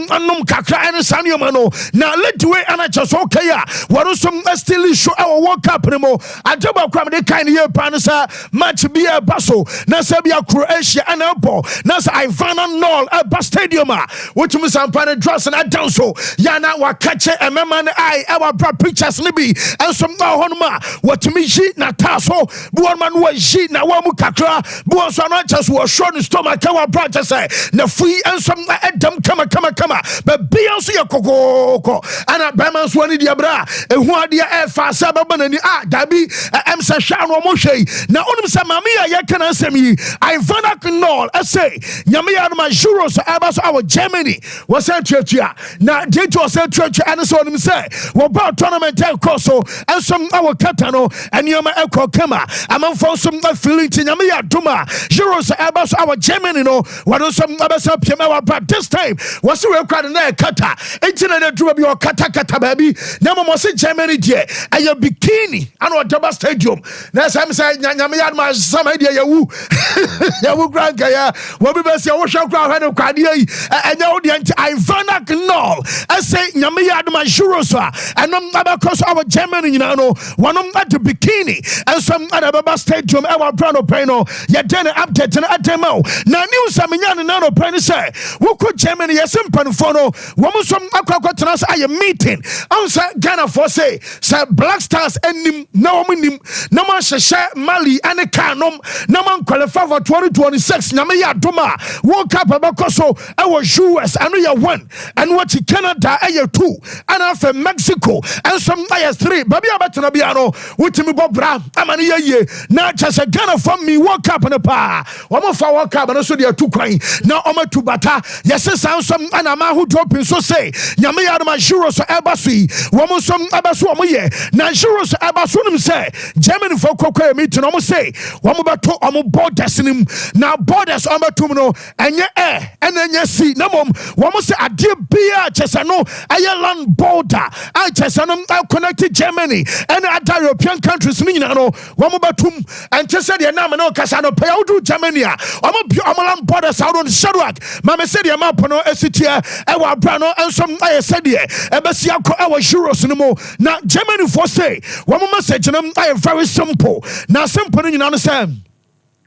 anum kakra and Sanumano. Now let way and I just okay. What some still show our World Cup anymore. I don't know the kind of year panasa match be a basso. Nasabia Croatia and Elpo. Nasa Ivana Nol a bus stadium. Which was some pan dress and I done so. Yana wa catch a man I our brought pictures libby and some honma. What to me she Nataso. Buonman was she Nawamu Kakra. Buonsana just was short in stomach. Our brother say na free and some Adam come. But Beyonce Coco and a Bamans one in the Abra and who are the air fast Sababan and the Dabi Amsa Shan Moshe. Now on some Mamia Yakan answer me. I found out no I say Yamia my Juros Abbas our Germany was sent church ya. Now did was sent church and so him say what about tournament Coso and some our Catano and Yama Echo Kama among for some feeling to Yamia Duma Juros Abbas our Germany no what are some Abbas up but this time was we crowd na kata internet do be your kata baby na mo say Germany there and your bikini and what double stadium na some say nyame yad ma some idea yawu granga ya wo be say wo hwa crowd no kwade yi and you the Ivana Knoll I say nyame yad ma Euros and no because our Germany you know one at the bikini and some other double stadium our brand peno ya den update na atemo na news amenya na no pen say wo ko Germany yes Panofono, woman some aquaquatras I am meeting. Answer Ghana for say Black Stars and no man share Mali and a canom, no man qualify for 2026. Namaya Duma, World Cup Abacoso, our US, and we are 1, and what Canada, I 2, and after Mexico, and some I 3. Baby Abatanabiano, with me Bobra, Amania ye, not just a Ghana from me, World Cup and a pa. One of our World Cup, and also they are 2 crying. Now, Oma Tubata, yes, sound some. And a man who dropping so say Yami Adama Juros Abasi woman some Abasu na Juros Abasunum say Germany for Coco meeting almost say one about two borders in him now borders on Batumno and ye air and then you see no mom one say a dear beer Chesano Ireland border I Chesanum connected Germany and other European countries mean no one Batum and Chesa the Namano Casano Payaudu Germany I'm borders out on Shadrach Mama said the Mapono our brano and some I said here Ebesiako our Euros no more now Germany for say one message I am very simple now simple you understand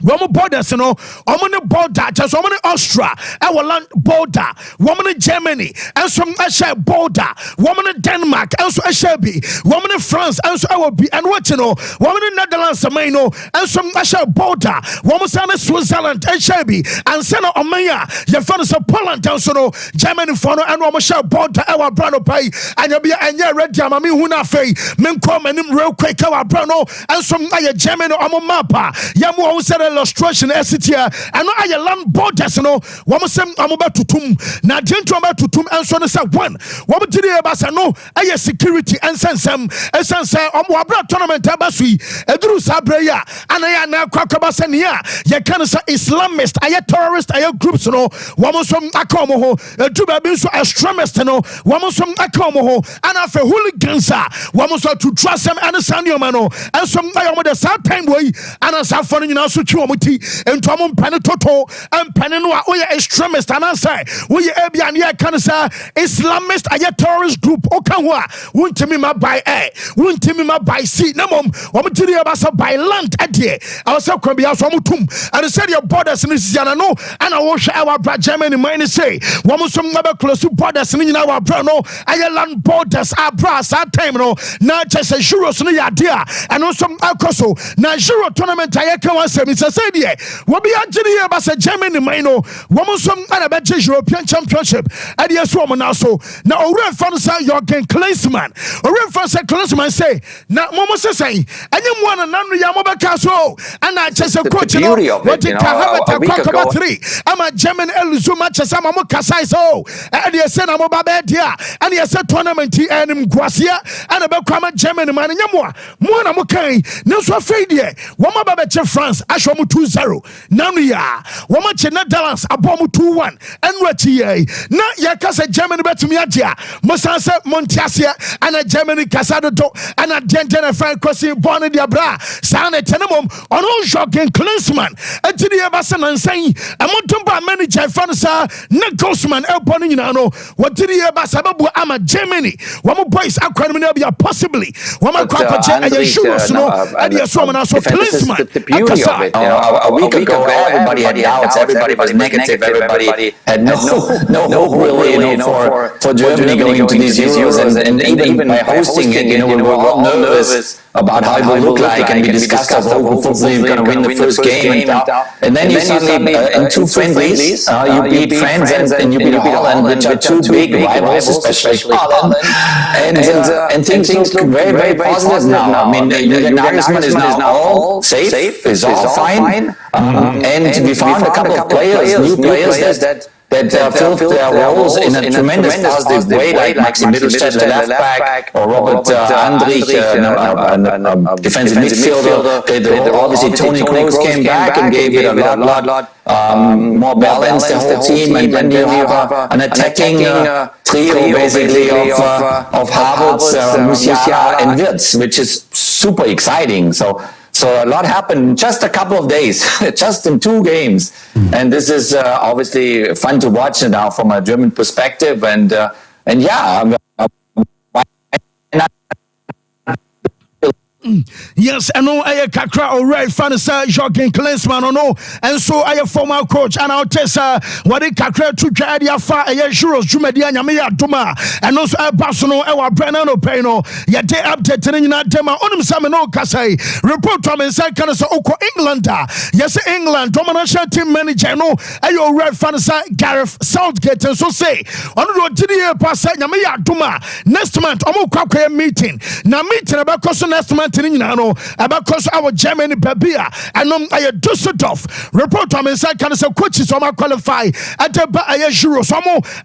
woman borders, woman border, just woman Austria, our land border, woman Germany, and some Asher border, woman Denmark, and so Asher be, woman France, and so I will be, and what woman in Netherlands, and some Asher border, woman Switzerland, Asher be, and Senna Omaya, your father's of Poland, and so Germany for and woman shall border, our brano pay, and you'll be and you're ready, Mammy Huna Fay, men come and real quick, our brano, and some German or Mapa, Yamu said illustration here and no I land borders no woman sem amoba tutum na gentle about tutum and so say one woman did abasa no aye security and sensem essence omo abra tournament abasui eduru sabreya and aye na kwakabasa ne ya ye kan say Islamist aye terrorist aye groups no woman som akomo ho edu ba bi so extremist no woman som akomo ho and afa hooligans woman so to trust them and sanyo no and some aye omo the same time boy and as afọ nyina so muti entomo mpane toto mpane no a oye extremist anasai oye ebia ne kan say Islamist aye terrorist group oka ho a wontimi ma by air wontimi ma by sea na mom wo mtiri e ba say by land ade I was say kwa bia so mutum and said your borders ni siana no ana wo hwe our bra Germany mine say wo mo so ma be close borders ni nyina our bra no aye land borders abra that time no na just Euros no ya dia and also akoso na Euro tournament aye kan wa say say there we be agiri ba say Germany man no wo mo so na be je European championship and yes wo mo na so na owura fan say Jürgen Klinsmann owura fan say Klinsmann say na mo mo say anyem one na no ya mo be ka so and I just a coach no what the Kahaba 3 ama German Elzuma chesa mo kasai so and yes say na mo ba be dia and yes say tournament enim kwasia and be kwama Germany man nyemo mo na mo kan na so afei there wo mo ba be che France asho abom 2-0 nanu ya woma che Netherlands abom 2-1 enwachi ye na ya kasa Germany betumi agea mosanse montiasia ana Germany kasa do ana dentene fan kosi born dia bra sa na tenemom ono Jürgen Klinsmann etidi e basa nansan amontomba manager fan sa Nagelsmann elbon nyina no watidi e basa babu ama Germany womo boys akwan na bia possibly woma kwakoche ayeshuros no ade so na so Klinsmann the beauty of it. A week ago, everybody had doubts. Everybody was negative. Everybody had no hope really, for Germany going to these Euros, and even by hosting it, we were all nervous about how it will look like, and we discussed hopefully we're going to win the first game, and then you suddenly in two friendlies you beat France and you beat Holland, which are two big rivals, especially Holland, and things look very, very positive now. I mean, Nagelsmann is now all safe, is all fine, and we found a couple of players, new players that filled their roles in a tremendous positive way, like Maxi Mittelstädt, the left back, or Robert Andrich, a defensive midfielder. Obviously, Toni Kroos came back and gave it a lot more balance, the whole team, and then you have an attacking trio, basically, of Havertz, Musiala, and Wirtz, which is super exciting. So a lot happened in just a couple of days, just in 2 games. And this is obviously fun to watch now from a German perspective. And yeah, yes, I know I kakra alright fan sir Jürgen Klinsmann no and so I former coach and I'll tell sir what they kakra to try dia fa e Euros jumadi anyame ya doma and also Barcelona e wa brana no pay no ya dey update ni nyina dem onum sam no kasai report to me say kan so oko England yes England domination team manager no e alright fan sir Gareth Southgate and so say onu do didi pass anyame ya doma next month omo kwakwa meeting na meeting about course next month no because our Germany babia and I Düsseldorf report on inside can say coaches on qualify at the Euros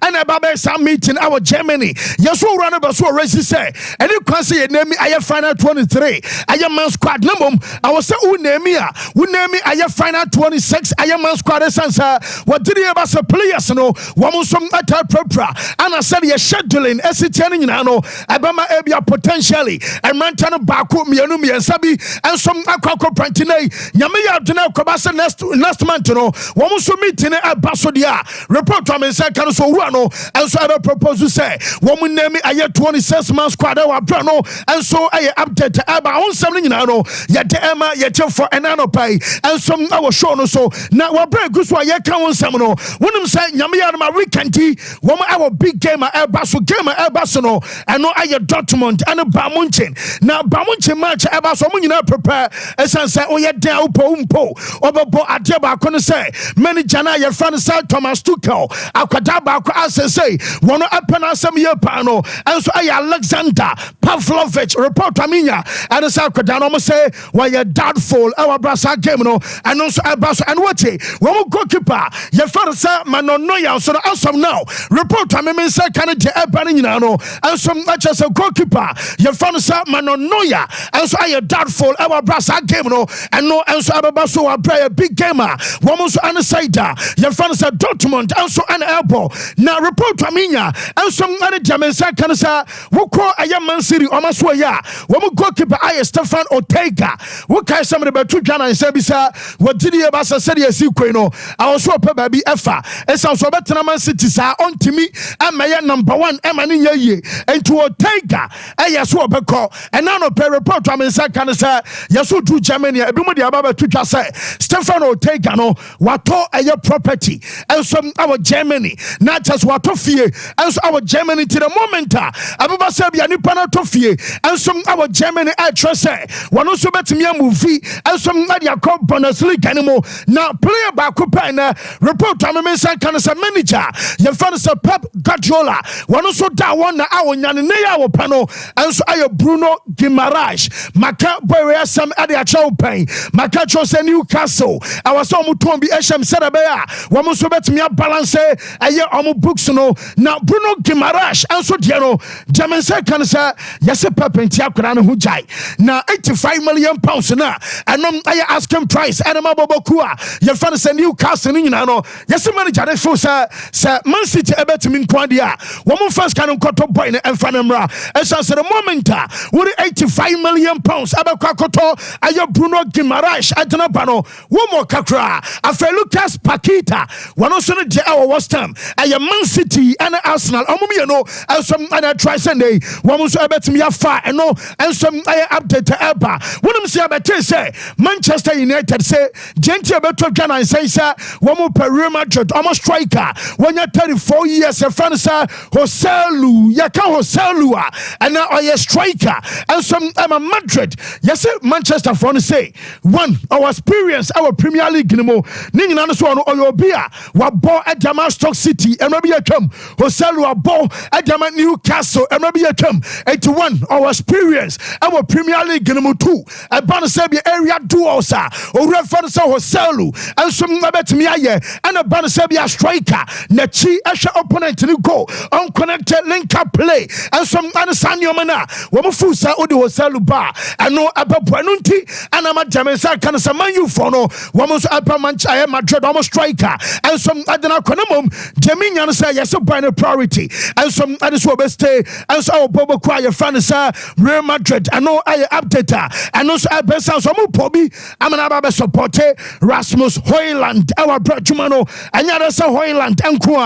and about some meeting our Germany yes we run about so race say and you can say name me I final 23 I am man squad number I was say name me I final 26 I am man squad sense what did you about players no one some at proper and I said you scheduling SCTN no abama ebia potentially and man turn back mienu miensabi and some akwa prantinai nyame ya dena kwabasa next month no wo so meeting e abaso dia report am say kan so wura no and so I propose say wo name aye 26 months squad wa bra no and so aye update aba on some nyina no ye de ema ye che for enano pai and some our show no so na wa bra gu so aye kan won sam no wonum say nyame ya ma weekend wo our big game abaso no and no aye Dortmund and Bamunchen na Bamunchen match eba so mo nyina prepare esan say oyɛ den umpo obebo ade ba ko no say manager na ye fan say Thomas Tuchel akwada ba ko asese wono apena asem ye pa no enso aye Alexander Pavlovich report aminya and say akwada no mo say why doubtful our brasa game no and also abaso and what wo mo goalkeeper ye fan say Manonoya so awesome now report amen say kan je eba nyina no enso acha say goalkeeper ye fan say Manonoya and so I doubtful our brasa game no and no and so ababa so a play a big gamer woman so an side your fans at Dortmund and so an elbow now report aminya and some other German side can say wo call a young Man City o maso ya wo mo goalkeeper I Stefan Ortega wo kai somebody be to Ghana and say bisa what did you about said yes you no I was so baby efa and so better Man City sa on timi and my number 1 emani ye and to Ortega yes wo be call and now no pay report I mean say can say yes we do Germany ebimu de ababa to say Stefan Ortega no wato aye property and some our Germany not just wato fie and so our Germany to the moment ababa say bia nipa na to fie and some our Germany I trust say one also betimi movie and some na dia call Bundesliga anymore now player back up na report I mean say can say manager your fan say Pep Guardiola one also that one na awonyane ne ya wo pano and so aye Bruno Guimaraes maka boy asam ade acho pen maka chose Newcastle awaso omuton bi eham serabea womo so betimi balance eye omo books no na Bruno Guimaraes anso de no Jemense kan say yese pepenti akora no hujai na 85 million pounds na enom aye asking price enema boboku a ye fan say Newcastle ni nyina no yese manager dey feel say Man City ebetimi nkwade a womo first kan nkoto boy na emfa namra esa say the moment we 85 million pounds abakwa koto aye Bruno Guimaraes adena bano womo kakra afa Lucas Paqueta wono so no je our West Ham aye Man City and Arsenal omumie no some other try Sunday womo so ebetimi afa eno ensom aye update eba wonum se abete say Manchester United say genti abeto dwana say womo per Real Madrid almost striker when you 34 years a fan say Hoselu yaka Hoselu and now oye striker and some Madrid yes Manchester for say one our experience our Premier League nimo ni nyina so no oyobia wa ball at Stoke City and maybe atwam Hoselu wa ball at Newcastle and maybe atwam 81 our experience our Premier League nimo 2 e ban say be area duels o refer say Hoselu and some betimi aye and a ban say be a striker na chi ehwe opponent ni go unconnected link up play and some Sanyo mana wo mo fu sa odi Hoselu ba eno ababu enu nti anama Jemense kan say Man U for no wo mo so apa Manchester Madrid almost striker and some adena konamom Jeminya say yes by no priority and some adis wo be stay and so bobo kwa your fan say Real Madrid eno aye updater and also abesa so mo pobi amana ba be support Rasmus Højlund our brother anya say Højlund enko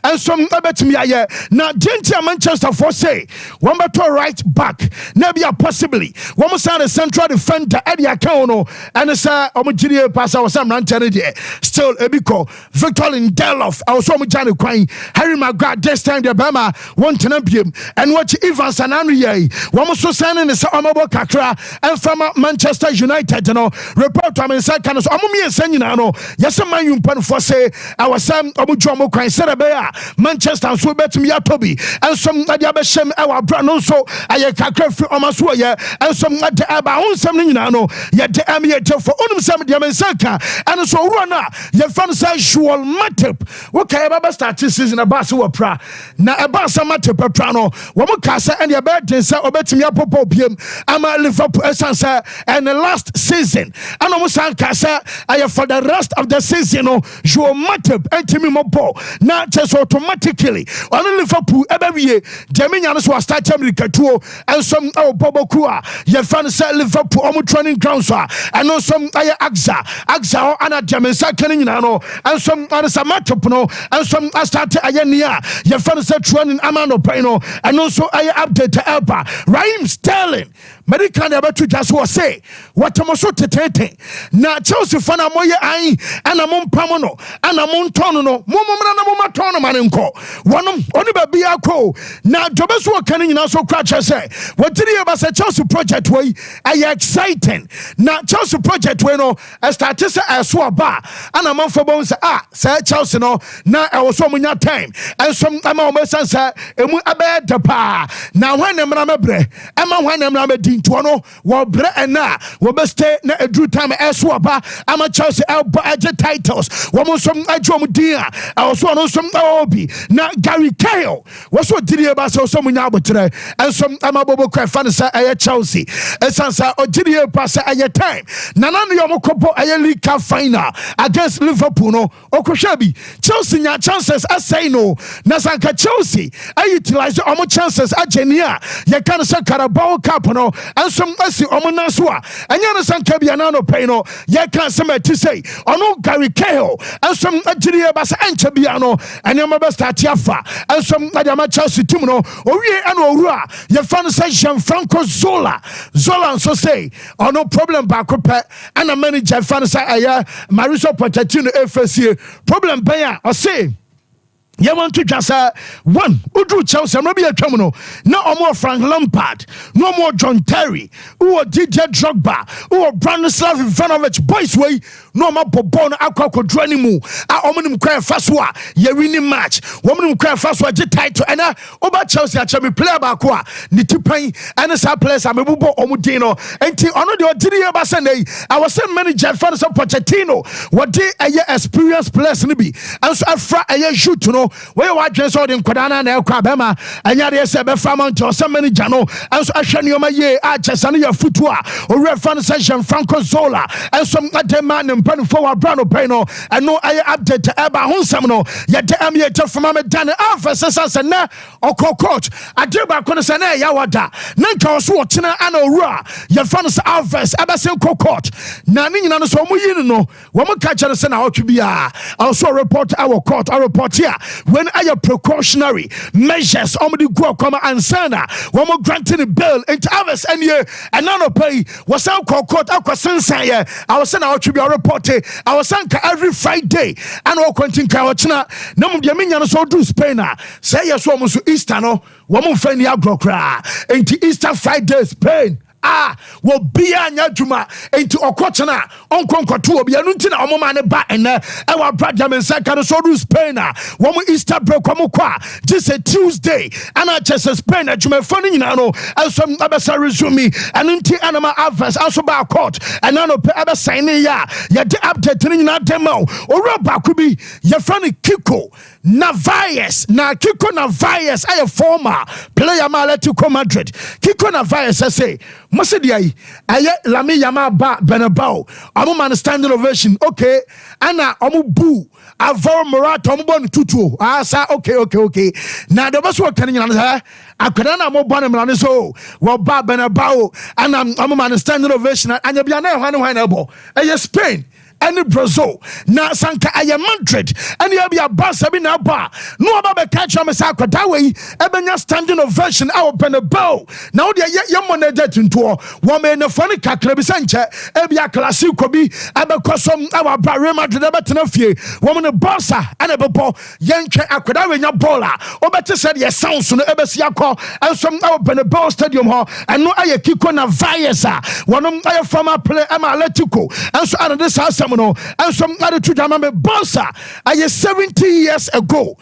and some abetimi aye na gentia Manchester for say one better right back maybe possibly one more side central defender Eddie Akaono and say omujiri pass our some rantene there still ebiko Victor Lindelof also omujani kwan Harry Maguire this time the Bama one tenabiem and watch Evans and Henry one more so signing is omobo kakra and from Manchester United no report am inside kan so omumi ensenyina no yes Man U pan for say our sam omujomo kwan serabea Manchester so betimi atobi and some ade abeshem our brand no so aye kakra fi omaso ye and some ade aba onsam ni nyina no ye de amiete for onum sam de mensaka and so ru na ye fan say Joel Matip okay baba start season aba so pra na aba sa Matip pra no wo mo kasa and ye be den say obetimi apopo biem ama Liverpool essence and the last season and mo san kasa aye for the rest of the season no Joel Matip entimi mo ball na just automatically on Liverpool ebewie Jeminya no so start America tuo and some bobo kua ye fan say Liverpool omo training grounds and no some aye axa ana Jemense kanina no and some other Matip no and some start aye nia ye fan say training amano no and also aye update elba Raheem Sterling medical never to just was say what so tete na Chelsea fan amoye ai ana mompamono ana montono no momomra na momatono manenko wonom oni ba bia ko na jobeso kan nyina so kwa say what did you say Chelsea project way are exciting na Chelsea project way no start say so ba ana manfo bon say Chelsea no na e was so munya time and some ama o mesan say emu abeda pa na when em na mebre ama when em na medin to no wo bre na wo be stay na edru time so ba ama Chelsea elbo age titles wo mo some adwom dia also no some obi na Gary Cahill was so did you so munya abotre and some amabobo kwa fan say aye Chelsea esansa odiri pass aye time na no yom kopo aye league cup final against Liverpool no okohwa bi Chelsea nya chances asay no na sanka Chelsea I utilize omo chances agenia ye kan say Carabao Cup no and some asi omo naso a anya no sanka bia na no pay no ye kan say meti say ono Gary Cahill and some agiri ba say enche bia no anyama be start afa and some adama Chelsea team no owie and oru a ye fan say Gianfranco Zola so say no problem back up and a manager fan say aya Mauricio Pochettino FSC problem ban o say you want to just one Udru Chelsea maybe a terminal no more Frank Lampard no more John Terry or DJ Drogba or Branislav Ivanovic boys way no ma bobon akwa kodro animu a omunim kwa fa so a ye winning match womunim kwa fa so age title ena oba Chelsea a chemi player ba ko a ne tipan ene sa players a mebubo omudin no enti ono de odiri ye ba se nei I was saying manager for some Pochettino what dey experience players ni bi anso afra shoot no we wa dwen so de nkwadana na ekwa be ma anya de se be fa mount some manager no anso ahwe nioma ye a chesane ya futu a owre fan session Franco Zola and some man and pen for Brano Peno and no I update eba hunsam no ye de amiete from Amedan officers and na coach adeba kono se na ya wada nanka so ochena ana owura ye fan office eba sen court na ni nyina no so mo yin no wo mo ka chere se na otwe bia also report our court our report here when I precautionary measures on the go come ansana wo mo granting bail into others and ye and none pay was out court akwasensan ye I was saying I should be a reporter I was saying every Friday and all continue kawachina na mo bia menya no so do Spain say yes wo mo so Easter no wo mo fa ni agrokra enti Easter Friday Spain wo bia nya dwuma enti okochena onkonkoto obi anu ntina omoma ne ba ene e wa brother men saka no so do Spain wo mo Easter break wo kwa just a Tuesday ana chese Spain adwuma fo ni nyina no enso abesa resume anu nti anama advance also ba court and no pe abesa ni ya ye de update ni nyina demo owura ba ku bi ye fa ni Kiko Navas na Kiko Navas a former player ma Atletico Madrid Kiko Navas say Mose dia aye Lami Yama ba Benabao amu man standing ovation okay ana amu bu Avor Morata amu bon tutu sa okay na de boso kan nyina ha akwada na amu bon mra ne so wo ba Benabao ana amu man standing ovation anya bia na hwan na ebo aye Spain any Brazil na sanka aye Madrid any abia Barca bi na ba no aba be catch am say akwada we ebenya standing ovation a open a bow na wo de ye manager tinto wo me ne fone kakra bi sanche ebia classico bi abekosom awa ba Real Madrid abetena fie wo me ne Barca ana bebo yentwe akwada we nya ball a obete said ye sounds no ebesi akọ ensom a open a bow stadium ho eno aye Kiko na virus a wonom aye former player am Atletico enso ana this house no and some other two me Barca aye 70 years ago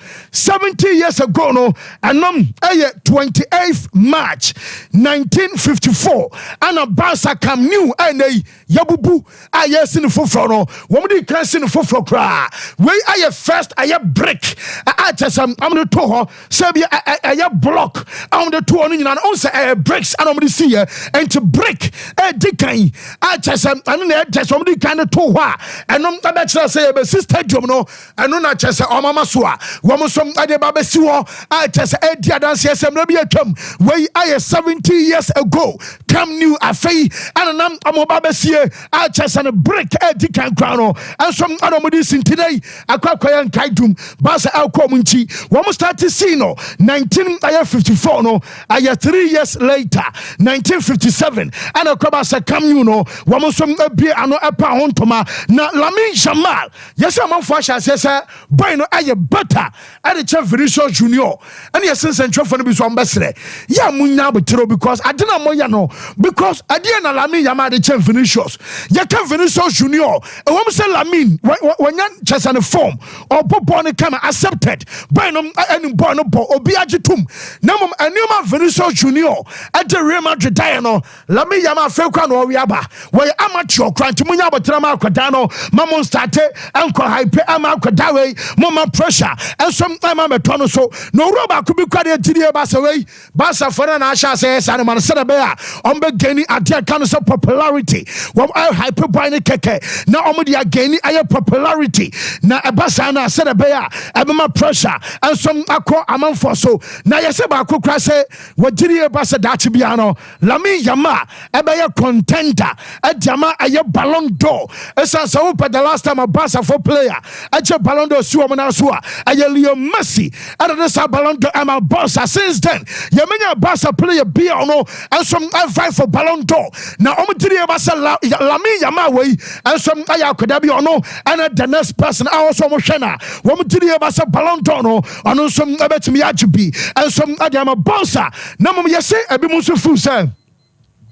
no and 28th March 1954 and a Barca come new and yabubu aye sin foforo no wo di kan sin foforo kra we aye first aye break atasam am the to say be aye block am the to no nyina on say breaks and am the see and to break dikan atasam anu na atasam di kan to ho enom tabechira say be stadium no eno na chese omama so a wo mo som ade ba be si ho a chese edi adanse esem na bi atwam we aye 70 years ago come new afei anam amoba be sie a chese ne break edi kan kra no ensom adomodi sintidai akwakwaya nkaidum ba sa akom nchi wo mo start see no 1954 no aye 3 years later 1957 and akwaba sa come new no wo mo som abi ano epa hontoma na Lamin Jamal yes amanfo ahase say boy no aye better at the Chef Vinicius Junior and yes central for no bi so ambesre ya munya betero because adena moya no because adena na Lamin Jamal the Chef Vinicius ya can Vinicius Junior e wo say Lamin wanya chesane form or popo ne come accepted boy no any boy no bo obi agitum na mom anima Vinicius Junior at the Real Madrid no Lamin Jamal fe kwa no wi aba we amateur kra ntimunya betero ma akwada no mamon starte anko hype ama akwada we mama pressure ensom ama meto no so no roba ku bi kwade tiri ba sa we ba sa fora na asha say san man se be a on be gani ade kan so popularity wo hype boy ne keke na om dia gani aye popularity na ebasa na se be a ebema pressure ensom akọ amanfo so na yese ba akokra se wagiri ba sa dachi bia no Lamin Yamal ebe ye contender adiama aye Ballon d'Or esa so the last time a Barca for player ache Ballon d'Or su omana so a Leo Messi and this Ballon d'Or am Barca since then ye menya Barca player be no and some fight for Ballon d'Or na omtiri Barca Lamin Yamal we and some ayakoda be no and the next person also mo hwena omtiri Barca Ballon d'Or no ono some abetimi ajibi and some adiama Barca na mom yese ebi musu fu say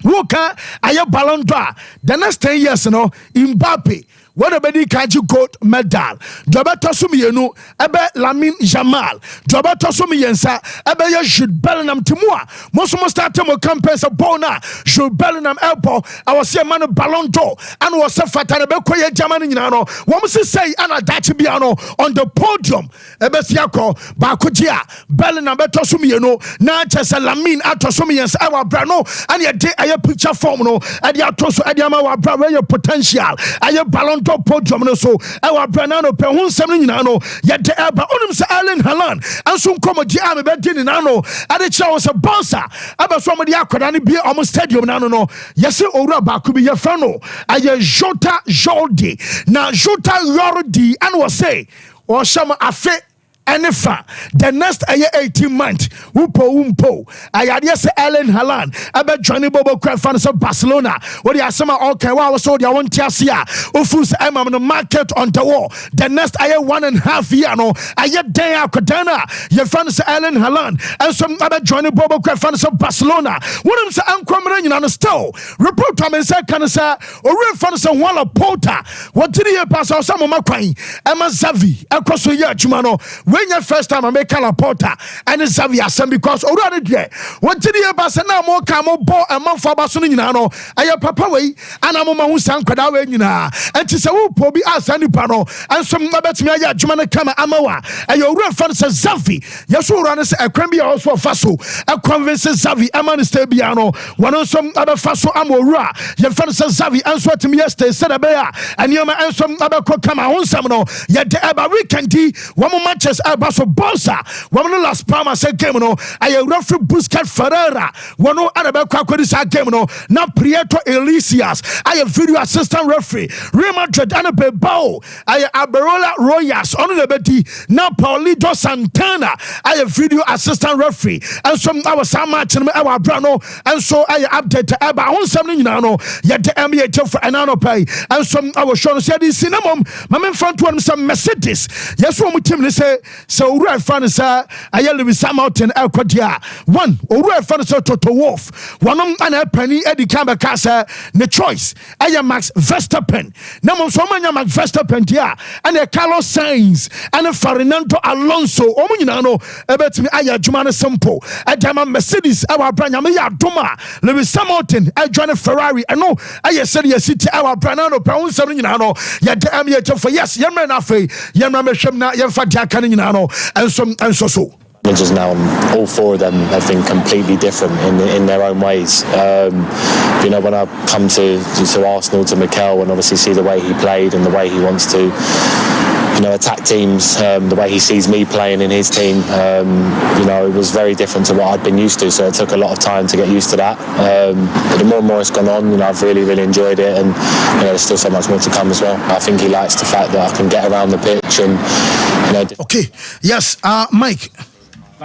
Woka aye Ballon d'Or the next 10 years no Mbappe What about the Kaji gold medal? Jobata Sumienu, Ebe Lamin Jamal, Jobata Sumiensa, Ebe Jude Bellingham Timua, Mosumo Statemo Campes a Bona, Jude Bellingham Elpo, I was a man of Ballon d'Or, and was a Fatanabekoya Jamanino, one must say Anna Dachibiano on the podium, Ebesiako, Bakujia, Bellingham Betosumieno, Nachas Lamin Atosumians, our Brano, and your day I picture form no, and your Toso Adiama, our brother, potential, I have Ballon d'Or podium, so our Branano Pehun Seminano, yet the Eba Onums Allen Halan, and soon come a Diam Bedin Nano, and it shows a bouncer, about somebody could only be almost stadium Nano, yes, Ora Bakubi Yafano, I Jota Jordi, now Jota Jordi, and was say, or some affair. Enifa the next 18 months umpo ayade se Ellen Haaland aba Johnny Bobo Crefans of Barcelona what they asema okay wa so they want tiase a ofus emam no market on the wall the next 1.5 year no aye den akodana ye fans Ellen Haaland and some aba Johnny Bobo Crefans of Barcelona wonum se ankwamra nyina no still report am say kan say ore fans wala Porter what did he pass or some makwan ema Xavi akoso ye adwuma no when your first time I make a Porter and it's Xavier because already there. What did you pass now more camo ball a month for Basunino? I have Papa way and I'm on who sang Kadawe, and to say, oh, Poby as any panel and some about me, Jumana Kama Amawa, and your reference as Xavi. Yes, runners a cranby also Faso, a convinces Xavi, Aman Stabiano, one of some other Faso Amora, your friends Xavi answer to me yesterday, said a bear, and your man and some other Kokama on Samano, yet the Abba weekend, one more matches. Baso Bosa, one last Palma said game no, I referee Busquets Ferreira, one other Quaquadis game no, now Prieto Elisias, I have video assistant referee, Real Madrid and a Bilbao, I have Aberola Royas, on the Betty, now Paulito Santana, I have video assistant referee, and some our Samat and our Brano, and so I update about 170 nano, yet the NBA for an anno pay, and some our show said in cinnamon, my man found one some Mercedes, yes, one with him say. So Ura Fanasa, I yell with Sam out in El Quadia. One, Ura Fanasa Toto Wolf. One and a penny Eddie Casa, the choice. I am Max Verstappen. Now, so many Max Verstappen, yeah, and a Carlos Sainz, and a Fernando Alonso. Omunano, about me, I am Jumana Sampo. I am Mercedes, our brand, Yamia Duma, Lewis Hamilton, I join a Ferrari. I know, I said, yes, city, our Branano, Pound 7, yet the Amia for yes, Yaman Afe, Yaman Shemna, Yafat and so. Just now, all four of them have been completely different in their own ways. You know, when I come to Arsenal, to Mikel, and obviously see the way he played and the way he wants to, you know, attack teams, the way he sees me playing in his team, you know, it was very different to what I'd been used to. So it took a lot of time to get used to that. But the more and more it's gone on, you know, I've really enjoyed it, and you know, there's still so much more to come as well. I think he likes the fact that I can get around the pitch and, you know. Okay, yes, Mike.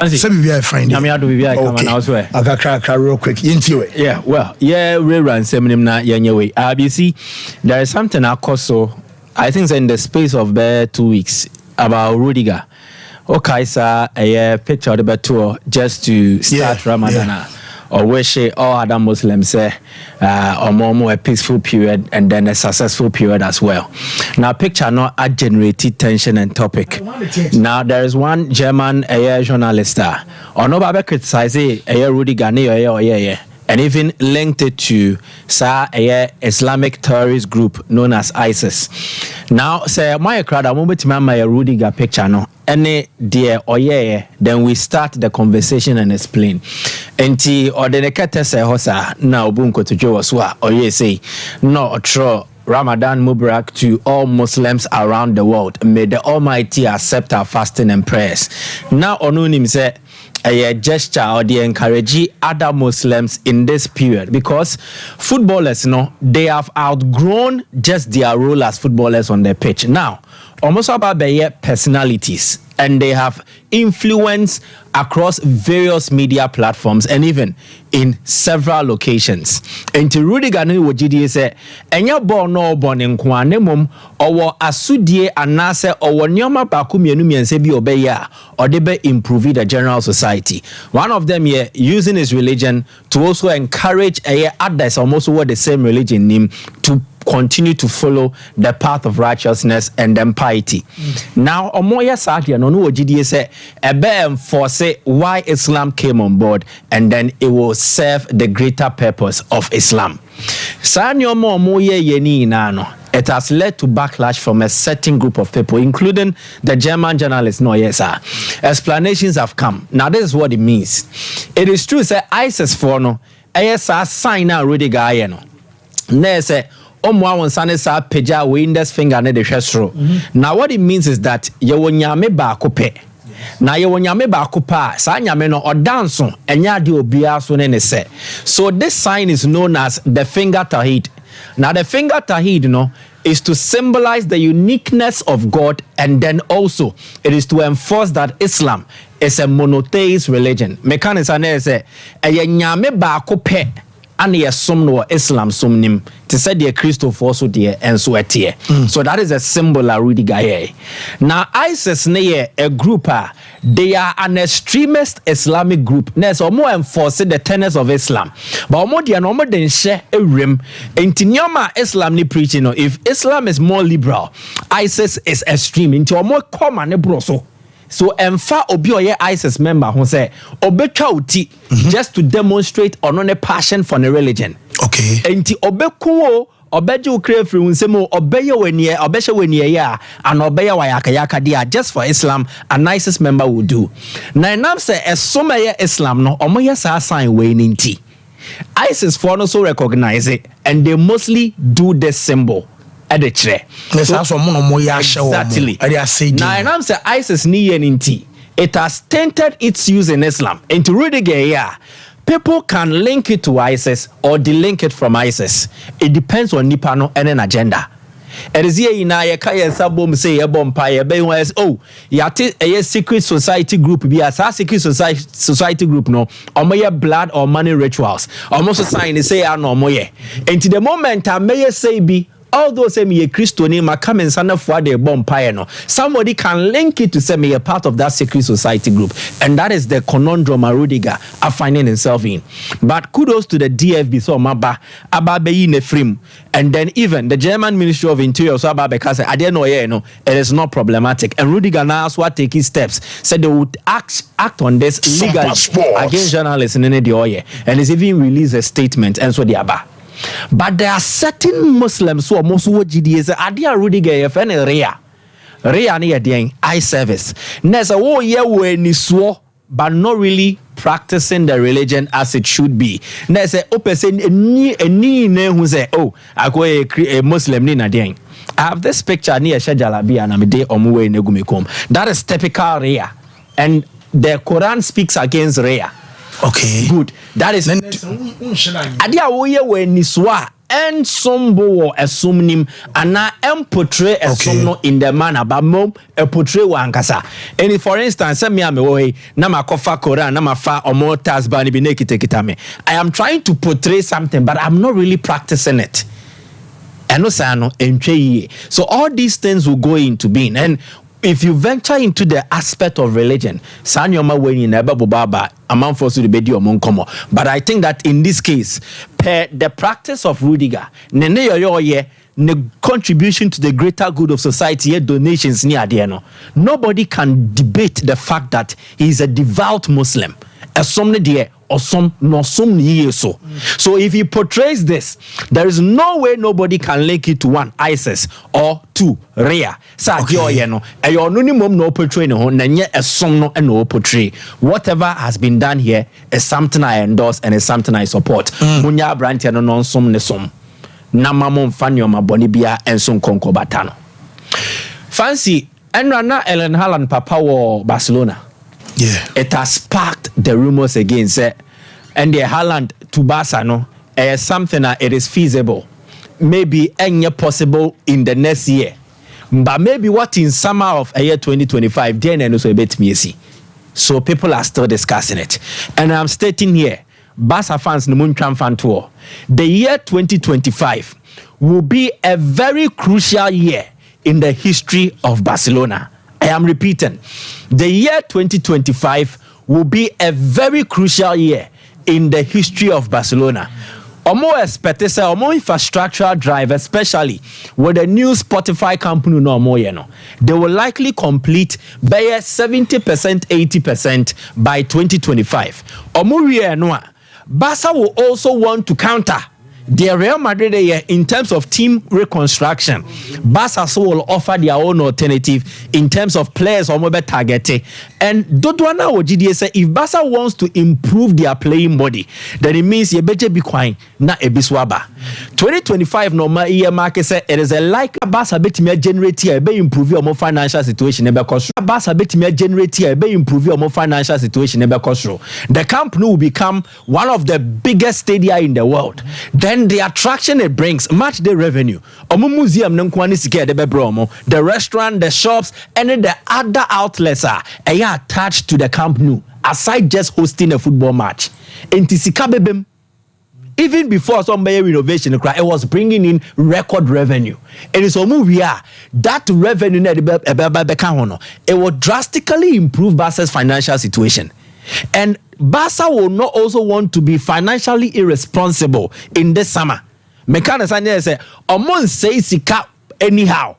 Some of you find it. I got crack real quick into it. Yeah, well, yeah, we run seminar na yanyewe. RBC, there is something I call so. I think in the space of 2 weeks about Rudiger. Okay, sir, a picture of the tour just to start Ramadan. Yeah. Or wish all other Muslims say or more a peaceful period and then a successful period as well. Now, picture not a generated tension and topic. Now, there is one German journalist or no Baba criticize a Rudy Ghani and even linked it to a Islamic terrorist group known as ISIS. Now, say my crowd, I want to my Rudiger picture no. Any dear or then we start the conversation and explain. Enti or the nekete say hosa na obunko to Joe Oswa or say no tro Ramadan Mubarak to all Muslims around the world. May the Almighty accept our fasting and prayers. Now onunim say a gesture or the encourage other Muslims in this period because footballers, they have outgrown just their role as footballers on the pitch. Now, almost about their personalities, and they have influence across various media platforms and even in several locations. And to Rudy Gani Wojidi say, "Enya ball no born in Kwanemum or asudie anase or nyoma baku mienu miense bi obeya or debe improve the general society." One of them here using his religion to also encourage others almost what the same religion name to continue to follow the path of righteousness and then piety. Now, omoya sadia no no GDA say enforce why Islam came on board, and then it will serve the greater purpose of Islam. It has led to backlash from a certain group of people, including the German journalist. No, yes, sir. Explanations have come. Now, this is what it means. It is true, say ISIS for no, ASA sign out Rudy Guy. No, say, Omwa Sane sa peja we index finger ne the shestro. Now, what it means is that you will nyame ba kope. Now you nyame ba kopa, sa nyame no or dance enya di obia so ne se. So this sign is known as the finger tahid. Now the finger tahid is to symbolize the uniqueness of God, and then also it is to enforce that Islam is a monotheist religion. Mekanisane say eye nyame ba kope and ye som no Islam somnim to say the Christopher so dear and so etie. So that is a symbol of Rudy Gaye. Now ISIS ne a group they are an extremist Islamic group. Nes or more enforcing the tenets of Islam. But more dia no more than share a rim. Inti nyoma Islam ni preaching. If Islam is more liberal, ISIS is extreme. Inti more common ne broso. So emfa obi oye ISIS member who say obetwa uti just to demonstrate on a passion for the religion. Okay. Enti obekuo obeje ukre free unsemo obeye wenie obeshe wenie ya and obeye wayaka dia just for Islam an ISIS member will do. Na enam say esomeye Islam no omoye sa sign we ninti. ISIS for no so recognize it, and they mostly do this symbol. Exactly. Now, and I'm saying ISIS it has tainted its use in Islam. Into Rudiger, people can link it to ISIS or delink it from ISIS. It depends on Nipano and an agenda. It is here in Ayakaya Sabum say a bomb pie, oh, yati a secret society group, be a secret society group, no, or may blood or money rituals. Almost a sign is say, no, moye. And to the moment, I may say be. Although say me a Christian ma come and sana for the bomb pie no, somebody can link it to say me a part of that secret society group, and that is the conundrum Rudiger are finding himself in. But kudos to the DFB so maba ababe in a frame, and then even the German Ministry of Interior so ababe because I didn't know it is not problematic, and Rudiger now what taking steps said they would act on this legally against journalists in the oye, and it's even released a statement and so the aba. But there are certain Muslims who are most GDS. Adia Rudiger FN Rea near the eye service. Nessa wo ye we ni swo, but not really practicing the religion as it should be. Nessa opesen ni ne who say, oh, I go a Muslim ni na den. I have this picture near Shajalabi and I'm day omuwe negumikom. That is typical Rea, and the Quran speaks against Rea. Okay. Good. That is Adia woye we niswa and sombo a sumnim and na portray a somno in the manner but mom a portray wankasa. And for instance, me am way na makofa Quran na mafa omo tasbani bi nekite. I am trying to portray something, but I'm not really practicing it. So all these things will go into being. And if you venture into the aspect of religion, but I think that in this case, per the practice of Rudiger, the contribution to the greater good of society, donations near the nobody can debate the fact that he is a devout Muslim. So if he portrays this, there is no way nobody can link it to one ISIS or two Rea. Whatever has been done here is something I endorse and is something I support. Fancy Enrana Ellen Haaland Papa war Barcelona. Yeah, it has sparked the rumors again, and the Haaland to Barca is something that it is feasible, maybe any possible in the next year, but maybe what in summer of a year 2025, then and also a bit messy. So people are still discussing it, and I'm stating here, Barca fans no Moon fan tour, the year 2025 will be a very crucial year in the history of Barcelona. I am repeating, the year 2025 will be a very crucial year in the history of Barcelona. Omo expect say omo infrastructural drive, especially with the new Spotify company no omo ye no, they will likely complete by 70%, 80% by 2025. Omo wie no a, Barca will also want to counter the Real Madrid in terms of team reconstruction. Barca will offer their own alternative in terms of players or mobile targeting. And Dodwana or GDA say if Barca wants to improve their playing body, then it means you better be quiet, not a biswaba. 2025 normal year market say it is a like Barca bet me generate here, be improve your financial situation. Barca bet me generate here, be improve your financial situation. The Camp Nou will become one of the biggest stadia in the world. Then the attraction it brings, match the revenue. Museum the restaurant, the shops, and then the other outlets are attached to the Camp Nou, aside just hosting a football match. Even before some renovation, it was bringing in record revenue. And it's that revenue, it will drastically improve Barca's financial situation. And Barca will not also want to be financially irresponsible in this summer. Mechanics say, "Omon say sika anyhow."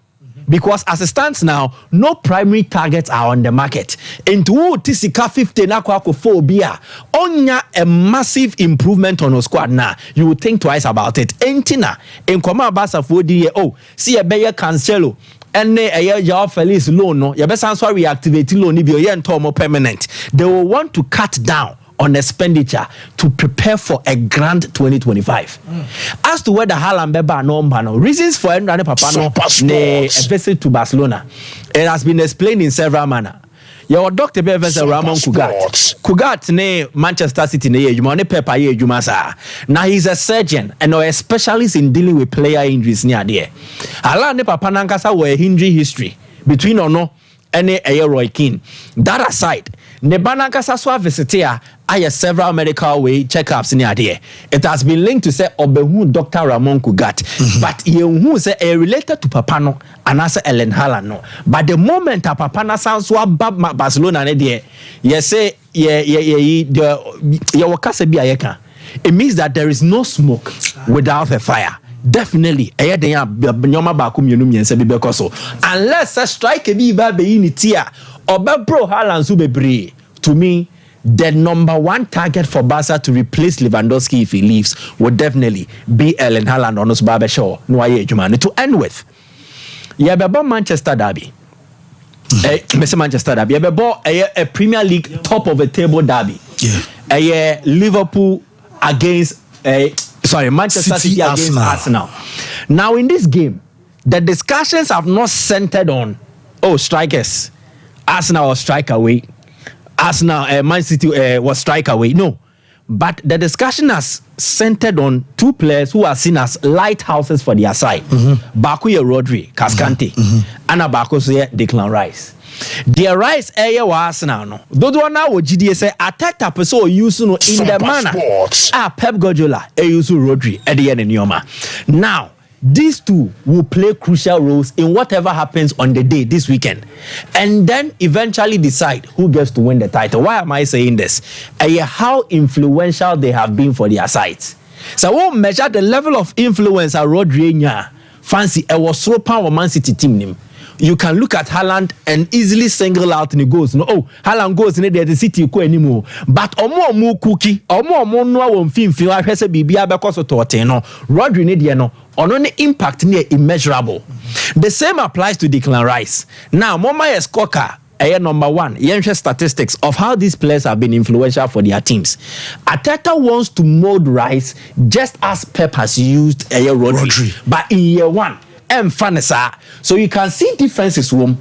Because as it stands now, no primary targets are on the market. Into Tisika 50 na kwa phobia, onya a massive improvement on our squad now. You would think twice about it. Entina in Koma Barca for the see a better Cancelo. And a year Felice loan, no, your best answer reactivate loan if you're more permanent. They will want to cut down on expenditure to prepare for a grand 2025. As to whether Haaland Beba no reasons for Enrane Papano a visit to Barcelona, it has been explained in several manners. Your doctor Bevers Ramon Kugat ne Manchester City ne Jumane Peppa ye Jumasa. Now he's a surgeon and a specialist in dealing with player injuries near there. Haaland ne Papanankasa were injury history between Ono and Roy Keane. That aside, Nebanankasa swa visitia I several medical way checkups near there. It has been linked to say Obehu Dr. Ramon Kugat, but you say related to Papano and answer Ellen Haaland no. But the moment Papana sounds so bad Barcelona there, you say it means that there is no smoke without a fire. Definitely, unless a strike be tia or bro Haaland to me. The number one target for Barca to replace Lewandowski if he leaves would definitely be Erling Haaland on his barber show. To end with, Manchester Derby. Manchester Derby. A Premier League top of the table derby. Yeah. Liverpool against Manchester City against Arsenal. Now in this game, the discussions have not centered on strikers. Arsenal or strike away. Arsenal, Man City was strike away. No. But the discussion has centered on two players who are seen as lighthouses for their side. Bakuye Rodri, Cascante, and Bakuye Declan Rice. Their Rice area was Arsenal. No. Dodo na wo GDA say attack person use no in the manner. Pep Guardiola use Rodri at the end of Nyoma. Now, these two will play crucial roles in whatever happens on the day this weekend, and then eventually decide who gets to win the title. Why am I saying this? How influential they have been for their sides. So we'll measure the level of influence Rodri fancy a was so power Man City team. You can look at Haaland and easily single out the goals. No, Haaland goes in the City ko anymore. But omo cookie, omo no won film I say bibia because of no. Rodri ne no. On impact near immeasurable. The same applies to Declan Rice. Now, Moma Escoca, number one, statistics of how these players have been influential for their teams. Arteta wants to mold Rice just as Pep has used Rodri. But in year one, so you can see differences. And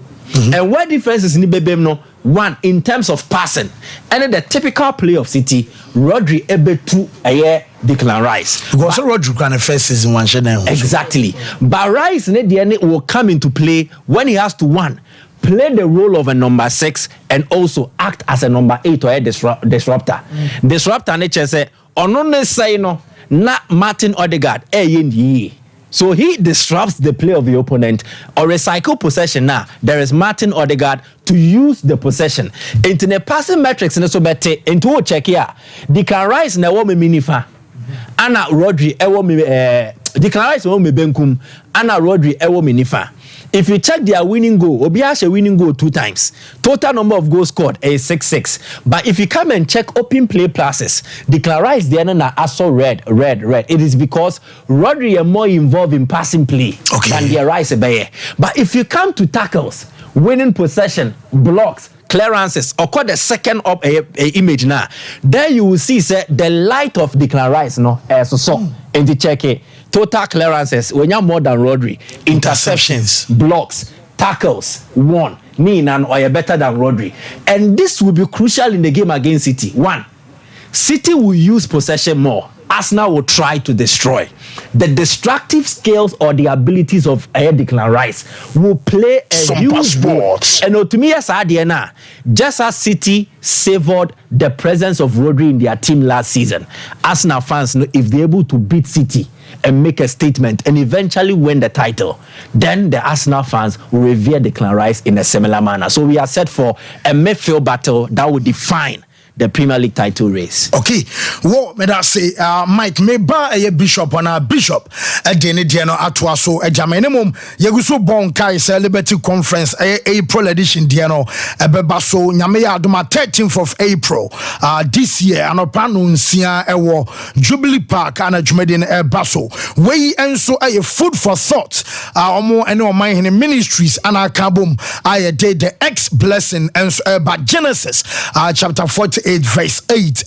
where differences in the no one in terms of passing, and the typical play of City, Rodri able to Declan Rice. Because Rodri can first season one. Exactly. But Rice will come into play when he has to play the role of a number 6 and also act as a number 8 or a disruptor. Disruptor nature say on say no not Martin Odegaard so he disrupts the play of the opponent or recycle possession. Now there is Martin Odegaard to use the possession into the passing metrics in so better into check here. Declan Rice na wo minifa ana Rodri ewo me Declan Rice won me benkum ana Rodri ewo me nifa. If you check their winning goal, Obi has a winning goal 2 times. Total number of goals scored is 6-6. But if you come and check open play passes, Declan Rice there na also red. It is because Rodri is more involved in passing play than their Rice. But if you come to tackles, winning possession, blocks, clearances, or call the second up image now, there you will see the light of Declan Rice and to check it. Total clearances when you're more than Rodri, interceptions, blocks, tackles, 1. Meaning or you're better than Rodri. And this will be crucial in the game against City. 1, City will use possession more. Arsenal will try to destroy. The destructive skills or the abilities of Declan Rice will play a huge role. And to me, just as City savored the presence of Rodri in their team last season, Arsenal fans know if they're able to beat City and make a statement and eventually win the title, then the Arsenal fans will revere Declan Rice in a similar manner. So we are set for a midfield battle that will define the Premier League title race. Okay, what may I say? Mike, me ba a bishop on a bishop a Diano Atuaso, a Jamenimum, Yaguso Bon Kai Liberty Conference, April edition Diano, a Bebaso, Yamea Duma 13th of April, this year, and a Panuncia Ewo, Jubilee Park, and a Jumedian Basso. We and so a food for thought, more and more in ministries, and our kabum, I did the X blessing, and so about Genesis, chapter 48. Verse 8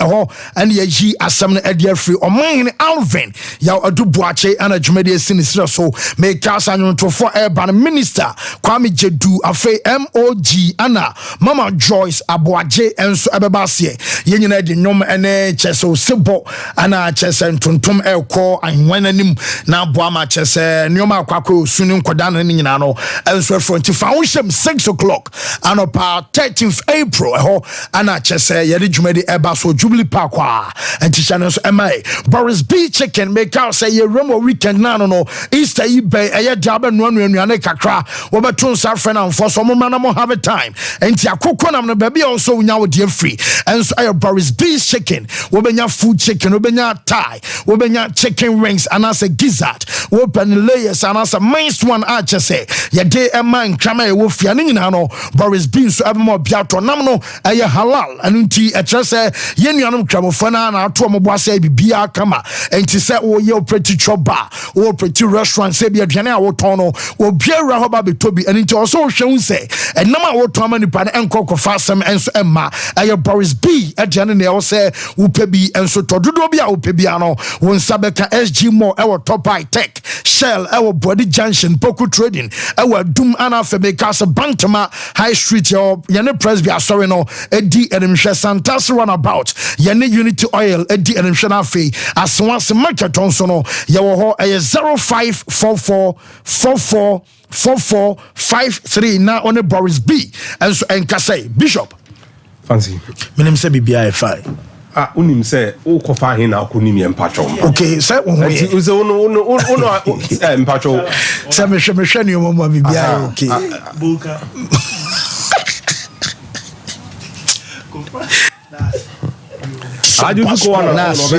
and ye assembly edia free o man Alvin ya odubuache ana jumede sinisira so make us to for urban minister Kwame Jedu afe MOG ana Mama Joyce Aboaje enso ebebasie ye nyina de nyom ene cheso sebo ana chese ntontom ekọ anwananim na aboa ma chese nyoma akwakọ sunu nkoda na nyina no enso front foundation 6 o'clock anopa 13th April ana chese ye Jumedi Ebaso Jubilee Park and Tishanos MA Boris B chicken make out say ye remo weekend no Easter eBay a jaba no kakra wobeton safren and for some man mo have a time and yakoko nam no baby also nya wo de free and so Boris B chicken wobenya food chicken wobenya thigh wobenya chicken wings and as a gizzard open layers and as a minced one archer say ye day a man krama e wo fia nyina no Boris B so ebemo biato nam no eye halal anunti just say yenuanum kramofana na ato mo boase bibia kama enti say wo ye pretty choba wo pretty restaurant say bia aduane a wo ton no wo biara ho ba betobi enti also hwehun say enam a wo ton ma nipa na enkoko fasem enso emma aye Boris B aduane na wo say wo pebi enso tododo bia wo pebia no wo nsabeka SG More e wo Top High Tech Shell e wo Body Junction Poku Trading e wo Dum ana Febeka so Bantama High Street yo ye ne Presby sorry no edi enimhwe Santa runabout yene Unity Oil edi enhwena fe asonse market on so no ye wo ho 0544444453 na on Boris B and so enkasai Bishop fancy menim se bibia fi unim say o kofa hin na akonim ye mpacho okay say wo ho ye say uno mpacho say me hwe ni mo bibia okay buka I just go on na say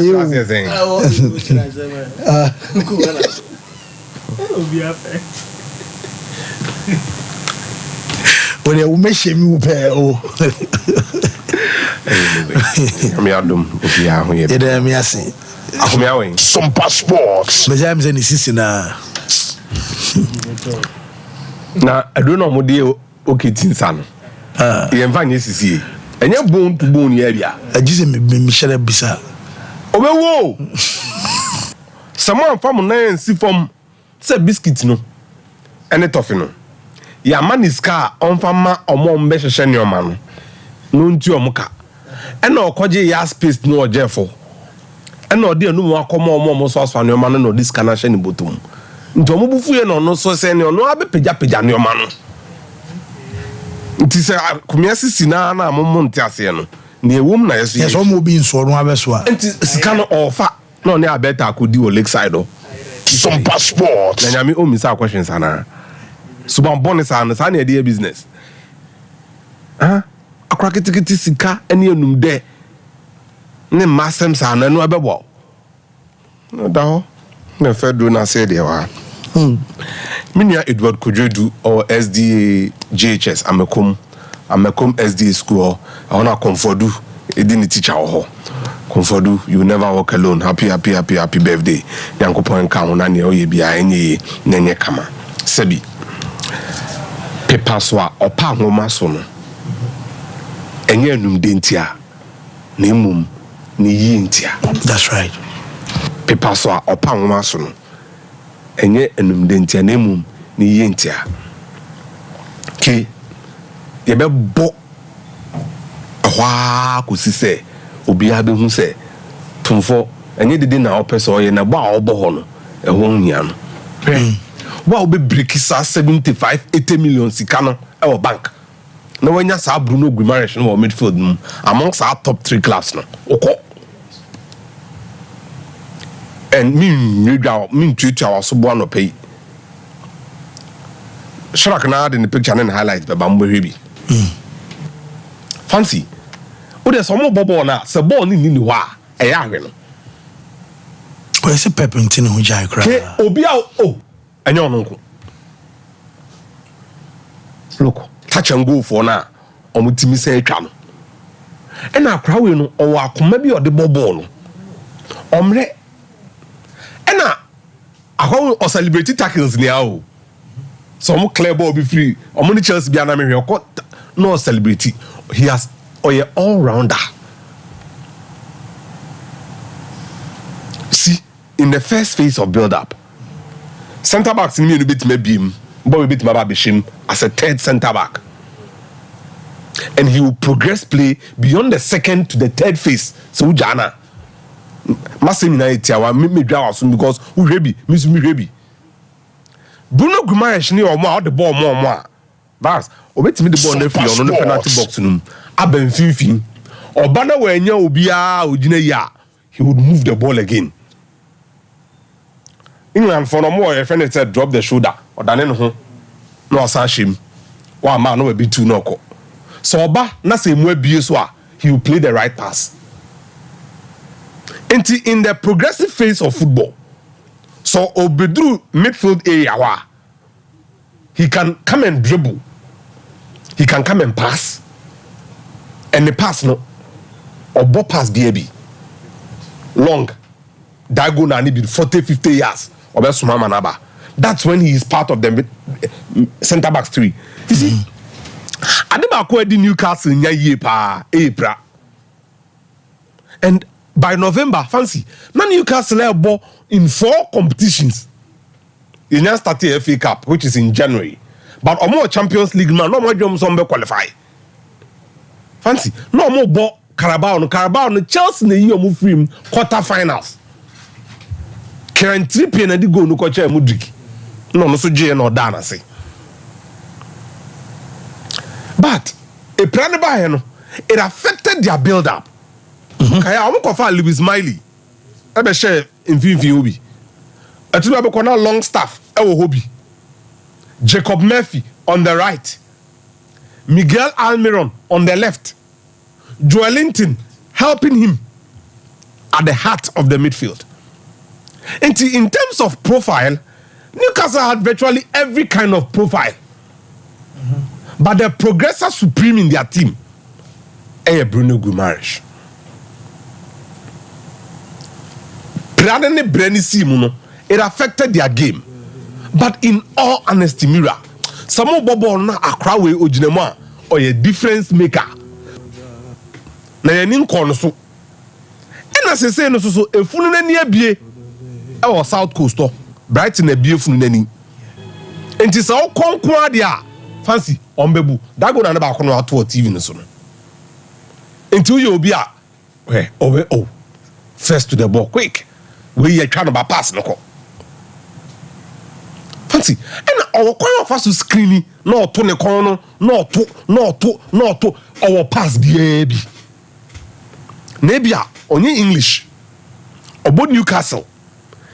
When you make me pay me adum obia ho ye dey me ase akomia wen some passports me jam say ni sisi na I don't know mo dey oketinsa no ye mfa nye sisi enye bone to bone ye bia agise me share bisa obewo someone from na si from say biscuit no ene toffee no ya maniska onfa ma omom be hwehwe ne oma no no nti omuka ena okoje ya space no ojefo ena ode anu akoma omom so aswa ne oma no diska na hwe ne botum nti omubufu ye no so se ne no abepeja ne oma no nti se kumia sisi na amom nti ase no ne ewum na yeso yeso mo bi nso no abeso a nti sika no ofa no ne abeta akodi o lakeside o some passport na nyame o misa questions ana suban bonus ana sa na dey business akra kitikiti sika ene enum de ne masem sa na no abebo No da me fedro na say there wa. Minia Edward Kujedu or SDA GHS Amekom SDA school I wanna comfortu e didn't teacher ho. Comfortu you never walk alone. Happy birthday. Yankopon ka wona ne oye bia enye nenye kama. Sebi. Pepa so a opa nwoma so no. Enye enum dentia. Na emum ni yi ntia. That's right. Pepa so a opa nwoma so no. Enye enum dentia na emum ni yi ntia. Ke ye be bo ahwa kosi se obi a be hu se tumfo enye dede na opese oye na ba obo ho no ehwo nhia no. Wa obi break sa 75-80 million sika no e bank. Na wanya sa Bruno Guimaraes no midfield no amongst our top 3 clubs no. Oko. And me tweet our so bo no pay. Sharak na in the picture and highlights be bambo hebi. Fancy. O de some bobo na se ball ni ho a e ya hwe no. O ese pepinti no jai kra. Ke obi a enye ono nko. Look, touch and go for na omutimi se atwa no. E na akra we no owo akoma bi ode bobo no. Omre. E na ahon o celebrate tackles ni a o. Some clear ball be free. Omuni Chelsea bi aname hwe no celebrity. He has all rounder. See, in the first phase of build up, center backs in me bit maybe him, but we bit Mababishim as a third center back. And he will progress play beyond the second to the third phase. So Jana Massimina Etiawa me draw soon because we rebi, Miss me rebi. Bruno Guimaraes ni omo out the ball more. That's obeti me the ball na free on the penalty box num. Aben finfin. Obana we nya obi a ogina ya. He would move the ball again. England for no more your friend said drop the shoulder or dane no ho. No asashim. Wa man no we be too no ko. So oba na se mu abie so a he will play the right pass. In the progressive phase of football. So obedru midfield area wa he can come and dribble. He can come and pass. And the pass no or ball pass BAB. Long. Diagonal ni be 40-50 yards. Or manaba. That's when he is part of the center backs 3. You see? Adeba di Newcastle nya ye pa April. And by November, fancy, now Newcastle have ball in 4 competitions. You now start the FA Cup, which is in January. But more Champions League, man, no more jumps on qualify. Fancy, no more ball Carabao, Chelsea, the year move free quarterfinals. Karen Trippier and the go no coach Mudrik. No so J no Dana say. But a plan by it affected their build up. Kaya omo kofa Lewis Miley. Ebe share in obi. Atu ebe kona long staff ewo hobi. Jacob Murphy on the right. Miguel Almiron on the left. Joelinton helping him at the heart of the midfield. And in terms of profile, Newcastle had virtually every kind of profile. But the progressor supreme in their team, Bruno Guimaraes. It affected their game. But in all honesty, Mira, some bobo na akrawe ojinema or a difference maker. Na yenin kono so. And as I say no so efunu na nia bie e South Coast Brighton na bie funu nani. Enti sa o konkon ade a fancy ombebu. That go na na ba kono ato TV no so no. Enti uye obi a first to the ball quick. We ye trying to pass no ko. Fancy. And our corner of us to screen no to ne corner, no to our pass baby. Nebia onye English. Obo Newcastle.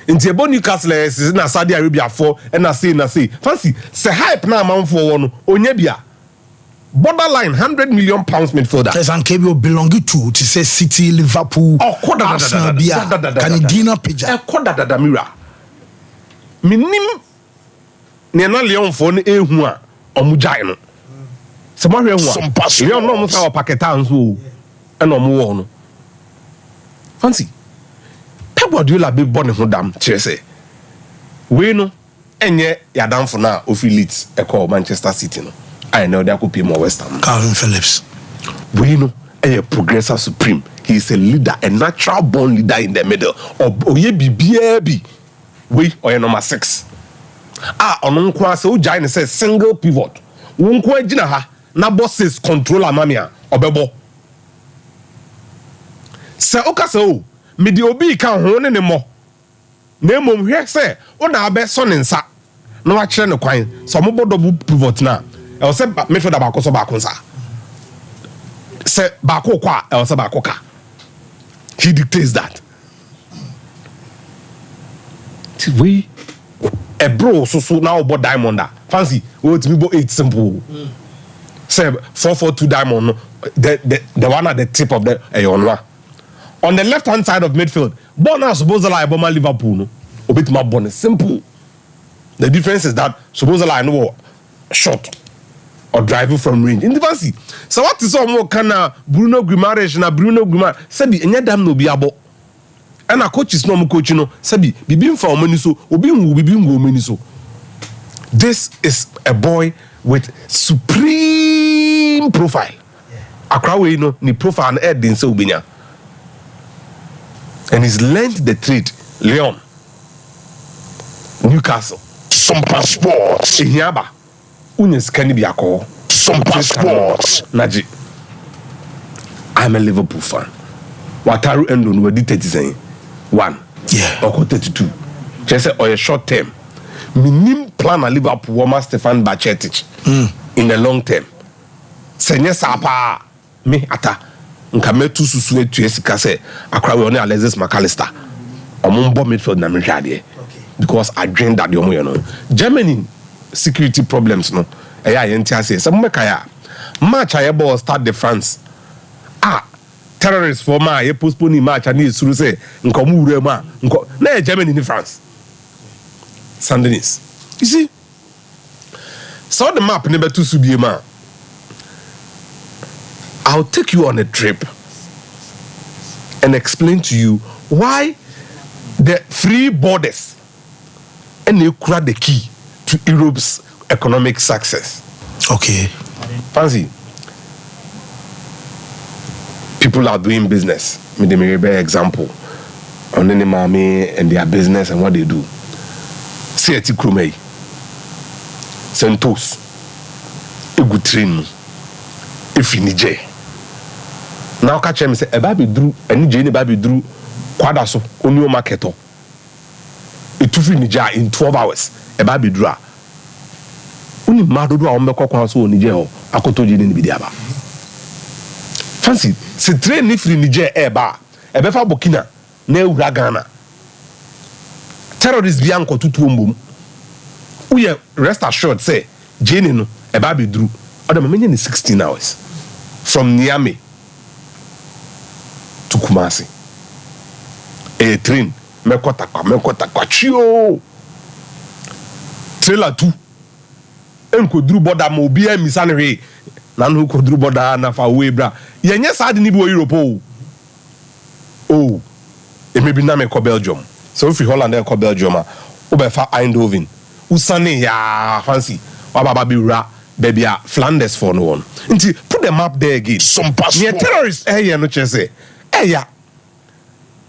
Inti ebo Newcastle is na Saudi Arabia for and na say. Fancy. Se hype na man for one onye bia. borderline £100 million midfielder. There's an KBO belonging to say City, Liverpool, Arsenal, Canadina Pija. Mira. Minim Nena Leon phone ehua omujai. Somebody Sompa. You don't know how packetans who and no. Fancy. Pep Guardiola be born in Hodam, Chelsea. We know, and yet you're down for now of elites a call Manchester City. No. I know there could be more West Ham. Calvin Phillips. We know a progressor supreme. He is a leader, a natural born leader in the middle. Or ye be we or number 6. On so giant says single pivot. Won't jina na bosses controller mamia obebo. Se okaso me di obi kan ho ne mo. Na mom hwe se o na be so ne nsa. Na wa kire ne kwan. So mo double pivot na. E o se me fo da ba ko so ba ko nsa. Se ba ko kwa e o se ba ko ka. He dictates that. We a bro so now about diamond fancy we to be 8 simple. Say 4-4-2 diamond the one at the tip of the on the left hand side of midfield Bona suppose like Boma Liverpool no a bit more bonus simple. The difference is that suppose like no shot or driving from range in the fancy. So what is all more kana Bruno Guimaraes na Bruno Guimaraes sabi enya dam no bi abo. And our coach is no coach, Sabi, Bibim for money so, Bibim many so. This is a boy with supreme profile. Accra we ni profile and head in Ubinya. And he's learned the trade. Leon, Newcastle, Sompa Sports, Inyaba, Unis Kanibiako, Sompa Sports, Naji. I'm a Liverpool fan. Wataru Endon were dictated 1 or 32 just say or a short term minim plan a Liverpool woman Stefan Bacetic in the long term senye sapa me ata nka metu susu etu esika say akra we on Alexis McAllister omombo midfield na mehwade because I dreamed that the omo you know Germany security problems no eya yenti ase se mmeka ya match ayebo start the France terrorists for my postpone match and is through say nkomu na Germany in France Sandinist. You see, so the map number 2 subiema. I'll take you on a trip and explain to you why the free borders and you crack the key to Europe's economic success. Okay. Fancy. People are doing business. Me the very example on any mommy and their business and what they do. See eti krumei. Sentos. Egu train. If in Niger. Now catch me say e ba be dru ani je ni ba be dru kwada so onio marketo. Etufi Niger in 12 hours. E ba be dru a. Uni madodo a ombekọ kwa so Niger ho akoto je ni bi dia ba. Fancy, se train ni free Niger eba fa Burkina na ewura Ghana. Terrorists bianco tutu ombom. Uye rest assured say Jane no eba be dru. Odem menye ni 16 hours from Niamey to Kumasi. A train mekota kwa chio. Trailer 2. Enko dru border mo obi emisane we. Nanu ko dru border na fa we bra. Yenye sad ni bo Europe oh. It may be na me ko Belgium. So if you Holland ko Belgium o be fa Eindhoven. Usane ya fancy. Wa baba bi ra baby Flanders for no one. Nti put the map there again. Some passport. Terrorists here no chese. Ya.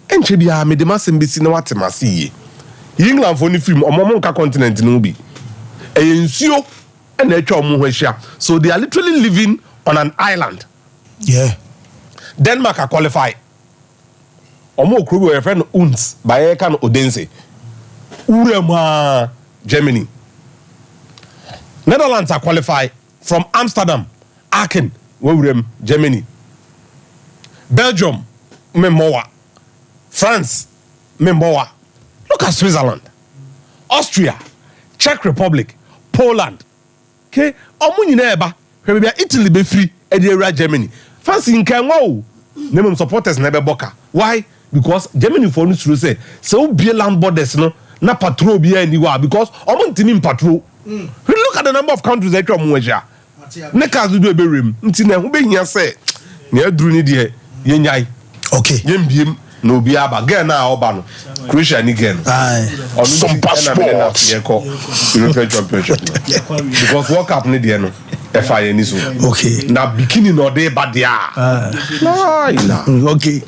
Enche bia me de masem besi na watemase yi. England for ni film omomon ka continent no bi. Nsuo na atwa omo ho ahia. So they are literally living on an island. Yeah. Denmark are qualify. Omo okrubo your friend Unz by kan Odense. Urema Germany. Netherlands are qualify from Amsterdam. Aachen, Urem Germany. Belgium, Memoa. France, Memoa. Look at Switzerland. Austria, Czech Republic, Poland. Okay, omo nyina eba Hwebia Italy be free e dey ura Germany. Fancy nkan wo. Name supporters na be boka. Why? Because Germany for no true say so be land borders no na patrol be anywhere because omo ntimi patrol. Look at the number of countries that come Mwaja. Ne kazu do eberem. Nti na ho be hia say na aduru ni de ye nyai. Okay. Yembiem no bi aba gen na oba no. Croatia ni gen. Sompa sports. European Championship. Because World Cup ni de no. FIA ni so. Okay. Na bikini no de ba dia. Okay.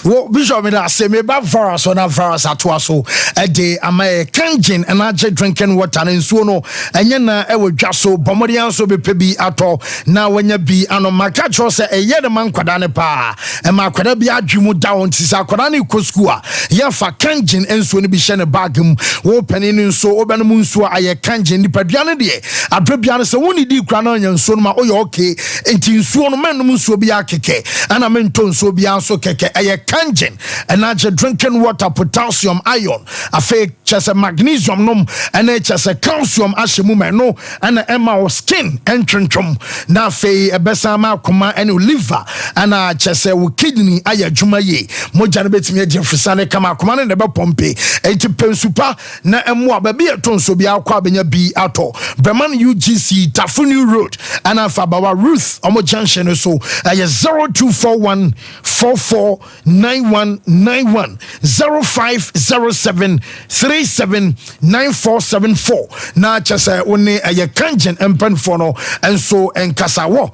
Well, Bishop, I say me ba virus on a virus atwaso a day am a kanjin and I drinking water and so no and yena e would just so bomodian so be pebi at all. Now when you be an on my catch say a year man kwadane pa and my kwada be adwimu down to sa kwadane koskua ya fa kanjin and so ni be shene bagum opening so obenumu so aye kanjin ni paduane de adrebiane se woni di kra na nyan so no ma oye okay enti so no menum so bi akeke ana menton so bi anso keke aye kanjin and I drinking water potassium iron afe chese magnesium nom and chese calcium ashemu no and emma skin entrenchum na fe ebesa ma koma and liver and chese wo kidney aye adwuma ye moja no betimi agefrisane kama koma ne be pompe enti pensupa na emu ababi eton so bi akwa benya bi ato Breman UGC Tafuni Road and afabawa Ruth omo junction so aye 0241 449191 0507 379474 na chese one aye kanjen empen for no and so enkasawo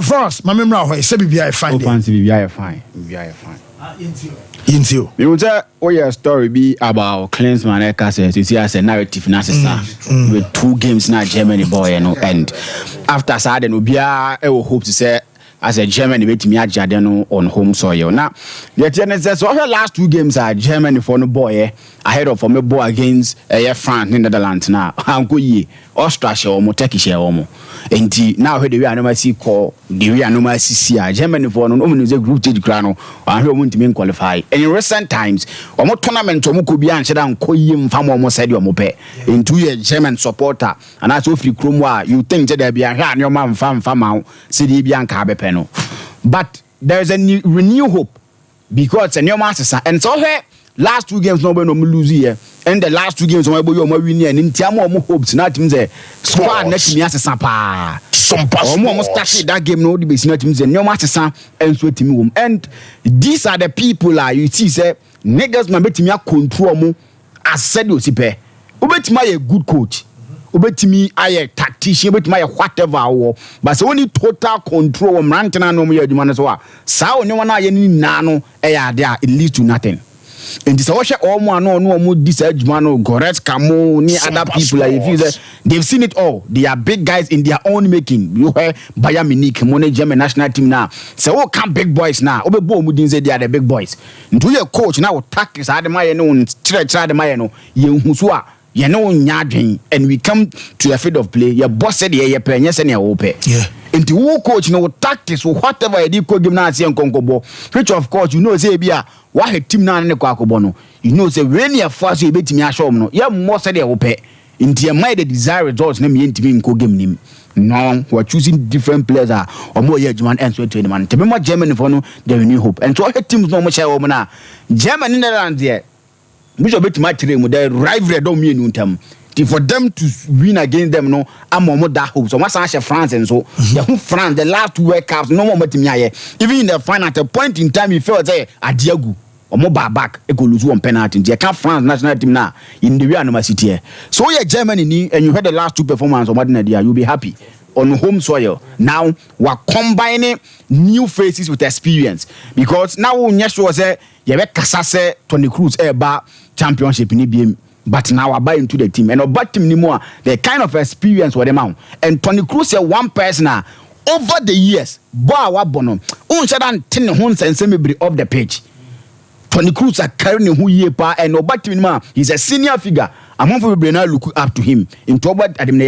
first mamemra ho se bibia fine bibia fine into you will tell your story be about Klinsmann Eka you see as a narrative with 2 games now Germany boy you know and after sad and ubia I will hope to say as a Germany with me on home soil. Now, the Genesis so her last 2 games are Germany for no boy ahead of me boy against France in Netherlands now. Anko ye Austria or Turkish or and now the way I know see call the way I know see Germany for no is a group stage grano and who want to qualify. And in recent times, or more tournament or Mukubi and Shedan Koyim Famo almost said your mope in 2 years German supporter and that's free Krumwa. You think that there be a hand your man fam out City Bianca Bepe. But there's a renewed hope because a new master and so her last 2 games nobody no lose here and the last 2 games no boy win and in tiamo mo hopes na team say squad next me as pa Sompa almost started that game no the be not team say new master and so team home and these are the people you see say niggas man betimi control mo as said you see pe obetimi a good coach obetimi aye tactician obetimi aye whatever but so only total control mrantena no mo ya adwuma no so a sa onye na aye ni na no e ya there it leads to nothing and this watch all more no this adwuma no Goretzka mo ni other people like if you say they've seen it all they are big guys in their own making you hear Bayern Munich mo German national team now say oh come big boys now obebo mu din say they are the big boys into your coach now tactics adema no tire adema no ye hu so a you know nyadwen and we come to a field of play your boss said ye penye se ne wo pe into who coach no tactics or whatever you go give na say nkonkobo which of course you know say bia why a team na ne kwakobo no you know say when you force you betimi ashom no ye mo said ye wo pe into your mind the desired results na me ntimi nko game nim no we're choosing different players or more year German and so to man to be more Germany for no there new hope and so all teams no mo share wo na Germany in the land there we should bet match them the rivalry don't mean untam for them to win against them no am more that hope so once I France and so France the last 2 World Cups no more betimi aye even in the final at a point in time you felt say adiagu or more back e go lose 1 penalty they can France national team now in the way no city so yeah Germany and you had the last 2 performance on Madina there you'll be happy on home soil now we're combining new faces with experience because now we sure say you be kasa say Toni Kroos eba championship in BM but now I buy into the team and about team anymore the kind of experience with them out and Toni Kroos is one person over the years boy wa bono unse dan tin ho nsense mebri off the page Toni Kroos are carrying who ye pa and about team anymore he's a senior figure among people now look up to him in Toba Adam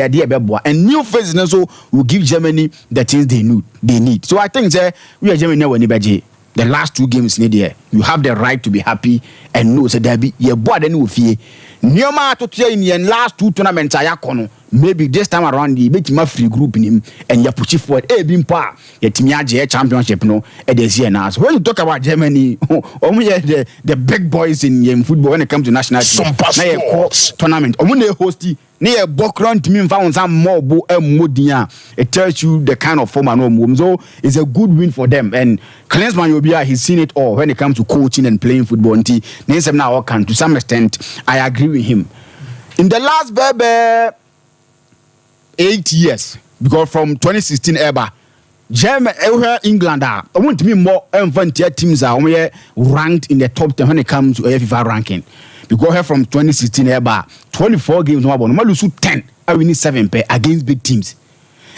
and new faces so will give Germany the things they need. So I think we are Germany when the last 2 games need there. You have the right to be happy and know that there be your boy then will fear. Nyoma to tell in last 2 tournaments I kono maybe this time around the bit my free group in him and you push forward being part yet me championship no this year now. So when you talk about Germany, the big boys in football when it comes to national team, Sompa tournament hosty near background to me found some more it tells you the kind of form and so it's a good win for them. And Klinsmann Yobia, he's seen it all when it comes to coaching and playing football. And now can to some extent I agree with him. In the last 8 years, because from 2016 ever, Germany, England are I want to be more infantile teams are ranked in the top 10 when it comes to FIFA ranking. Because here from 2016 ever, 24 games no lose 10, I win 7 pair against big teams.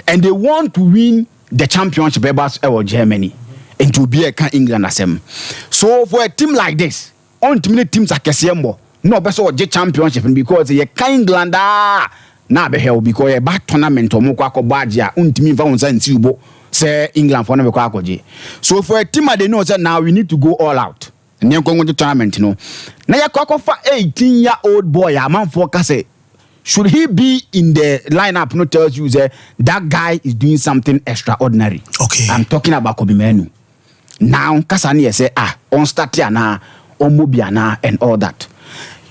And they want to win the championship ever Germany and to be a England as them. So for a team like this, on too many teams are Kesiembo. No better or championship because you England na be hell because a back tournament or moko badja untimi fa unsa ntiubo say England for na be kwakoje. So for a team they know say now we need to go all out. And then go to tournament no. Na ya kwakofa 18-year-old boy a man focus say should he be in the lineup no tells you say that guy is doing something extraordinary. Okay. I'm talking about Kobe Manu. Now Kasani say on start here na on Mobiana and all that.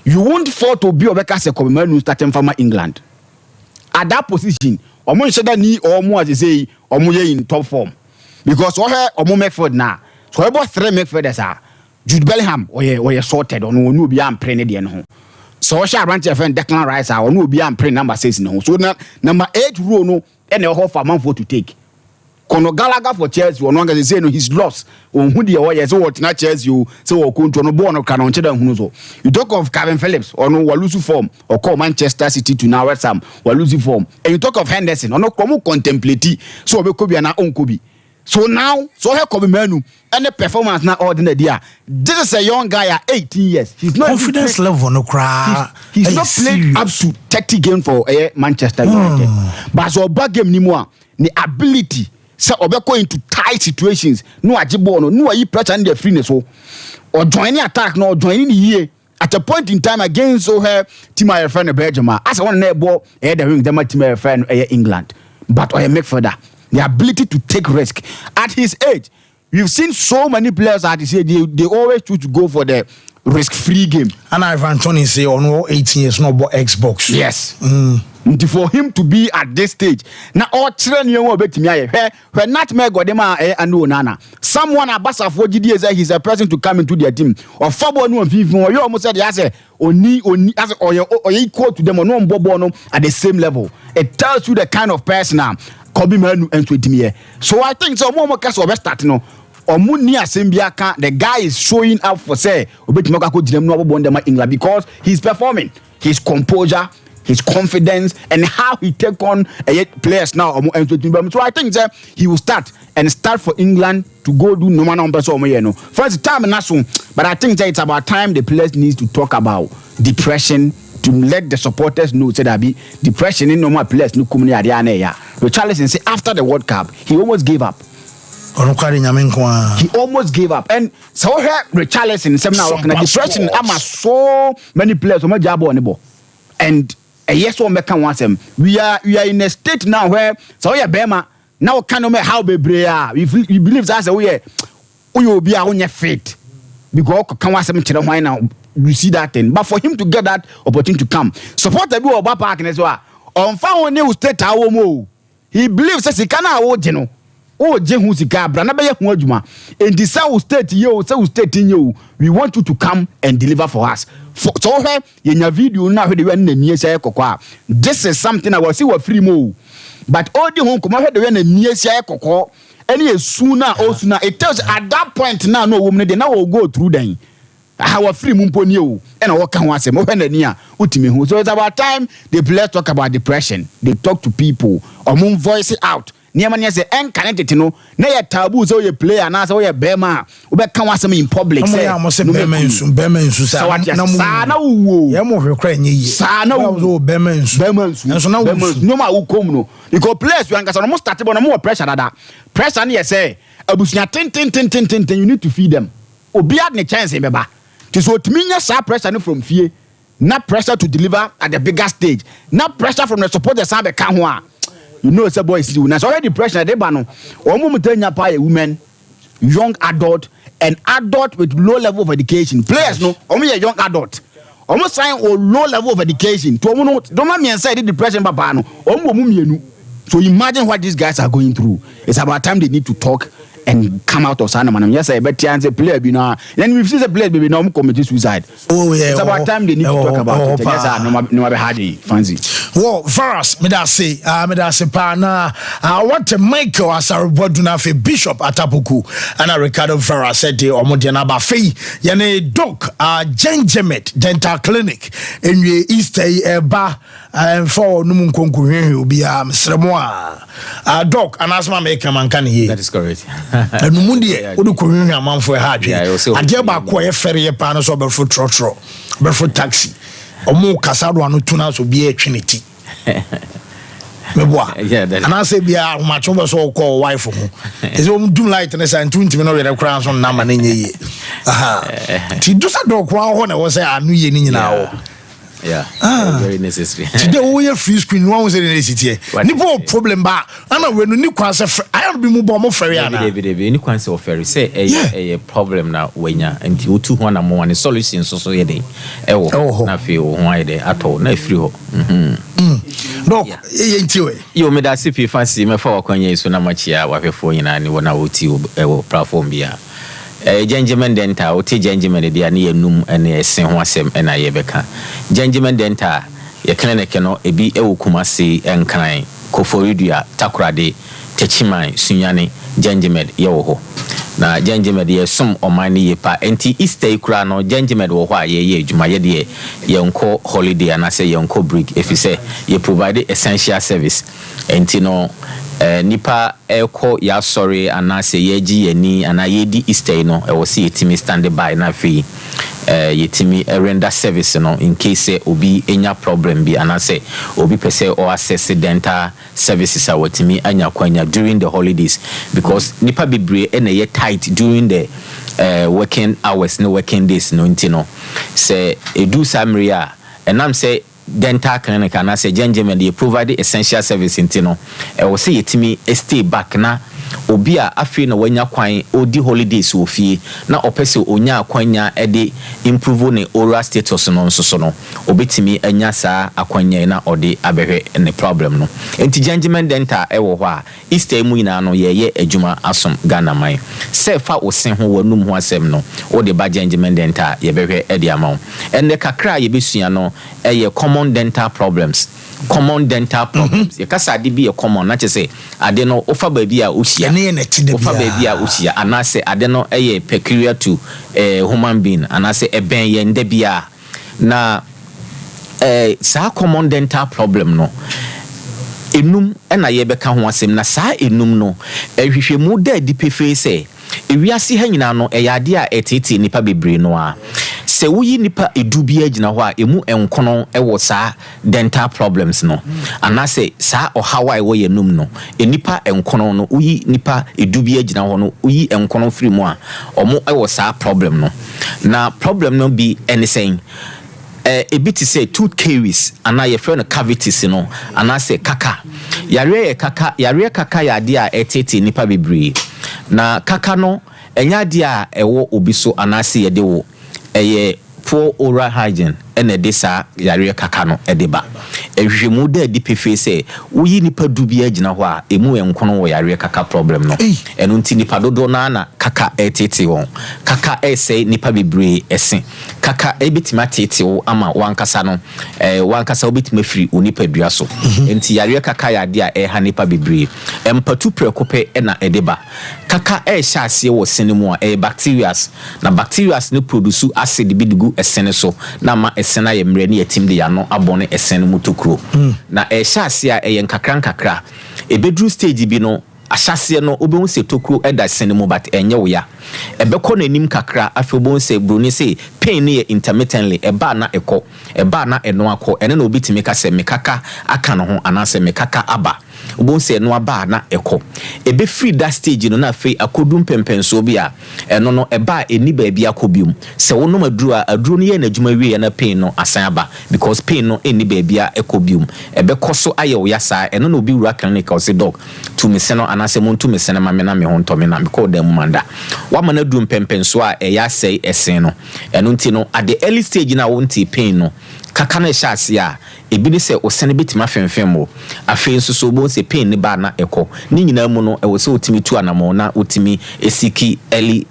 You won't fall to be Obeka se Kobe Manu starting from England. At that position, omo sheda ni omo as say omo ye in top form. Because omo Medford na. So about 3 Medforders are Jude Bellingham or sorted on no be am pre ne de no. So sha branch friend Declan Rice are no be am pre number 6 no. So na number 8 row no and a for man for to take. Kono Gallagher for Chelsea or no say no he's lost. On who the way so what na Chelsea you so control no born can on cheda hunu so. You talk of Calvin Phillips or no Walusu form or call Manchester City to now West Ham Walusu form. And you talk of Henderson or no come contemplate so be Kobe na on Kobe. So now so here Kobe Manu and the performance now ordinary there. This is a young guy at 18 years. He's not confidence level no cry. He's not played up to 30 games for Manchester United. But so bad game ni more the ability say obeko into tight situations no ajibo no ayi pressure and the freeness so or joining attack no joining the year at a point in time against so her team my friend Belgium as one ball the ring them team my friend England but I make further the ability to take risk at his age. We've seen so many players at his age they always choose to go for the risk-free game. And Ivan Tony say on 18 years no about Xbox. Yes. For him to be at this stage now all train you want to me where not me godema and no nana someone abasa for GD say he's a person to come into their team or football no FIFA or you almost said yes oni as or equal to them or no bobo no at the same level. It tells you the kind of person now Kobe Manu and me. So I think so more case of start no the guy is showing up for say England because he's performing his composure, his confidence, and how he take on players now. So I think that he will start for England to go do no man first time but I think that it's about time the players needs to talk about depression to let the supporters know say that be depression in normal players no come near Richarlison say after the World Cup he almost gave up. He almost gave up. And so here Richarlison depression so many players and yes one make one them. We are in a state now where so yeah Bema now kind of how we believe that's a way we will be on your feet because can want some why now you see that thing. But for him to get that opportunity to come support the people of park as well on found new state he believes that he cannot you know Jehu Sika Brana be hu adwuma enti South State you we want you to come and deliver for us for so here yenya video na hwe de we na nie sia kokko this is something I will see what free mo but all the home come hwe de we na nie sia kokko any esuna osuna it tells at that point now no woman dey now will go through then our free mumponi o and what can say mo hwe na ni a utimi hu so it's about time the players talk about depression they talk to people or moon voice it out Niamania say connected no na ya taboo so you player na so you bema we be kan wasem in public say no bema nsu sa na wo ye mo hwe kra nye yi sa na wo bema nsu enso na wo no ma wo kom no because players you angasa no start but no more pressure dada pressure na say abusunya ten you need to feed them obi ad ne chance beba ti so timinya sa pressure no from fie not pressure to deliver at the bigger stage, not pressure from the supporters. You know, it's a boy. It's already pressure at the bano. A woman, young adult, and adult with low level of education. Players, no, only a young adult. Almost sign or low level of education. Don't want me inside the depression, Babano. So imagine what these guys are going through. It's about time they need to talk and come out of Sanaman. Yes, I bet you answer player, you know. Then we've seen the player, baby, no committing suicide. Oh, yeah. It's about time they need to talk about it. Yes, no, hardy, fancy. Well, first, me da say pana. What Michael Asaruboduna fe Bishop Atapuku and Ricardo Ferrer said the Omodiana Bafe, Yane Doc, Gengemet Dental Clinic in the East Eba for Numunkonku will be Sremoa. Doc, and as my maker man can hear. That is correct. And Mundi, Udukuria man for a hard. I get back quite ferry panos over for trotro, for taxi. Omo kasado anu tuna so be a trinity. Yeah, and I say be a much over so called wife. Is do lightness and 20 minutes of crowns on Naman in ye. Aha. She does a dog when I was a new year now. Yeah, very necessary. Today we have free screen. One was in the city. Nipo problem ba. Ana we no ni kwanse. I am be mo bo mo ferry ana. David, ni kwanse o ferry say a problem na wenya nti otu ho na mo one solution so ye dey. Ewo na fe o ho ai dey ato na free ho. No, ye nti we. Yo me da CP fancy me fa wakwanya iso na machia wahwefo nyina ni wona oti ewo platform bia. Gentleman Denta, Oti Gentleman, the Ania Num and a Saint Wasem and I Yebeka. Gentleman Denta, a clinic, a be Kumasi and Kine, Koforidia, Takrade, Techimai, Sunyani, Gentleman, Yoho. Now, Gentleman, ye some or mine yepa, anti Easter crano, Gentleman, or why ye, Jumayadi, Yonko holiday, and I say Yonko brick, if you say you provide essential service, and Tino. Nipa eko ya sorry anase yeji eni ana yedi Easter no e wo se yetimi stand by na fi yetimi render service no in case obi enya problem bi anase obi pese or access dental services a wotimi anya kwanya during the holidays because nipa bebre na ye tight during the working hours no working days no ntino say edu samria enam say dental clinic and I say Gentleman they provide essential service intino e wo say yetimi stay back na obi a afi na wanya kwan odi holidays wo fie na opese onya akwanya e de improve ne oral status no nso no obetimi anya saa akwanya na odi abehwe ne problem no enti Gentleman dental e wo ho a Easter mu ina no ye adwuma asom Ghana man se fa osen ho wanum ho asem no wo de ba Gentleman dental ye behwe e de amaw enne kakra ye besua no ye common dental problems ye kasa de bi ye common na che ade no ofa ba bi a ohia ofa ba bi a ohia anase ade no ye peculiar to human being anase eben ye nda bia na sa common dental problem no enum na ye beka ho asem na sa enum no ehwehwemu da di pefe se ewiase ha nyina no ade a etete nipa bebre no a se wuyi nipa edubia gina ho a emu enkono ewo saa dental problems no anase saa ohawa ewo yenum no enipa enkono no uyi nipa edubia gina ho no uyi enkono free mu a omo ewo saa problem no na problem no be anything bit to say tooth caries and I friend cavities no anase kaka yare kaka ya dia etete nipa bebre na kaka no enya dia ewo obi so anase yede wo poor oral hygiene ene de sa yare kaka no edeba ehwehwemu da di pefe se uyi nipa dubia gina ho a emu enkono wo yare kaka problem no eno nti nipa dodo na kaka etete won kaka say nipa bebre ese kaka ebitima tete wo ama wankasa no wankasa obitima firi onipa dua so enti yare kaka ya de a ha nipa bebre empatu prekope na edeba kaka sha ase wo senemu a bacterias na bacterias ne produce acid bidugu esene so na ma esena ye mre ne yatim de ya no abone esene mutokro na sha ase a nkakra ebedru stage bi no ahyase no obehu se tokro eda sene mu but enye wo ya ebekọ na nim kakra afi obehu se broni se pain ne intermittently eba na eno akọ ene na obitimi ka se mekaka aka no ho anase mekaka aba ubon say no aba na eko ebe free that stage no na fe akodum pempenso bi a eno no eba eni ba bia kobium se wono maduru a aduru no ye na adwuma wie na pain no asan aba because pain no eni ba bia ekobium ebe koso aye wo yasa eno no bi wura clinic o se doc to me se no anase montu me se na ma me na me ho nto me na because dem manda wa ma na dum pempenso a ya sei esen no eno nti no at the early stage na wonti pain no kaka na hyase a ebi ne se osene betima femfem mo afi nso so bo se pain ne ba na eko ni nyina mu no e wo se otimi tu anamo na otimi esiki early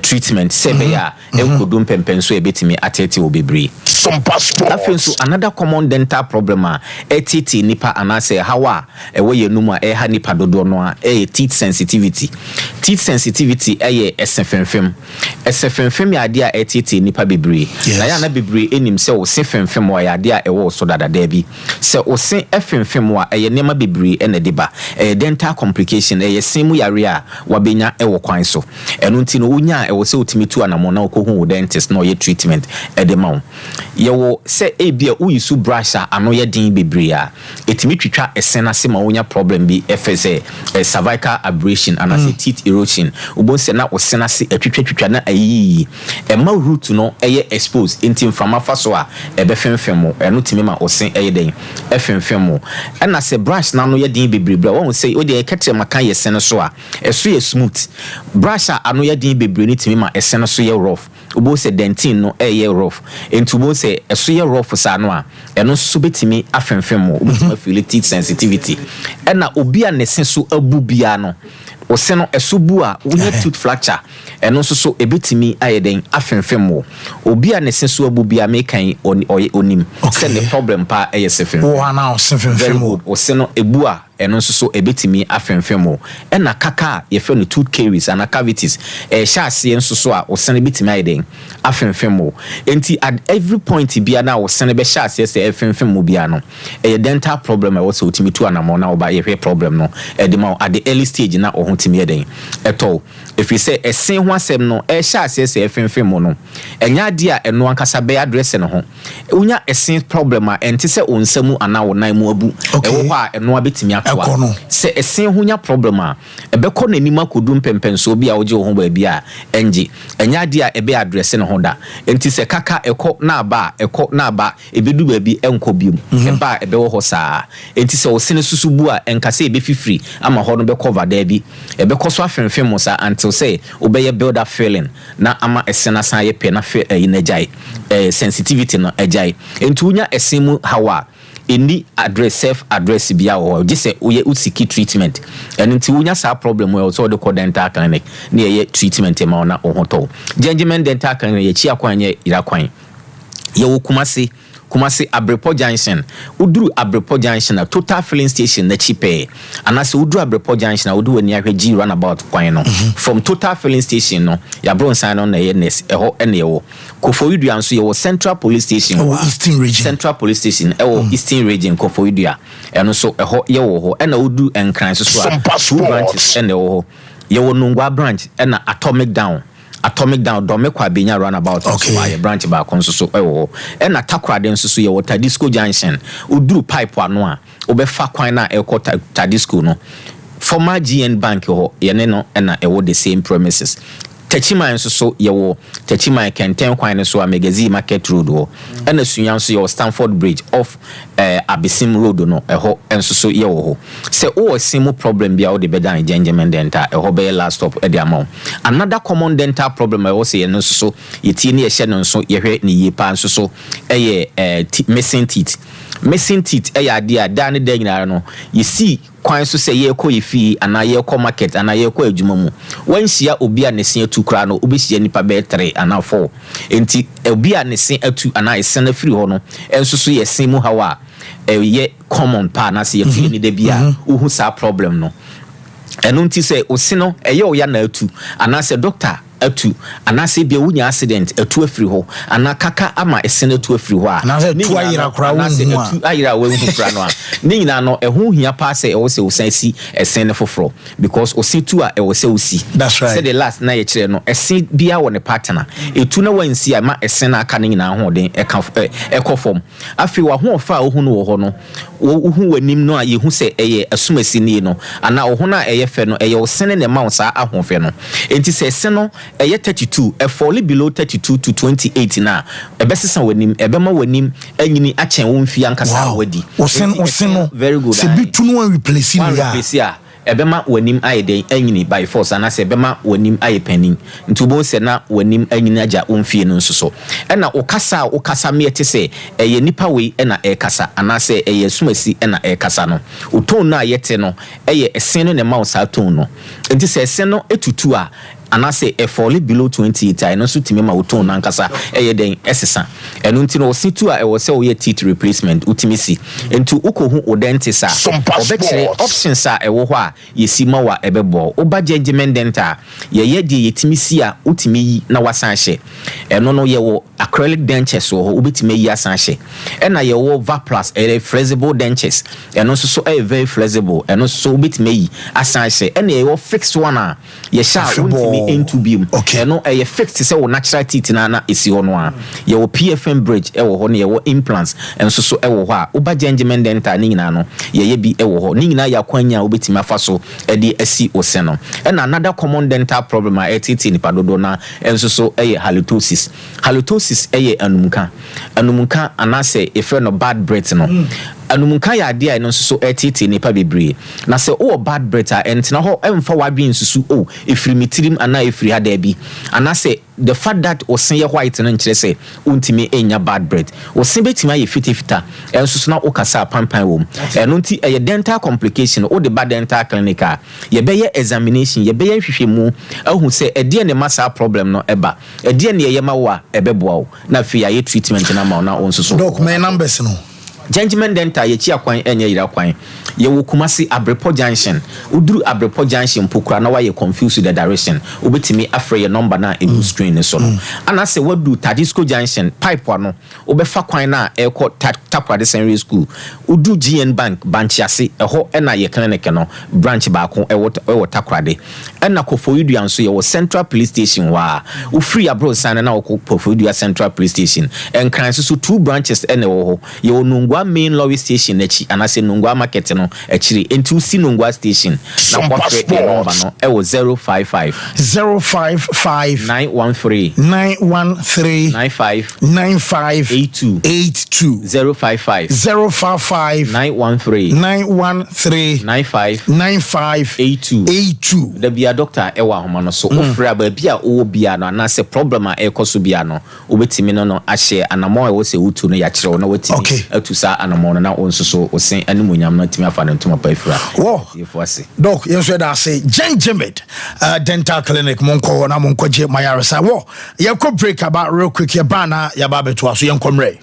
treatment sebe ya enkodum pempenso e betimi atete obebre Sompa Sports. afi nso another common dental problem a etiti nipa anase hawa e wo ye numa e ha nipa dodo no a e teeth sensitivity e esefemfem ya ade a etiti nipa bebre na ya na bebre enim se wo se femfem wa ya ade a e wo so dada bi se wo se femfem wa e nema bebre e na deba dental complication e semu yare a wabenya e wo kwan so eno nti no wonya e wo se otimi tu anamo na okohu dentist na ye treatment e de ma ye wo se ebia uyisu brush a ano ye din bebre a etimi twitwa esena se ma wonya problem bi efese cervical abrasion and teeth erosion ubon se na osena se atwitwa na ayi e ma root no eye exposed enti mfama fa so a ebe femfem eno timi ma osen eye den efemfem na se brush na no ye din bebre won se o de ketre maka ye sene so a eso ye smooth brush a ano ye din bebre ni timi ma esene so ye rough ubon se dentin no eye rough enti ubon se eso ye rough sa no a eno so betimi afemfem ubetimi feel teeth sensitivity na obi a ne senso abu bia no oseno esubu a wonya tooth fracture eno so ebetimi ayeden afemfem obi a ne senso abu bia mekan onim se ne problem pa eyesefem wo na osefem oseno ebu a eno so ebetimi afemfem na kaka ye fe no tooth caries and cavities hyase enso so a oseno betimi ayeden afemfem enti at every point bia na oseno be hyase se afemfem bia no dental problem e so otimi tu anamo na oba ye problem no edema at the early stage na timi eden eto if you say esen ho asem no sha asese efemfem no enya de a eno ankasa be address no ho unya esen problem a ente se onsamu ana wonan mu abu ewo ho a eno abetimi atoa se esen ho nya problem a ebekọ nanima kodum pempenso bi a oje ho ba bia enje enya de a ebe address no ho da enti se kaka ekọ na aba ebedu ba bi enko biom eba ebe wo ho saa enti se osene susubu a enkasa ebe fifiri ama ho no be cover da bi ebe koso afemfem musa until say obeye build up feeling na ama esena san ye pe na fe inajai sensitivity no ajai enti unya esemu hawa any address self address bia o just say uye usiki treatment and enti unya sa problem we also the dental clinic na ye treatment ma na ohoto gentleman dental clinic ye chi akwan ye irakwan ye wo Kumasi Abrepo Junction uduru Abrepo Junction na total filling station na chipe anase uduru Abrepo Junction na udu ani ahweji runabout kwan no from total filling station no ya bron sign no na ye ness eho ene wo Koforidua nso ye wo central police station Eastern region central police station Eastern region Koforidua eno so eho ye wo ho ena udu enkran so so two branches ene wo ho ye wo Nungwa branch ena Atomic Down domekwa benya runabout so by branch ba konso so ewo e na takrade nso so ye water disco junction uduru pipe ano a obefa kwan na ekota tadisco no former GN bank ho ye ne no e na ewo the same premises Techima nso so ye wo Techima kenten kwan so a Magazine Market Road ho e na sunya nso ye Stanford Bridge off Abisim Road no eho enso so ye wo ho se o simu problem bia o de bedan gentleman dental eho be last stop e de amount another common dental problem I was say no so ye tie ne ye hye no so ye hwe ne ye pa nso so ye missing teeth e ya de a da ne da nyina no ye see kwan so say ye kɔ yefi ana ye kɔ market ana ye kɔ adwuma mu wanhia obi a ne se atu kra no obehia nipa be 3 ana 4 enti obi a ne se atu ana ese na firi hɔ no enso so ye se mu hawa ye common pa na se ye firi ni da bia uhu sa problem no eno nti se osino eye oya na atu ana se doctor atu anase bia wunya accident atu afiri ho ana kaka ama esen atu afiri ho a anase tu ayira kra wo atu ayira wo hu kra no a ni nyina no ɛho hia pa sɛ ɛwo sɛ wosan si esen ne foforo because ositu a ɛwo sɛ osi that's right say the last na ye kyerɛ no esen bia wo ne partner etu na wansi a ma esen aka ne nyina ho den ɛkɔ fam afi wa ho fa wo hu no wo ho no wo hu wanim no a ye hu sɛ ɛyɛ asumasi ni no ana wo ho na ɛyɛ fɛ no ɛyɛ ɔsene ne ma sa ahofe no enti sɛ ɛsɛ no ɛyɛ 32 ɛfɔle below 32 to 28 na ɛbɛsesa wanim ɛbɛma wanim anyini akyɛn wo mfia nkasa wadi ɔsen no very good sɛ bitu no one replace ya ɛbɛma wanim ayɛ den anyini by force ana sɛ ɛbɛma wanim ayɛ panin nti wo sɛ na wanim anyini agya wo mfie no nso so ɛna wokasa me te sɛ ɛyɛ nipa wei ɛna ɛkasa ana sɛ ɛyɛ sumasi ɛna ɛkasa no wo tone na yɛte no ɛyɛ ɛsen no ne ma wo saa tone no nti sɛ ɛsen no etutu a anase ɛfɔle below 28 a ɛno nso timi ma wo tone nankasa ɛyɛ den ɛsesa ɛno nti no ositu a ɛwɔ sɛ woyɛ teeth replacement utimi si nti ukohu wo dentist a obɛkyerɛ options a ɛwɔ hɔ a yɛsi ma wa ɛbɛbɔ woba judgment dental yɛyɛ deɛ yɛtimi si a utimi yi na wasan hyɛ ɛno no yɛwɔ acrylic dentures wɔ hɔ wobɛtimi yi asan hyɛ ɛna yɛwɔ vaplus ɛyɛ flexible dentures ɛno nso so ɛyɛ very flexible ɛno nso so wobɛtimi yi asan hyɛ ɛna yɛwɔ fixed one a yɛhyɛ a wontimi into beam ɛno ɛyɛ fixed sɛ wo natural teeth na esi hɔ no a yɛwɔ PFM bridge ɛwɔ hɔ no yɛwɔ implants ɛnso so ɛwɔ hɔ a woba judgment dental ne nyinaa no yɛyɛ bi ɛwɔ hɔ ne nyinaa yɛ akwanya a wobɛtumi afa so ɛde asi ose no ɛna another common dental problem a ɛtete nipa dodo na ɛnso so ɛyɛ halitosis ɛyɛ anumka anasɛ ɛfrɛ no bad breath no anumka yɛ adeɛ a ɛno nso so ɛtete nipa bebree na sɛ wowɔ bad breath a ɛntena hɔ ɛmfa wadwe nsusu ɛfiri mitirim anaa ɛfiri ha daabi anasɛ the fact that ɔsen yɛ white no nkyerɛ sɛ wontumi ɛnya bad breath ɔsen bɛtumi ayɛ fitafita ɛnso so na wokasa pampan wɔ mu ɛno nti ɛyɛ dental complication wode ba dental clinic a yɛbɛyɛ examination yɛbɛyɛ nhwehwɛmu ahu sɛ ɛdeɛ ne ma saa problem no ɛba ɛdeɛ ne yɛyɛ ma wo a ɛbɛboa wo na afei ayɛ treatment na ma wo na wo nso so doc my numbers no judgment dental yɛchi akwan ɛnyɛ yira kwan yɛwɔ Kumasi Abrepo Junction uduru Abrepo Junction pokura na wayɛ confused with the direction wobɛtumi afrɛ yɛ number na ɛmu screen ne so no anase wadu Tadisco Junction pipe no wobɛfa kwan na ɛkɔ Takwade Secondary School udu GN Bank Banchiase ɛhɔ ɛna yɛ clinic no branch baako ɛwɔ Takwade ɛna Koforidua nso yɛwɔ Central Police Station wa wo free abroad san na wɔ Koforidua Central Police Station ɛnkran so 2 branches ɛna ɛwɔ hɔ yɛwɔ Nungwa main lorry station echi anase Nungwa market no echiri enti usi Nungwa station na kwafre e number no e wo 055 913 95 82 055 913 95 82 da bia doctor e wa homa no so ofra ba bia o bia no anase problem a e koso bia no obetimi no ahye anamo e wo se wutu no ya kire no watimi atu sa anamo na onso so osen animonyam no timi afa no ntoma pa ifra yefo ase doc yeso da say Jemid dental clinic monko na monko je mayaresa wo ye ko break about real quick ye ba na ya ba beto aso ye nkomre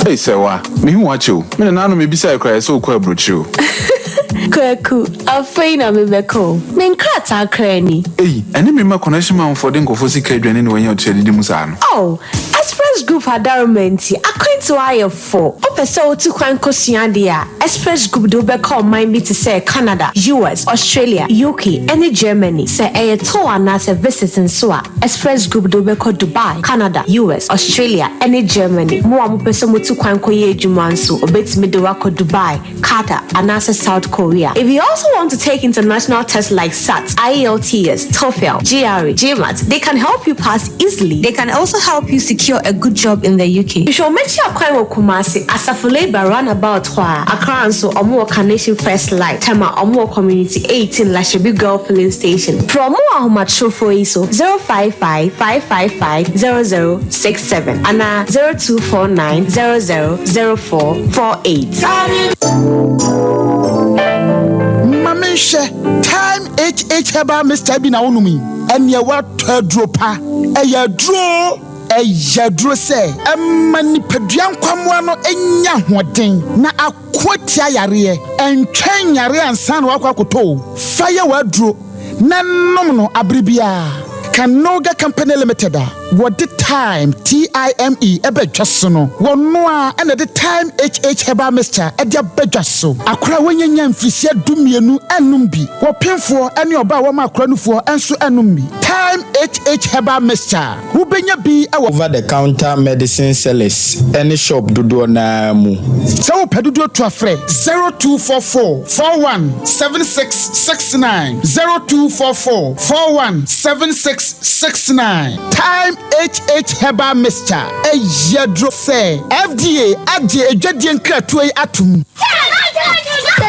Hey, Sewa, me who watch you. Me na no me bisa cry so kwa brochu. Kwaku, afraid na me beko. Men krata krani. Hey, ene me ma connection man for den kofo sika adwane ne wanyo tshedi di musa no. Oh, Express Group adarmenti akwantu aye for. Opese otu kwan kosua de a Express Group do beko mind me to say Canada, US, Australia, UK, and Germany. Say e to ana se visiting so a Express Group do beko Dubai, Canada, US, Australia, and Germany. Mo am pese mo tu kwan koye adwuma nso obetimi de wako Dubai, Qatar, and South Korea. If you also want to take international tests like SAT, IELTS, TOEFL, GRE, GMAT, they can help you pass easily. They can also help you secure a good job in the UK. You should make sure you Kumasi Asafo Labor roundabout Accra and so Omo Carnation First Light, Tema Omo Community 18 Lashabi Girl Filling Station. Promo Ahomacho for ISO 055 555 0067 and 0249 000448. Mamisha, time HH Heba Mr. Bina Unumi, and your what dropa, a ya draw. Yadro say, Mani Pedian Quamuano enya hoden na akwatia yare and train yare and san wakakoto. Fire wadro na nomo abribia. Kanoga Company Limited. What the time TIME ebe jasono. Wonwa and the time HH heba Mr. Edia bejaso. Akra wenye mfisia dumienu enumbi. Wopemfo ene oba wa makra nufuo enso enumbi. Time HH heba Mr. Ubenya bi over the counter medicine sellers. Any shop dodo na mu. So pedudo to afre 0244 417669 0244 417669. Time HH Heba Mr. Yadro say FDA Jadian Kratway Atum.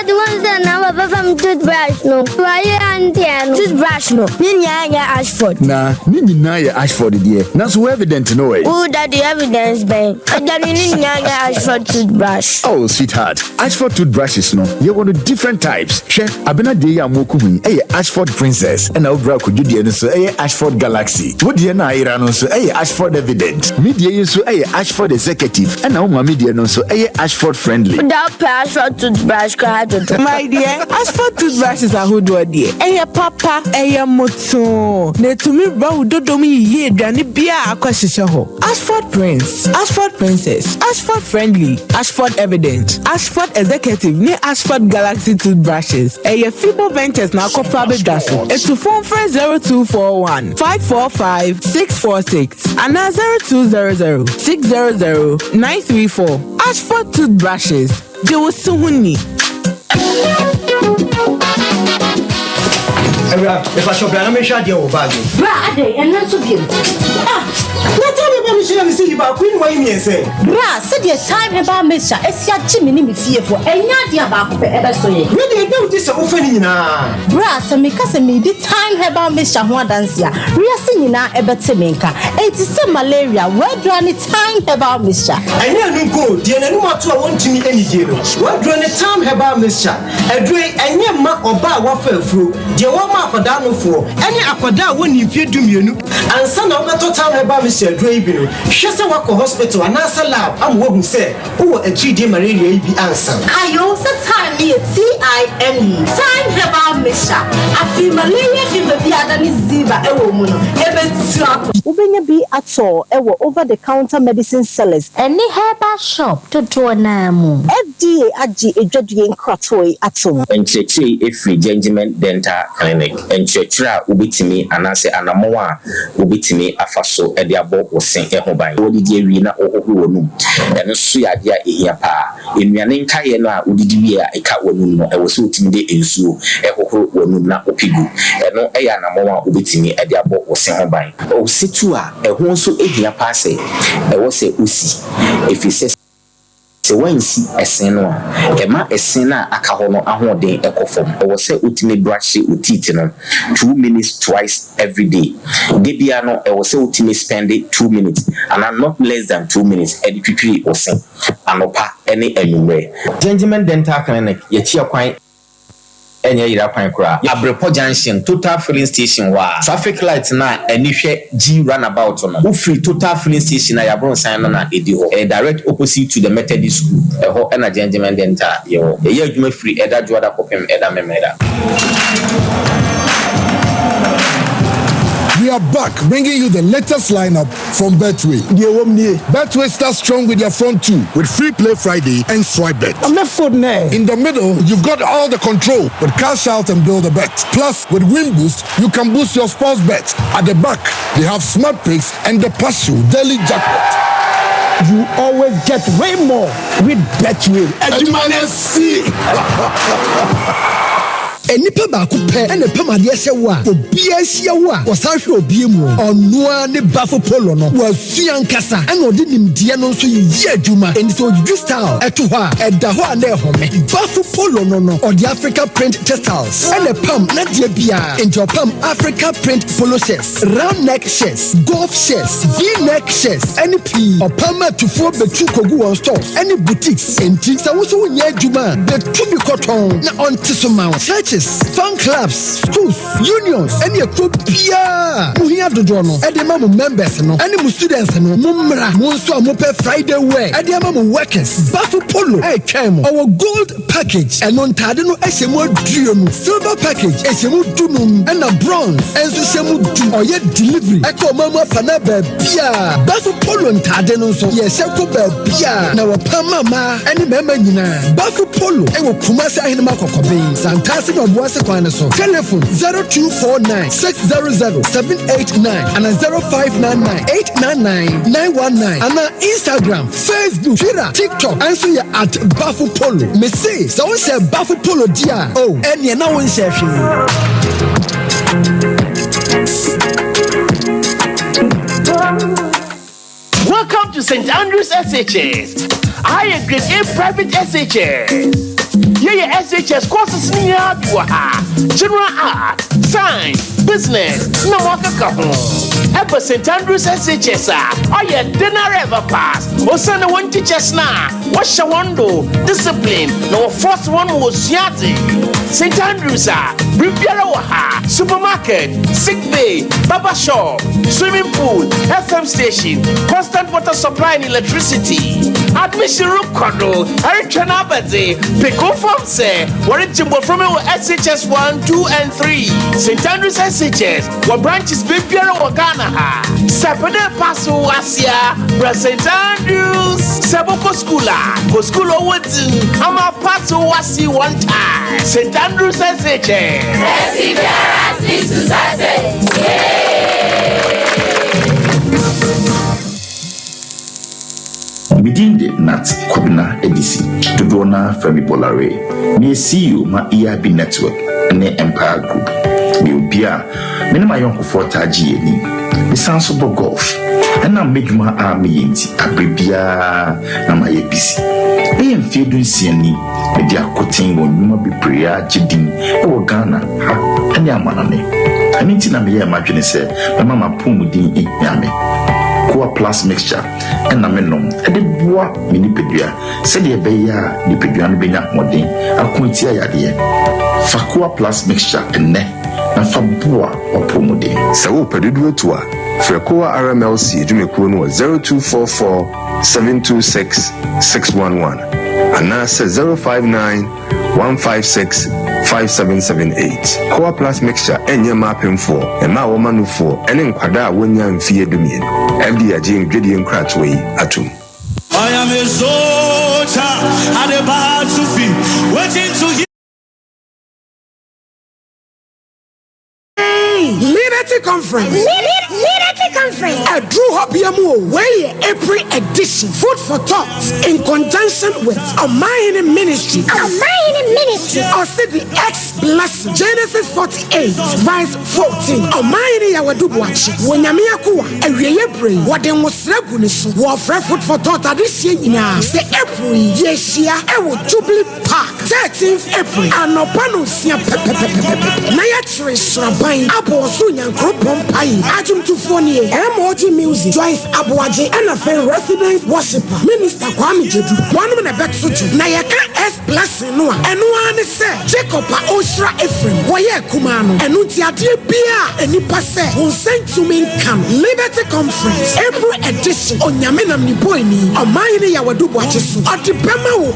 The ones that now from toothbrush no. Why and toothbrush no. Ninya Ashford. Nah, Nina Ashford dear. Not so evident no way. Who that the evidence bang? And then Ninya Ashford toothbrush. Oh, sweetheart. Ashford toothbrushes no. You want different types. She abena de ya mokumi. Ashford Princess. And now bra could you dear so Ashford Galaxy. What dear na ira no so Ashford Evident. Media so Ashford Executive. And now my media no so Ashford Friendly. Without Ashford toothbrush. My dear, Ashford toothbrushes are who do dear. Papa, moto. Ne to me bro do me ye dani bia akwashisha ho. Ashford Prince, Ashford Princess, Ashford Friendly, Ashford Evident, Ashford Executive, ne Ashford Galaxy toothbrushes. Fibo Ventures na kofa be daso. It's to phone for 0241 545 646 and 0200 600 934. Ashford toothbrushes. They will soon need. If I shop, I'm sure you'll buy it. Brady, and not so good. Not tell me about see about Queen Wayne say. Bra, said your time about Mr. Essia Jimmy fearful, and not the about ever so. Really, I don't this offending now. Bra, some make us me the time about Mr. Huadancia. We are singing now about Temenka. It is some malaria. Where do any time about Mr. I never go, dear, and what I want to me any deal. Where do any time about Mr. A drink and your mark or bar waffle through. Dear, what akwadaa no for any akwadaa woni mfie dumienu ansa na obeto time heba Mr. Dreibi no hwe se wako hospital anasa lab am wo hu se wo achidi malaria bi ansa ayo se time me TIME time heba Mr. afi malaria fever bi adani ziba ewo mu no ebetu ubenya bi ato ewo over the counter medicine sellers any herbal shop to na mu FDA agi edwadue nkratoi ato encheche efri gentleman dental clinic enchechra ubitimi anase anamoa ubitimi afaso ede abo osen ehoban odidi ewi na ohoho wonum eno so yade a ehia pa enuane nkaye no a odidi wi a eka wonum no ewo so utimi de ensuo ehoho wonum na opigu eno eya anamoa ubitimi ede abo osen hoban o situ a eho so ehia pa se ewo se usi efise se wansi esen no ema esen na aka ho no ahoden ekofom e wo se utimi brush utiti no 2 minutes twice every day debia no e wo se utimi spend 2 minutes and not less than 2 minutes e di pipiri osen anopa ene anumre gentleman dental clinic ye chia kwan enye yira kwan kura Abrepo Junction total filling station wa traffic light na anihwe G runabout no wo free total filling station na yabron san no na edi ho direct opposite to the Methodist school ho na gentleman dental yo ye adwuma free eda joada kopem eda memeda. We are back, bringing you the latest lineup from Betway. Betway starts strong with their front two, with Free Play Friday and Swipe Bet. In the middle, you've got all the control with Cash Out and Build a Bet. Plus, with Win Boost, you can boost your sports bet. At the back, they have Smart Picks and the Passion Daily Jackpot. You always get way more with Betway. Enipa ba ko pe ene pam ade hye wo a obi ahye wo a osan hwe obi mu ono ne bafo polo no wa suan kasa ene ode nimdie no so yi adwuma eni so oju style eto ho a eda ho a na ehome bafo polo no ode Africa print textiles ene pam na de bia enjo pam Africa print polo shirts round neck shirts golf shirts v-neck shirts ene p opama tufo betu kogu on stores ene boutiques enti sa wo so nya adwuma betu bi cotton na on tisoma churches churches, fan clubs, schools, unions, and your copia. Muhia Dodono, Edema members, no, and students, no, Mumra, Monso, Mope Friday way, Edema workers, Bafu Polo, Chem, our gold package, and on Tadano Esemo Dream, silver package, Esemo Dunum, and a bronze, and Semo Du, or yet delivery, Echo Mama Fanabe, Pia, Bafu Polo and Tadano, so yes, Echo Pia, now a Pamama, and member Bafu Polo, and Kumasa in Makobe, Santassi of Wasakwana, so telephone 0249 600 789 and 0599 899 919 and on Instagram, Facebook, Twitter, TikTok, answer you at Bafu Polo. Me say, so we say Bafu Polo dia. Oh, and you now one say. Welcome to St. Andrews SHS. I am grade A private SHS. Yeah, SHS courses near general art, science, business, no waka kaho. Ever St. Andrews SHS, oh yeah, dinner ever pass. Osana one teachers na, wash a wando, discipline, no first one was yati. St. Andrews, Riviera Waha, supermarket, sick bay, barber shop, swimming pool, FM station, constant water supply and electricity. Admission room condo, Erichana Bade, Pico from say, what it jumbo from our SHS 1, 2, and 3. St. Andrews SHS, what branches Bibiara Wagana, Sapade Paso Asia, St. Andrews, Saboko Schoola, go school over Ama Paso Wasi one time. St. Andrews SHS. Within the Nat Kobina Edisi, Dodona Femi Bolare, near CEO, my EIB network, and the Empire Group. Biobia, many my uncle for Taji, the Sansobo Golf, and now make my army into Abribia, and my APC. They am feeding Siani, with their cutting when you might be prayer, Jidim, or Ghana, and Yamaname. I mean, Tina me imagine, say, my mamma Pumudin in Yame. Coa plus mixture, and Namenom, and the bois minipedua, said the Beya, the Peduan Bena Modin, a quintia yadia. Fakua plus mixture and ne, and Fabua or Pomode. So, Pedudu Tua, Fracoa RMLC, Jimmy was 0244 726 611, and now says 059 156 5778. Coa plus mixture, and your mapping for, and my woman for, and in Quada when you and fear domain. FDR Jim Gideon Cratchway, Atum. I am a soldier at the battlefield, waiting to hear. Liberty Conference. Liberty Conference. A Drew Hobiamu way April edition. Food for thought in conjunction with a mining ministry. Or say the X blessing. Genesis 48 verse 14. A mining our do watch. When Yamiakua a real brain. What they was regunis. War food for thought this year now. Say April yes year. I will Jubilee Park 13th April. And no panusia Nayatri Srabai. Sunya Kropon Pai, Ajum to Fonie, MOG Music, Joyce Abuaje, and a fair resident worshiper, Minister Kwame Jedu, one of the back suit, Nayaka S. Blessing, and one said, Jacob Osra Ephraim, Waya Kumano, and Untia Bia, and Nipase, who sent to me come, Liberty Conference, April edition, on Yaminam Nipoini, or Maini Yawadu Wachisu, or the Bema,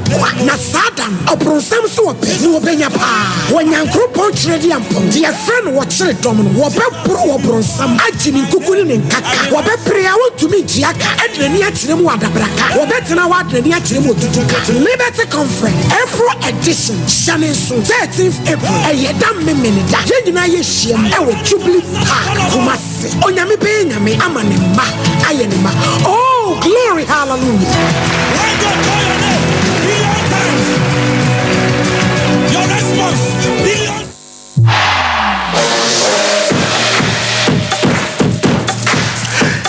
Nasadam, or Prosam Sope, who Benya Pa, when Yankropon Trediam, dear friend, what's it, Domino. Wabepro Bronsam, Ajin Kukurin and Kaka, Wabepre, I want to meet Jaka, Adrenia Chimuada Braka, Wabetina Wadrenia Chimu Tutuka, Liberty Conference, April edition, Shannon 13th April, a Yadam Minute, Jena Yeshim, our Jubilee Park, Kumasi, Onyami Benyami, Amanima, Ayanima. Oh, glory, hallelujah. Your response,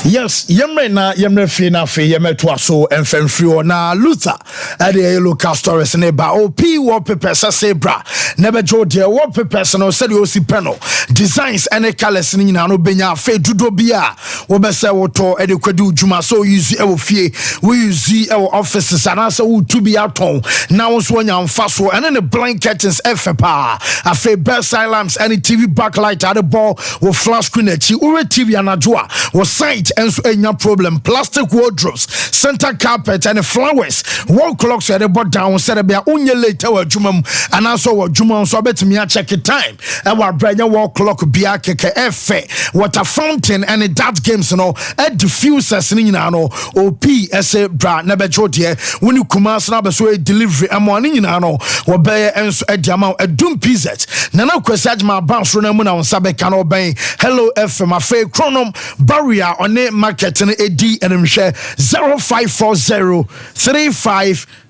Yes, Yemre na Yemre Fina Fe Yemetua so and Fenfrio na Luther at the local stories neighbor. Oh, P wallpapers say bra never jo de wallpapers no said you see panel designs and colors ni na no benya fe dudo bia wo be say wo to e de kwadu djuma so use e wo fie we use e wo offices and also wo to be aton na wo so nya mfa so and the blind curtains FPA afe bedside lamps and TV backlight at the ball wo flash screen echi wo TV anajoa wo site enso enya problem plastic wardrobes center carpet and flowers wall clocks at the bottom down said be unye later wa djuma and also wa djuma so betimi a check time e wa branya wall clock bia keke efe water fountain and that games no e diffusers ni nyina no op ese bra na be jodie woni kumas na be so delivery amo ni nyina no wo be enso e diama edum pz na na kwesaj ma bounce na mu na won sabe kan oben hello fm afa chronom barrier on market na edi enimhwe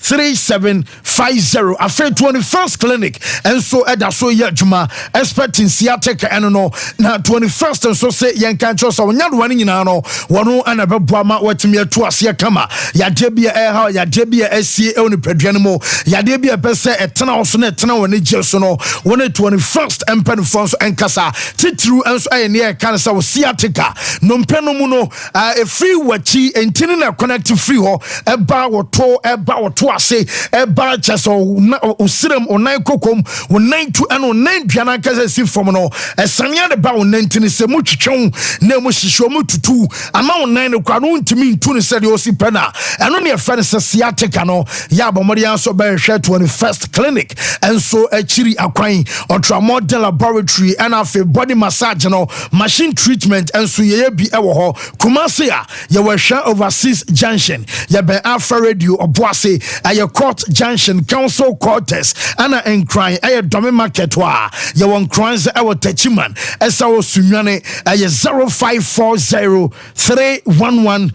0540353750 afa 21st clinic enso eda so ye adwuma expert in sciatica eno no na 21st enso se yen kan cho so nya do wani nyina no wono ana beboa ma watimi atu ase kama ya de bia e ha ya de bia asie e oni paduane mo ya de bia pese etena so na etena woni je so no woni 21st empen fonso enkasa titru enso aye ne e kan sa sciatica no mpeno mu no e free wachi entini na connect free ho e ba woto ase e ba cheso osirem onan kokom onan tu eno nan duana kasa si fom no esania de ba onan tini se mu twetwon na mu hihwo mu tutu ama onan ne kwa no ntimi ntu ne se de osi pena eno ne fe ne sciatica no ya bomori anso be hwe 21st clinic enso achiri akwan ultramodern laboratory and afi body massage no machine treatment enso ye bi ewo ho Kumasi a ye we hwe overseas junction ye be Alpha radio oboase aye court junction council quarters ana enkran aye dome market wa ye won kranze ewo tachiman esa wo sunwane aye 0540311311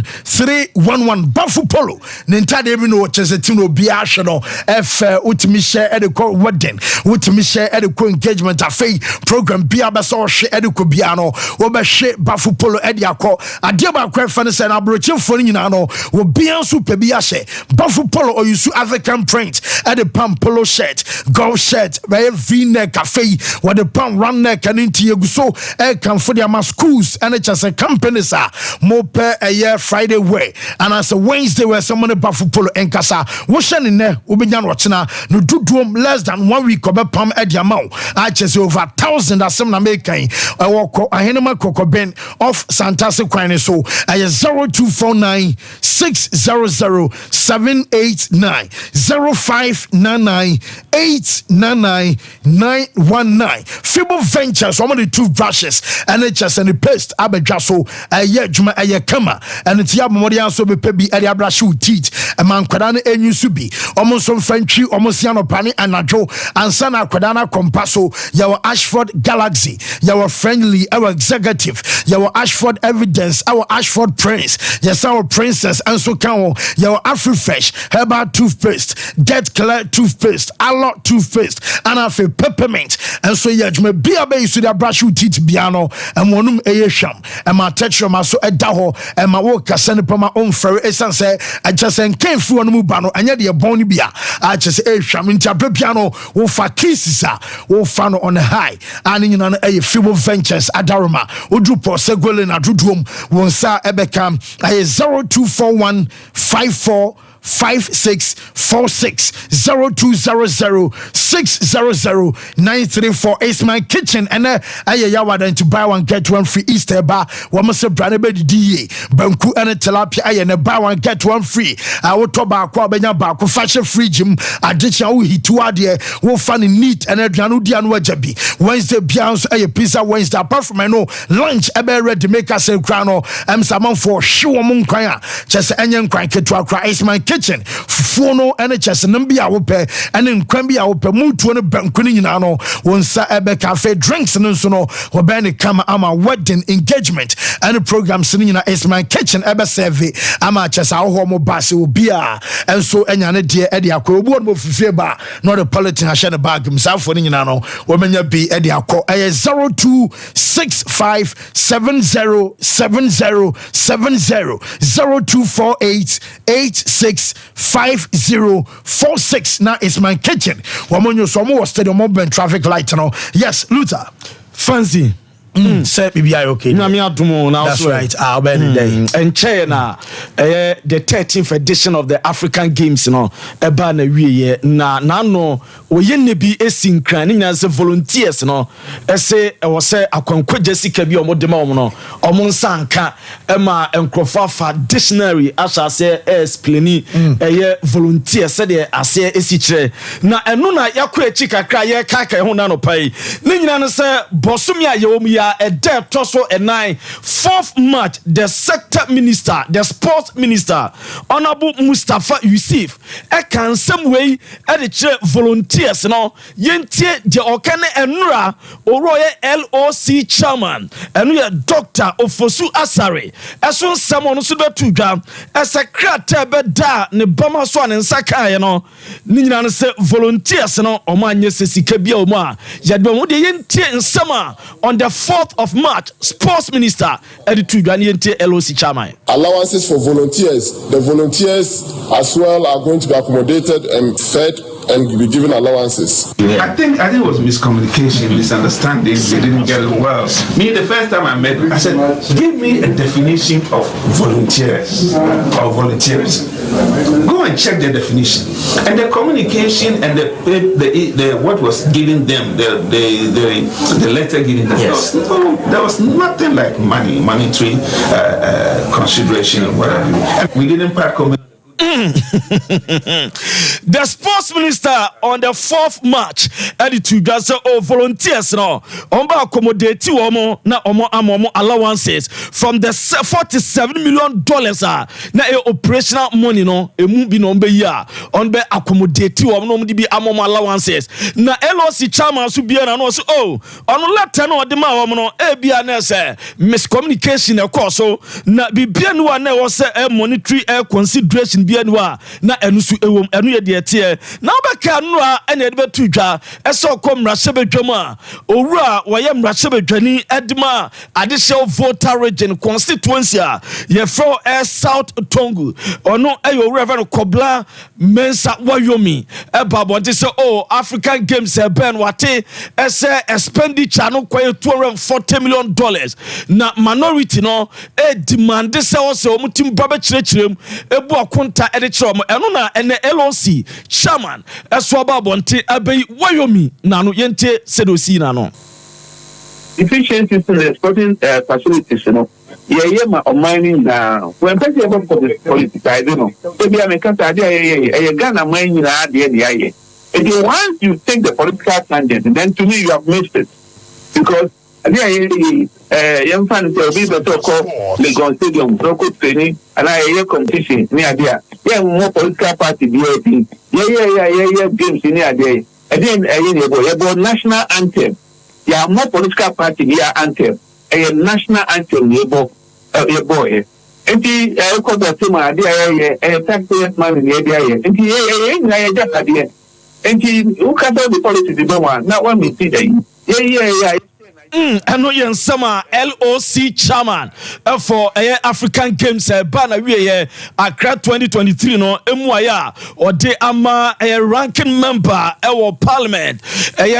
0249311311 bafu polo nentade bi no chese tim no bia hwe no efe utimi share e de ko wedding utimi share e de ko engagement afei program bia ba so hwe e de ko bia no wo be hwe bafu polo e de akọ ade ba kwa fa ne se na brochefo nyina no wo bia so pe bia hwe bafu polo or use African print e de pam polo shirt golf shirt by v-neck afei wo de pam run neck and into yeguso e kan for their schools and chese companies are mo per a year Friday way and as a Wednesday where someone bafu polo enkasa wo hwe ne ne wo benya no chena no duduom less than 1 week obepam e dia maw I chese over 1,000 asem na mekan woko ahenema kokoben of Santase kwan so ay 0249 600 789 0599 899 919 Fibo Ventures one of the toothbrushes and NHS and the paste abedwa so aye djuma aye kama and it ya momori anso be pebi ade abrush teeth e man kwada na enyu su bi omo so mfantwi omo sia no pane anadwo ansa na kwada na kompaso yawo Ashford Galaxy yawo friendly our executive yawo Ashford Evidence our Ashford Prince yes our princess and so can yawo Afrifresh herbal toothpaste Get Clear toothpaste Aloe toothpaste and afi peppermint and so yeah me bia be you da brush teeth biano and wonum eye hwam and ma tetro ma so eda ho and ma wo kase ne pa ma on frere esan say just en kan fu wonum ba no anya de bon bia a just e hwam ntia biano wo fa cases a wo fa no on high and nyina no eye Fibo Ventures adaroma odu po segole na duduom won sa ebekam aye 0241 54 5646 0200 600 934 is my kitchen and aye yawa to buy one get one free Easter bar wama se brane be di banku and tilapia aye na buy one get one free awoto ba kwa benya ba ko fashion fridge m adecha wo hitu ade wo fa ne neat and aduanu dia no ajabi Wednesday bians aye pizza Wednesday apart from I know lunch ebe ready make us a crown am saman for show mo nkwan a chese enye nkwan ketu akra is my kitchen Kitchen fufuo no ene chese nam bia wo pɛ ene nkwan bia wo pɛ mutuo no banku no nyina no wonsa ebe cafe drinks no nso no wo bɛ ne kama ama wedding engagement ene programs no nyina is my kitchen ebe serve ama chese aho mo base obi a enso enya ne de ede akɔ obi no fufie ba no the politin ahye ne bag msafo no nyina no wo menya bi ede akɔ 0265707070 0248865046 now is my kitchen womonyo so mo stadium open traffic light no yes Luther fancy say BBI okay na me adumo now that's right I'll be the day and China the 13th edition of the African Games no eba na wiye na no oye ne bi esinkran nya se volunteers no ese wo se akwankwa Jessica bi omodema om no omonsanka ema enkrofa dictionary asa se explain volunteer se de ase esikyere na eno na yakọ echi kakra ye kaka ho na no pai ne nyina no se bosom ya ye omu ya a day toso a 4th March the sector minister the sports minister Honorable Mustafa Yusuf can some way at the volunteers no yentie je okane enura oroye LOC chairman and we Dr. Ofosu Asare eson someone so betu dwa secretary beda ne bama so an nsaka no ni nyina no se volunteers no omanye sesika bia omu a yadom wo de yentie nsama on the 4th of March sports minister editu dwa yentie LOC chairman. Allowances for volunteers, the volunteers as well are going to be accommodated and fed and be given allowances. I think it was miscommunication, misunderstanding. They didn't get it well. Me, the first time I met, I said, "Give me a definition of volunteers or volunteers." Go and check the definition and the communication and the what was giving them the letter giving them. Yes. There was nothing like monetary consideration or whatever. And we didn't part. The sports minister on the 4th March attitude does volunteers no omba accommodate womo na omo allowances from the $47 million na operational money no emu bi no mbe ya on be accommodate womo no di bi amomo allowances na LOC chairman so bia na no so ono letter no de ma womo no e bia na say miscommunication e course so na bibia no wa na wo say monetary consideration bia no na enu su ewom enu ye de tie na obeka no a ene de betu dwa eso komra sebedwam a owura woye mra sebedwani edima additional voter region constituency a ye fro South Tongu ono owura fa no Kobla Mensa Wayomi babonte se African Games ben wate ese expenditure no kwaye $240 million na minority no demand se wo se omutim babe kirechirem ebu akonta eno na ene LOC chairman eso babonte abei Wayomi na no yente sedosi na no efficiencies in the sporting facilities no ma mining down when person ever politicize no be am can say e Ghana man nyina de aye and once you take the political tangent then to me you have missed it because young fans will be better call Legon Stadium, Roko training, and I competition near there. Yeah, more political party, yeah, games in near there. And then about national anthem. Yeah, more political party, yeah, anthem. A national anthem, your boy. And the Kobasima, a taxpayer man in the area. And the just idea. And who can tell the policy the one? Not one we see that. Yeah. Ano yen sama LOC chairman for African Games ba na wie Accra 2023 no emuaya ode ama ranking member parliament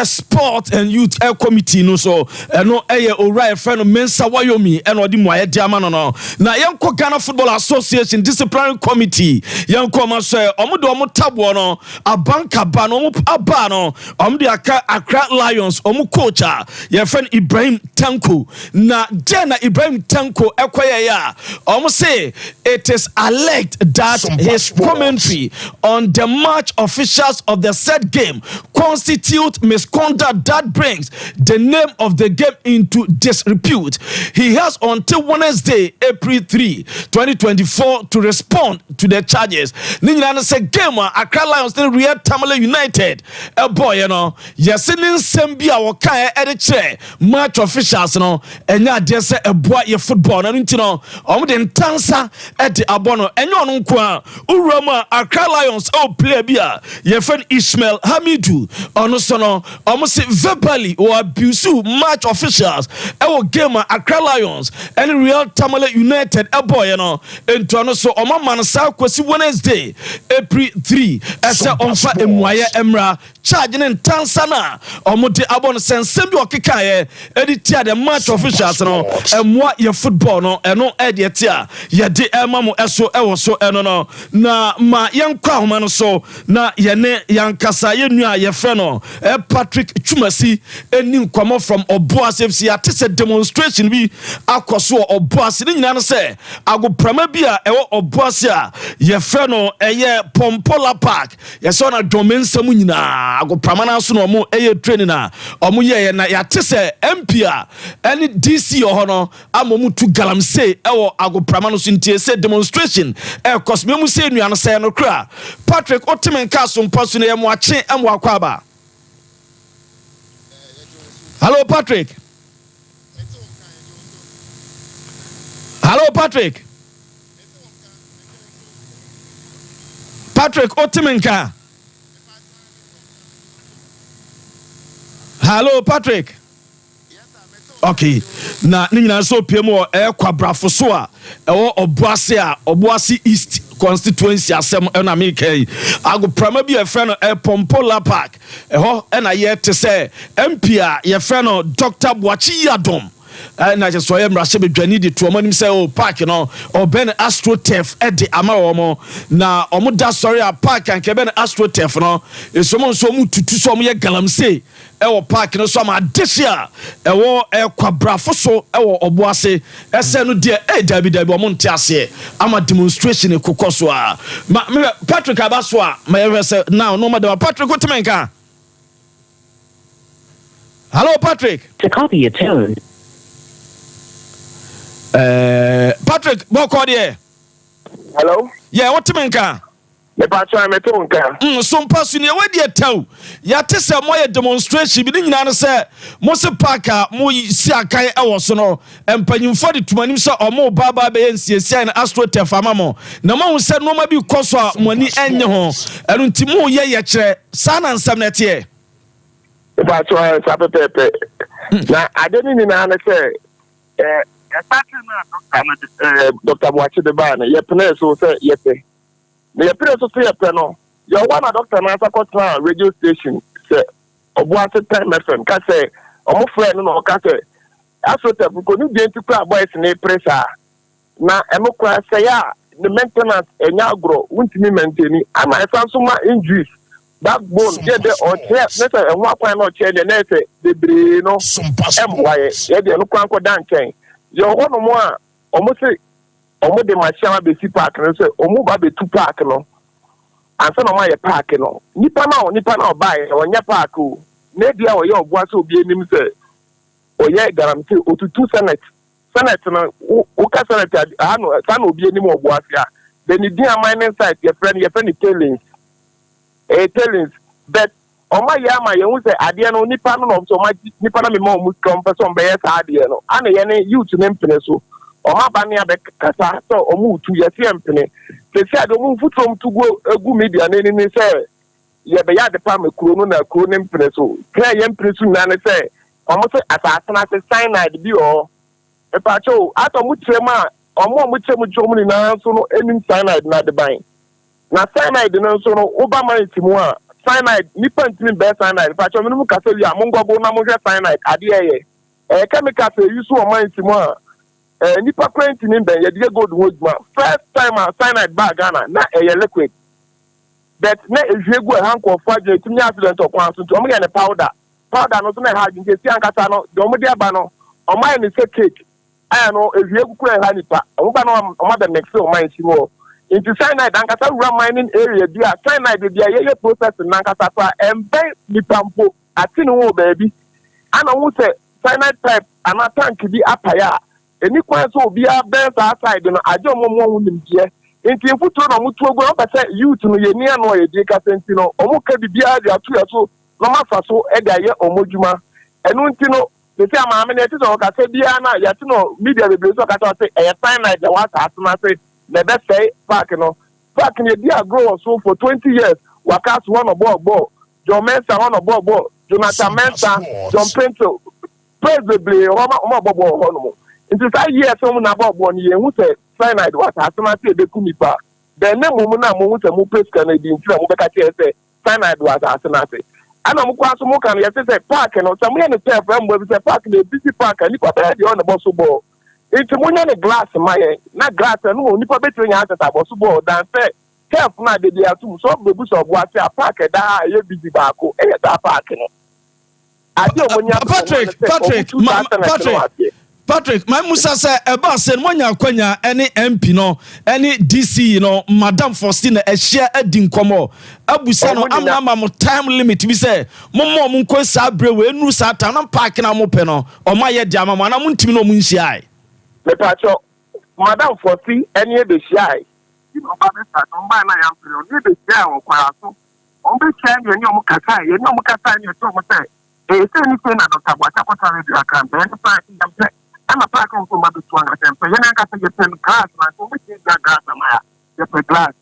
sport and youth committee no so no ora friend Mensa Wayomi and ode muaya de ama no na yenko Ghana Football Association disciplinary committee yenko ma so omo de omo tabo no abanka ba no omo aba no omo de Accra Lions omo coach ye friend Ibrahim Tanko. Na Jana Ibrahim Tanko Ekwaya. Almost say it is alleged that his commentary on the match officials of the said game constitute misconduct that brings the name of the game into disrepute. He has until Wednesday, April 3, 2024 to respond to the charges. Ninyana say game Accra Lions in Real Tamale United. A boy, you know, yesinin sembia waka ediche match officials no enya de say a boy ye football na nti no omo de ntansa e de abono enyo no nko a urama Accra Lions o play bia ye fen Ismail Hamidu ono so no omo se verbally or abuse match officials e wo game Accra Lions and Real Tamale United a boy no ento no so omo man sa kwesi Wednesday April 3 ese onfa emwaye emra charge ne ntansa na omo de abono sensem bi okikaye editia the match officials no emwa ye football no eno edietia ye de emamo eso ewo so eno no na ma yenkwa homa no so na ye ne yankasa ye nua ye fe no Patrick Chumasi eni nkwamo from Obuasi FC atise demonstration bi akoso Obuasi ni nyina no se agoprama bi a ewo Obuasi a ye fe no eye Pompola Park ye so na domensam nyina agoprama na so no mo eye training na omo ye na ya tese MP a any DC ohono amomu tu galamse ewo agoprama no so ntie se demonstration cosmemu se nua no se no kra Patrick Otimenka Sompa so na ye mo ache emo akwaba. Hello Patrick. Hello Patrick. Patrick Otimenka. Hello Patrick. Okay. Na ninyina so piemo kwa brafo so a ewo Obuasi East constituency asem na mekay ago prama bi e friend Pompola Park eho na ye te say MP a ye friend Dr. Boachi Yadom na je so ye mrahye bedwani di to omanim say o park no oben AstroTurf e de ama omo na omo da sorry a park an ke ben AstroTurf no esomo so mu tutu so omo ye galamsey ewo park no so ma desia ewo kwabrafo so ewo Obuase ese no de dabi omo nte ase ama demonstration ekokoso a Patrick Abaso a ma ye say now no madam Patrick Otimenka. Hello Patrick. To copy a tone. Patrick boko there. Hello. Yeah, Otimenka. Me pa try me tonka. Sompa so ne we dey taw. Ya te se mo ye demonstration bi nyina no se mo se parka mo si akan e wo so no empanyimfo de tumanim se omo baba be nsiesia na AstroTurf amamo na mo hu se no ma bi koso a mo ni enye ho enu ntimo ye ye kire sa na nsam na tie. Me pa try sa pepe. Na adeni ni na se Dr. Boachi de Bana, ye pene so say yepe. Me pene so say yepe no. Your one doctor na sakota radio station say Obuasi Time FM ka say omo friend no ka say AstroTurf ko ni dey tikwa boys na pressure. Na emokwa say ya the maintenance enya agro wuntimi maintain ama esansoma injuries backbone get the or chest na say enwa kwan no che na say bebre no emwaye ye dey no kwan ko dan chen. Yo one more almost say almost the machine be si park no say omu ba be two park no ansa no ma ye park no nipa na buy onya park o na dia o ye Obuasi obi enim say o ye guarantee otutu senate no o ka senate ano san obi enim Obuasi a then the dia mining site your friend tailings but oma ya ma ye hu say ade no nipa no so ma nipa na me ma omu strong person be yes ade no ana ye ne youth ne mpene so oma ba ne abekasa so omu tu ye se mpene se se ade omu futrom tu go egu media ne ni say ye be ya de pa me kuro no na kuro ne mpene so kra ye mpene so na ne say omo say asasana se cyanide bi o e pa cho ato mu trema omo mu tremu jomu ni na so no enim cyanide na de ban na cyanide no so no oba man timu a cyanide nipa ntimi be cyanide pa cho menum ka say ya mongogo na mo hwe cyanide ade ye chemical say use o man timu a nipa kwentini ben ye de gold wodma first time a cyanide bag Ghana na liquid but na ehwegu a hanko fa je timi accident okwan so to mo ye ne powder powder no so na ha nje si ankasa no de omo de aba no omo ni say cake aya no ewie kuku e ha nipa omo ba no omo be mix o man si wo into cyanide ankasa rura mining area bi a cyanide bi a ye process na ankasa so embe nipa mpo ati no wo baabi ana wo say cyanide pipe ana tank bi apaya eni kwan so obi a ben sa side no aje omo hu nimdie nti efuto na mutu ogu o pese youth no ye ni ano ye di kasenti no omo ka bibia dia to so no mafa so e da ye omodwuma enu nti no se se amaame na ti so ka se bia na ya ti no media be so ka to se e cyanide the water asma se na be say park ni dia grow so for 20 years waka so one obo John Mensa one obo Jonathan Mensa John Pinto probably omo obo ho no nti say years so na obo ni ye hu se cyanide water asma se be kumipa then na mo na mo hu se mo press Canada nti na mo be ka say cyanide water asma se ana mo kwa so mo kan ye say park no so mo ye no tell from we say park na busy park ani kwa be on the bus ball it mo nya ne glass maye na glass no mo nipa betwe nya atata bus ball dan say tell na de dia tum so bebu so bo ase park da ye busy ba ko e da park no ade mo nya Patrick, my Musa say eba say mo nya kwanya any MP no any DC no Madam Faustina e share edi nkomo abusa no amama mo time limit bi say mo nko sa brewe enu sa ta na park na mo pe no o ma ye dia mama na mo ntimi no mo nhia me pacho Madam Faustina eni e be share ti no ba be sa no ba na ya mpiro ni be share o kwa so o be share ni o mo kasa ye ni o mo kasa ni to mo say e say ni say na Dr. Bwacha kwata radio kan be ni pa ndam I'm a park on my one attempt. You can't say you pen glass, man. So we take that glass, man. You put glass.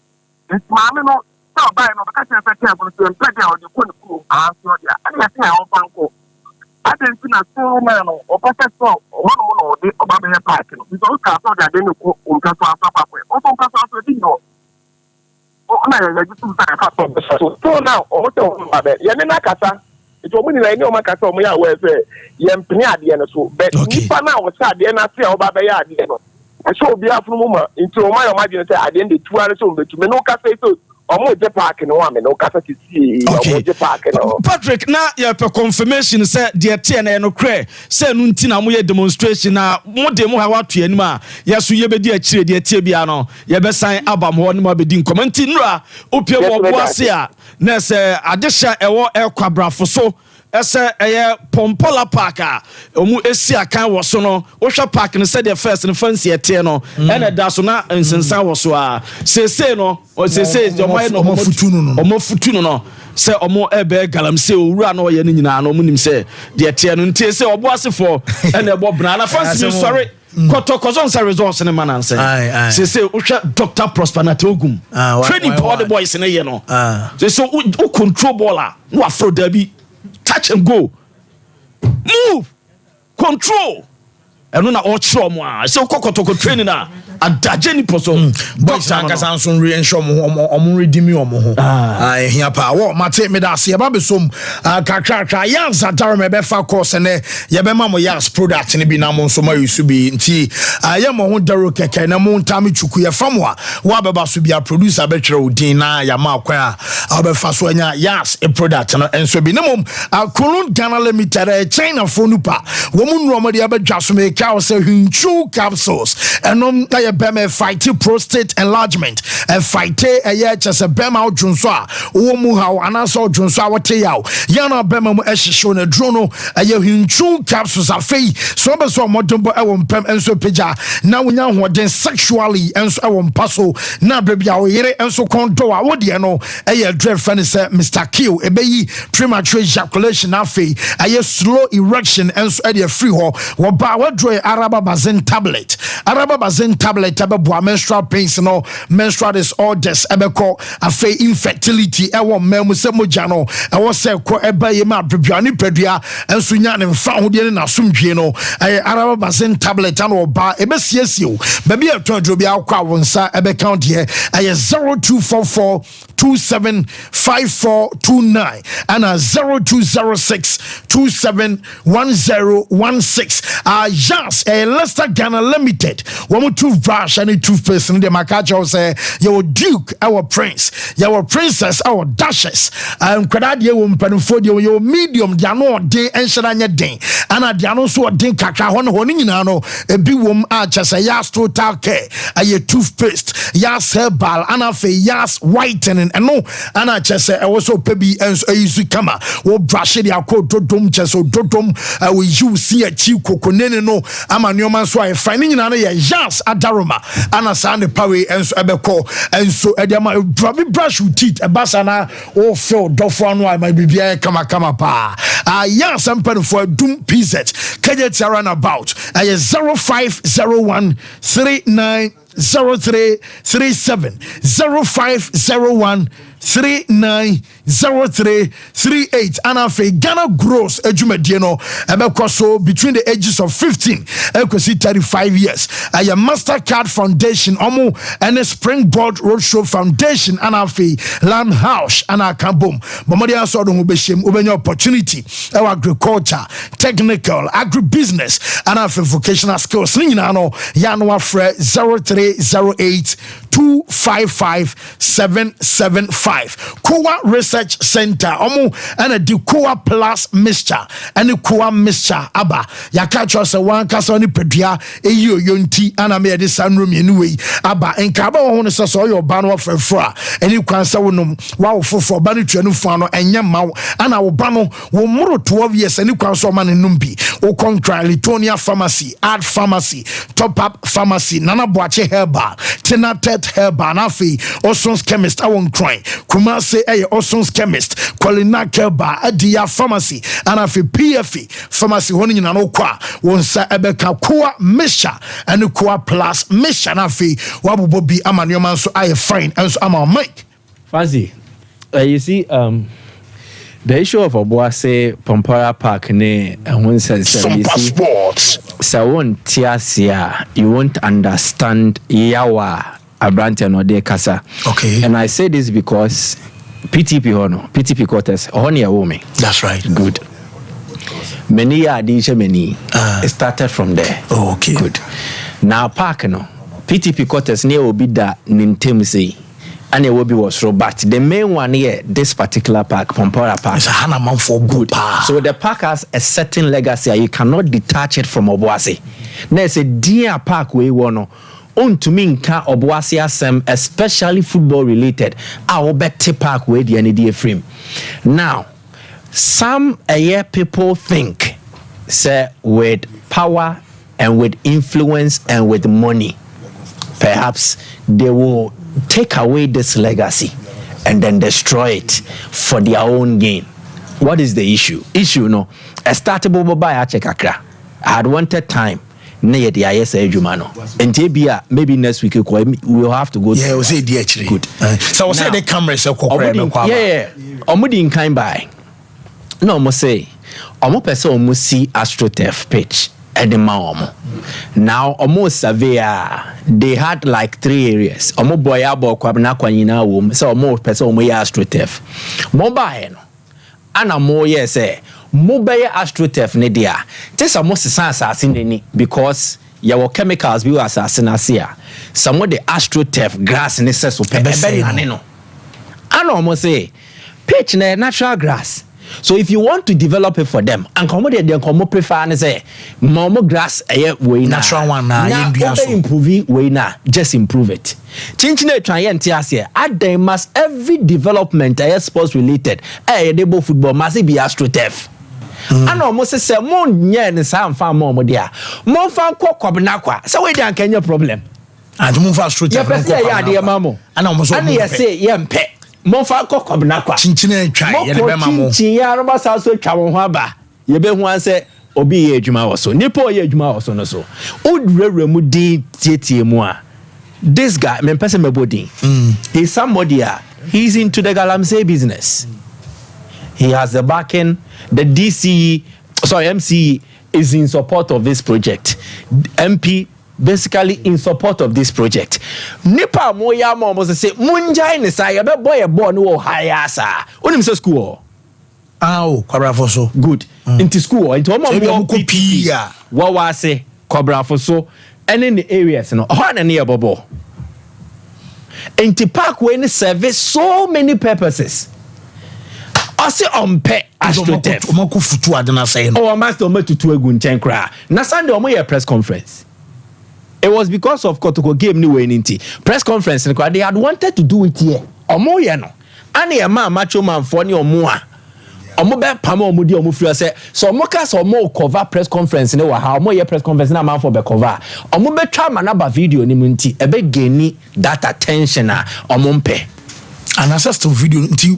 It's mammy no. So by no because I said careful to play out the cool cool. I think I own banco. I didn't see a soul man or professor one or the Obama park. We don't have that they know on Casa Pathway. Also, Casa Dino. Oh, I just so now, also, Yanina Casa. It will mean I know my castle, my way, Yampia, so, but Nipa now was sad, the NSA or Babaya, I shall be up from Muma into my imagination. I didn't 2 hours over to Menoka say so, or more the park and one, no Casa to see, Patrick, now you have a confirmation, said, dear Tiana no cray, say Nuntina, we demonstration now, more demo how to Yenma, yes, we be dear Chi, dear Tibiano, you best sign Abam, one more be commenting, Opia Wasia. Nese adesha ewo elkwabra foso ese eye Pompola Park a omu esi akan wo so no wo hwe park ne se the first ne fancy ete no ene da so na nsensan wo so a sese no o sese jomai no omo futu no se omo ebe galamse owura na oye ne nyina no omu nim se de ete no ntie se obo asefo ene ebo bna na fancy sorry Kotokozon sa results in the man and say, say, Dr. Prosper Natogum, training for the boys in a year. No, so who control baller, no afro derby, touch and go, move, control, and when I watch someone, so Kokotoko training a dajeni person, boys and Casanson reinsure or redeem you. I hear power. Mate me that see about some Kakaka Yans at Darame Befa course and Yabema Yas product and be Namon Soma used to be in tea. I am on Daruka and a moon Tammy Chukuya Famwa. Wababa to be a producer better Dina Yamakwa. Albefaswanya Yas a product and so be no a Kulun Ghana Limited a chain of Fonupa. Woman Romadi Abba Jasmine Cow say true capsules and a bema fight prostate enlargement and fight a year just a bema junsa womu how anaso junsa wate yaw yana bema mu ehihyo na drono a yehinchu capsules afei so be so modumbo e won pem enso peja na wonya hoden sexually enso e won paso na bebia wo yere enso kondo a wo de no e ye dread fan say Mr. Kill e beyi premature ejaculation afei a ye slow erection enso e de free ho wo ba wo draw araba bazen tablet abeboa menstrual pains no menstrual disorders ebeko afei infertility ewo memu se moja no ewo se ko ebaye ma brebuane pedua enso nya ne mfa hode ne nasomdwe no araba bazen tablet an oba ebesiesio ba bia to adro bia akwa wonsa ebe count here 0244 275429 and 0206271016. Yes, Leicester Ghana Limited. One toothbrush and a toothpaste in the Macajo say your Duke, our Prince, your Princess, our Duchess, and Quadadia Wumpanfodio, your medium, Diano, Day and Shananya Day, and a Diano so Din Kaka Honinano, a biwum archers, a Yas Total Care, a toothpaste, Yas Herbal, and a Yas Whitening, and no, and I just say I was so baby and so easy kama, or brush it, I quote Dodom, Cheso Dodom, we you see a chief coconene no, I'm a new man's wife, finding another Yas Adaroma, and a Sunday Power and so Ebeko, and so Edema, probably brush with teeth, a basana, or Phil Dofan, my baby, kama pa. Yes, I'm paying for a doom PZ, Kajet around about, 0501 390337 0501 390338 and afi Ghana gross ejumedieno so between the ages of 15 and 35 years. A Mastercard Foundation omo and a Springboard Roadshow Foundation and afi Land House and a Kabum Bomodia so don ubeshim ubenya opportunity our agriculture, technical, agribusiness and afi vocational skills nyina no yanwa frɛ 0308 255 775 Koa Research Center omo and a Koa Plus mixture and the Koa mixture aba yakacho se wan kasa ni pedua eyi oyonti ana me de sanrum anyway aba enkaba wo no se so your ban wo frefra eni kwansa wonom wa wo fofo ba ne tuanu fu no enye mawo ana wo ba no wo muro 12 years eni kwansa ma ne numbi wo kontra Litonia Pharmacy, Art Pharmacy, Top Up Pharmacy, Nana Boache Herbal, Tenatet Herbal, Nafi, Oson's Chemist, I won't cry. Kumase Oson's Chemist, Kolina Herbal, Adia Pharmacy, and Afi PFE Pharmacy, Honing and Okwa, Wonsa Ebeka Koa Misha, and the Koa Plus Misha, Nafi, Wabu Bobby Amanyoman, so I find, and so I'm on Mike. Fazi, you see, the issue of Obuase Pompora Park ne when says Sompa Sports. So won't tiasia, you won't understand Yawa Abrante no de Casa. Okay. And I say this because PTP Hono, PTP quarters, Honia woman. That's right. Good. Many addition many. It started from there. Oh, okay. Good. Now park no. PTP quarters near Obida Nintemsi. And it will be was but the main one here, this particular park, Pompora Park, it's a Hanaman for good. So the park has a certain legacy. You cannot detach it from Obuasi. There's a dear park we want on to me Obuasi asem, especially football related. Our better park where the ND frame. Now, some people think, say, with power and with influence and with money, perhaps they will take away this legacy and then destroy it for their own gain. What is the issue? No. I started by a check akra. I had wanted time. Maybe next week we'll have to go. Yeah, we'll say the actually. Good. So we'll say the cameras are yeah. Omudi in kind by. No, must say. Omo person almost see AstroTurf pitch. Now almost severe. They had like 3 areas. Omo boy abo kwabna kwanyina wom. So omo person omo ya AstroTurf. Mobile no. Ana mo yes mobile AstroTurf ne dia. Just almost assassin ni because your chemicals be assassin asia. Some of the AstroTurf grass ne so pe no. Ana omo say pitch na natural grass. So if you want to develop it for them, and come they come prefer and say, "Momo grass way natural one na improve way na just improve it." Chinchine try and here. At they must every development sports related. Debo football must be AstroTurf. And almost say more nye some farm more there. More farm kwa. So we don't can your problem. And move AstroTurf. Yeah, dear mamo. And almost say yempe. Monfa kokobna kwa chinchine twa ye be mamo chinchine ya roba sa so twa won ho aba ye be hu an se obi ye adwuma wo so nipo ye adwuma wo so no so odurewure mu din tietie mu a this guy me person mebodi he's somebody he's into the galamsey business. He has the backing. The MCE is in support of this project. MP basically in support of this project. Nipa mo ya mo say munjai ne sa ya be boy e boy no higher sa. Onim say school. Kwabrafo so. Good. Into school, into mo PPP. What was say Kwabrafo so any in the areas no. Ho na near bobo. Into park when service so many purposes. Ase ompe astroturf. Omako futu adena say no. Oh, master ometutu egu nchen kra. Na Sunday omo ye press conference. It was because of Kotoko game ni we ninti. Press conference they had wanted to do it here. Omo ye no. Ani e ma macho man for ni omo a. Omo be pama omo di omo free say so omo ka so omo cover press conference ni wa ha omo ye press conference na man for be cover. Omo be twa manaba video ni mu nti e be geni that attention a omo mpe. An access to video nti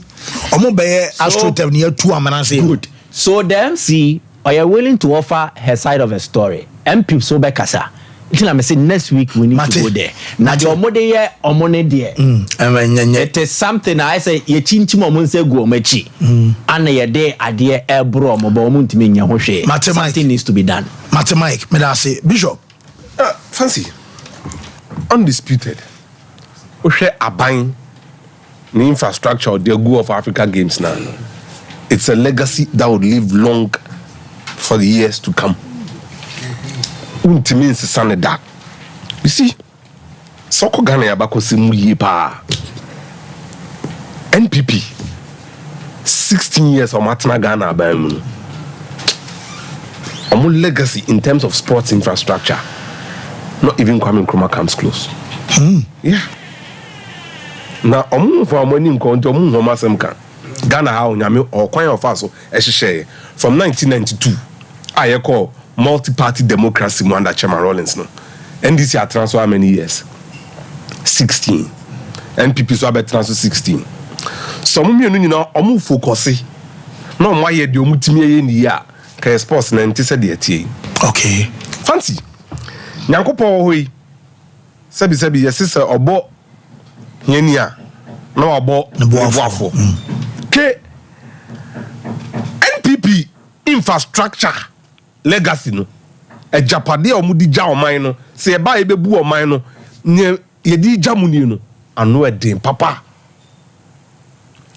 omo be astroturf ni two amana say good. So the MC are you willing to offer her side of a story? MP so be kasa. I say next week we need to go there. Now the omode here, omone there. It is something I say ye chinchi mo say go mechi. And ye there adie ebro mo ba omuntu me nya ho hwe. Something needs to be done. Mike, me da say Bishop. Fancy. Undisputed. We share aban the infrastructure or the go of Africa Games now. It's a legacy that would live long for the years to come. Means son that. You see, Soko Ghana Yabako Simu pa NPP 16 years of Matana Ghana Bayamun. Our legacy in terms of sports infrastructure, not even Kwame Nkrumah comes close. Yeah. Now, for money in Konto, Ghana how Nyame or Kwame of Faso from 1992. I call multi-party democracy under Chairman Rawlings no. NDC are transfer how many years? 16. NPP so about transfer 16. Some you know omu focus no why ye di omu timi ye ni ya ka sports na ntise de atie. Okay. Fancy. Nyankopon hoi. Sebi yesise obo yenia na obo boafo. Ke NPP infrastructure legacy no e japade o mudi ja oman no se e ba e bebu oman no ne ye di jamuni no ano e den papa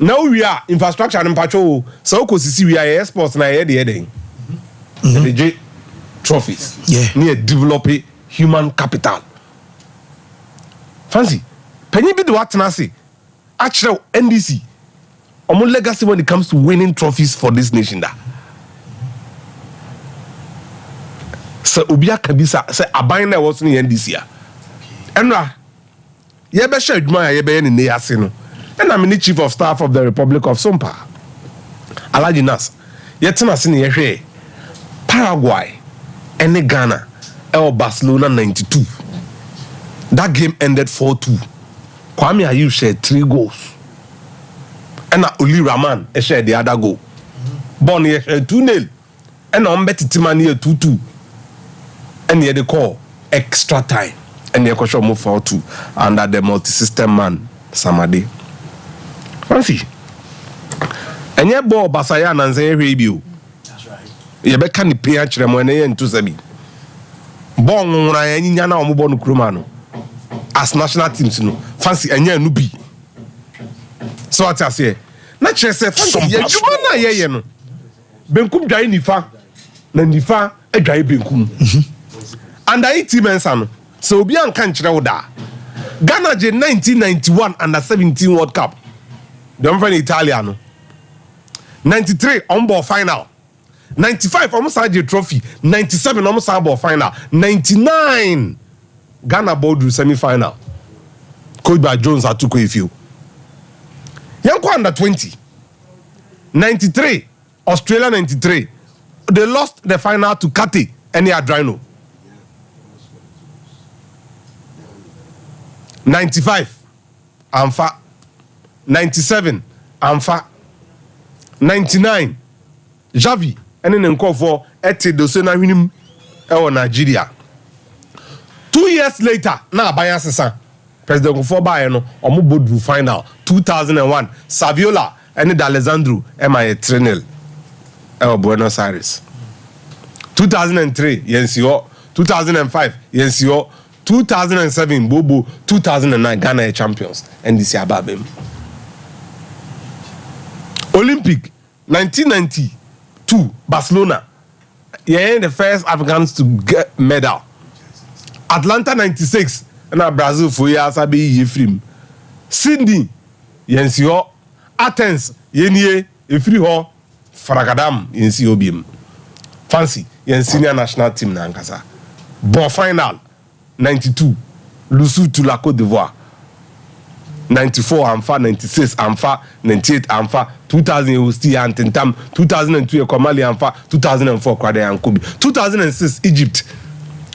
na wi a infrastructure no mpacho se o kosisi wi a ye sports na ye de den the trophies ne develop human capital. Fancy penny bi de watena se a kire NDC omo legacy when it comes to winning trophies for this nation da. So Ubia Kabisa say aban na was ni NDC a. Enra ye be share adwuma ye be ne ase no. And I'm the chief of staff of the Republic of Sompa. Alaji Nas. Ye tena se ne ye hwe Paraguay and Ghana El Barcelona 92. That game ended 4-2. Kwame Ayew shared 3 goals. And Oli Rahman shared the other goal. Bon ye shared 2-0. And Ombeti Timani 2-2. And they call extra time. And they question move for 2 under the multi-system man Samade. Fancy. And ye ball Basaya and say review. That's right. You be can pay a chiremone and to Zabi. Bon na nyana omubonu krumano. As national teams no. Fancy and ye nubi. So what I say? Na chese fancy ye juma na ye no. Benkum dwai nifa. Na nifa e dwai benkum. Under 80 mensa no. So obi an kan kire wo da. Ghana je 1991 under 17 World Cup. Dem friend Italiano. 93 on ball final. 95 almost had a trophy. 97 almost had ball final. 99 Ghana ball drew semi-final. Coached by Jones at Tuko Ifew. Yanko under 20. 93 Australia 93. They lost the final to Kati and Adrino. 95 Amfa. 97 Amfa. 99 Javi and then call for Eti Dosena Winim Nigeria. 2 years later, now Bayern Sessa President Kufo Bayern Omo Bodru final 2001 Saviola and D'Alessandro MIA Trenel Buenos Aires. 2003 Yensio 2005 yɛnsi 2007 Bobo, 2009 Ghana champions, and this year Babem. Olympic 1992 Barcelona, yeah, the first Africans to get medal. Atlanta 96 and Brazil for years Abe Yefrim. Sydney yɛnsi Athens yɛnie efiri hɔ Fragadam yɛnsi obiem. Fancy senior national team na ankasa. Bon final 92 Lusu to la Côte d'Ivoire. 94 Amfa, 96 Amfa, 98 Amfa, 2000 Hosti Antentam, 2002 Komali Amfa, 2004 Kwade Ankobi, 2006 Egypt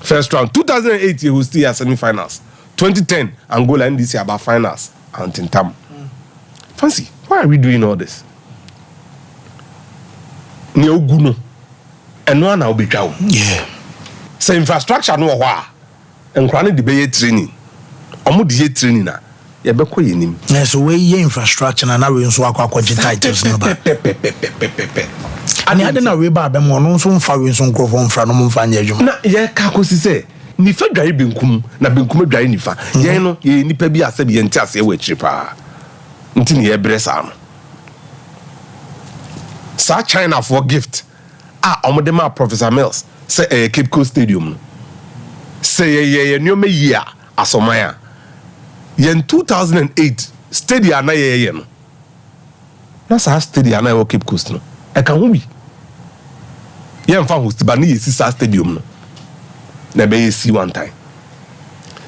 first round, 2008 Hosti semi-finals, 2010 Angola and this year about finals Antentam. Fancy, why are we doing all this? Neoguno and one now be cow. Yeah. So infrastructure no wa and chronic debate training. Omu training na. Yes, we infrastructure and now we also acquire titles. And I didn't know about them on some foreign some go from Fanya. Na ye kakosi say ni fa dware benkum na benkum dware nifa. Ye no ye nipa bi ase bi ente ase we chipa. Nti ne ye bresa no. Sa China for gift. Omodema Professor Mills say Cape Coast Stadium. Say ye nyome year asomaya. In 2008 stadium na ye no. Na sa stadium na e Cape Coast no. E kan ho bi. Ye mfa host ba na ye si sa stadium no. Na be ye si one time.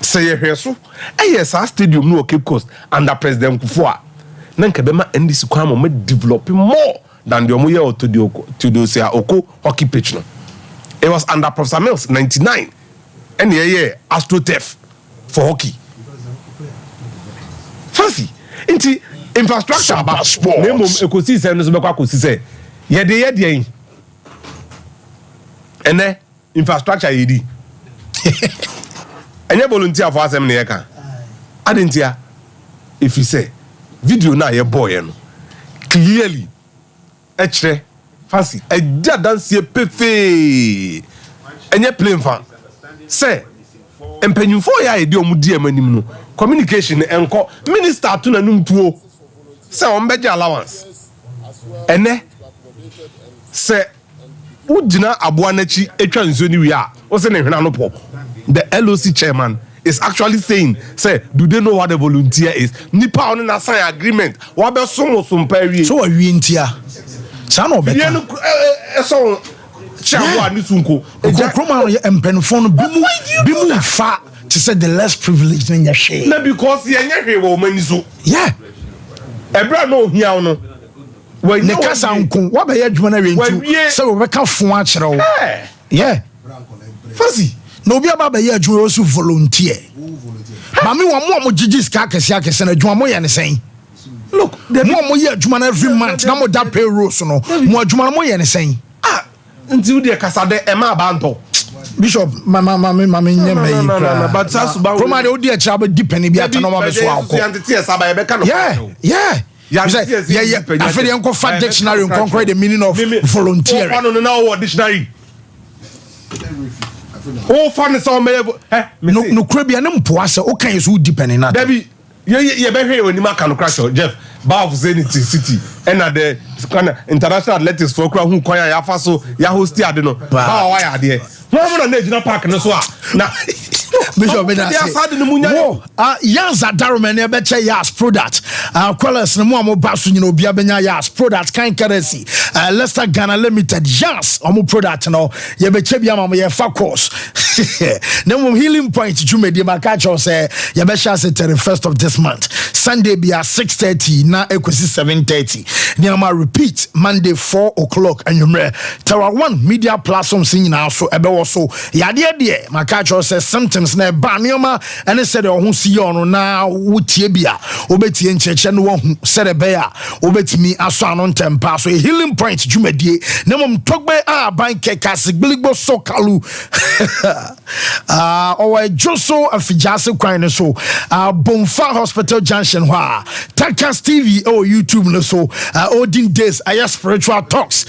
Say ye hweso e sa stadium no Cape Coast under President Kufuor. Na nka be ma NDC kwa mo develop more than the Omoye to do say Oko hockey pitch no. It was under Professor Mills 99 and AstroTurf for hockey. Fancy inti infrastructure about sport. Name ekosi se no so be kwa kosi se. Ye de ene infrastructure yedi. Enye volunteer for asem na ye kan. Adentia if you say video na ye boy no clearly Echre, fancy, a dead dance pefe. And yet playing fan. Say, and penny for ya idio mudia manimu. Communication and call minister to na numtuo. Say on better allowance. And ne say, Udina Abuanechi Etranzoni we are. What's the name? The LOC chairman is actually saying, say, do they know what the volunteer is? Nipa on a sign agreement. What about some peri? So are we in tia? Sano beka. So chawa ni sunko. Kroma no empenfo bimu fa to say the less privileged in your share. Na because ye nya wo mani so. Yeah. Ebra no hia no. We ne kasa nko, wa be ye adwuma na wentu. Say we beka fo a kire wo. Yeah. Fancy. Na obi aba be ye adwuma also volunteer. Mami wo mo gigi ska akese na adwuma mo ye ne sen. Look, the more ye adwuma every month na mo da payroll so no. Mo adwuma mo ye ne sen. Until you kasa de ema banto. Bishop mama nyeme yi. But sasu Roma de odi a chaba depend bi ata no ma be so akọ. Yeah. Yeah, after the for dictionary and conquer the meaning of volunteering. Oh, no, now what dictionary? Oh, fun so me. No crabia no poase. O kan you depend in that. Debbie, you be here when you make crash Jeff. Bar of Zenith City and at the international athletics for who kwaya ya faso ya host ya de no. How why are there? One on the park no so na Bishop Yanza Darman ebeche yas product. Qualis no mo basu nyina obia benya yas product kan currency. Leicester Ghana Limited yas omo product no ye beche bia ma ye fa course. Nemo healing point jumedi makacho say ye be sha say 31st of this month. Sunday be at 6:30 na ekosi 7:30. Niama repeat Monday 4 o'clock and you Tower 1 media platform sing now so ebe so yade de makacho say symptoms things na ba nioma ene said ohun si ono na wotie bia obetie ncheche no wo said be a obetimi aso ano ntempa so a healing point dwumadie na mom togbe a bank kasigbiligbo so kalu owa joso afijase kwan no so Bonfa Hospital Junction hwa Takas TV or YouTube no so olden days aya spiritual talks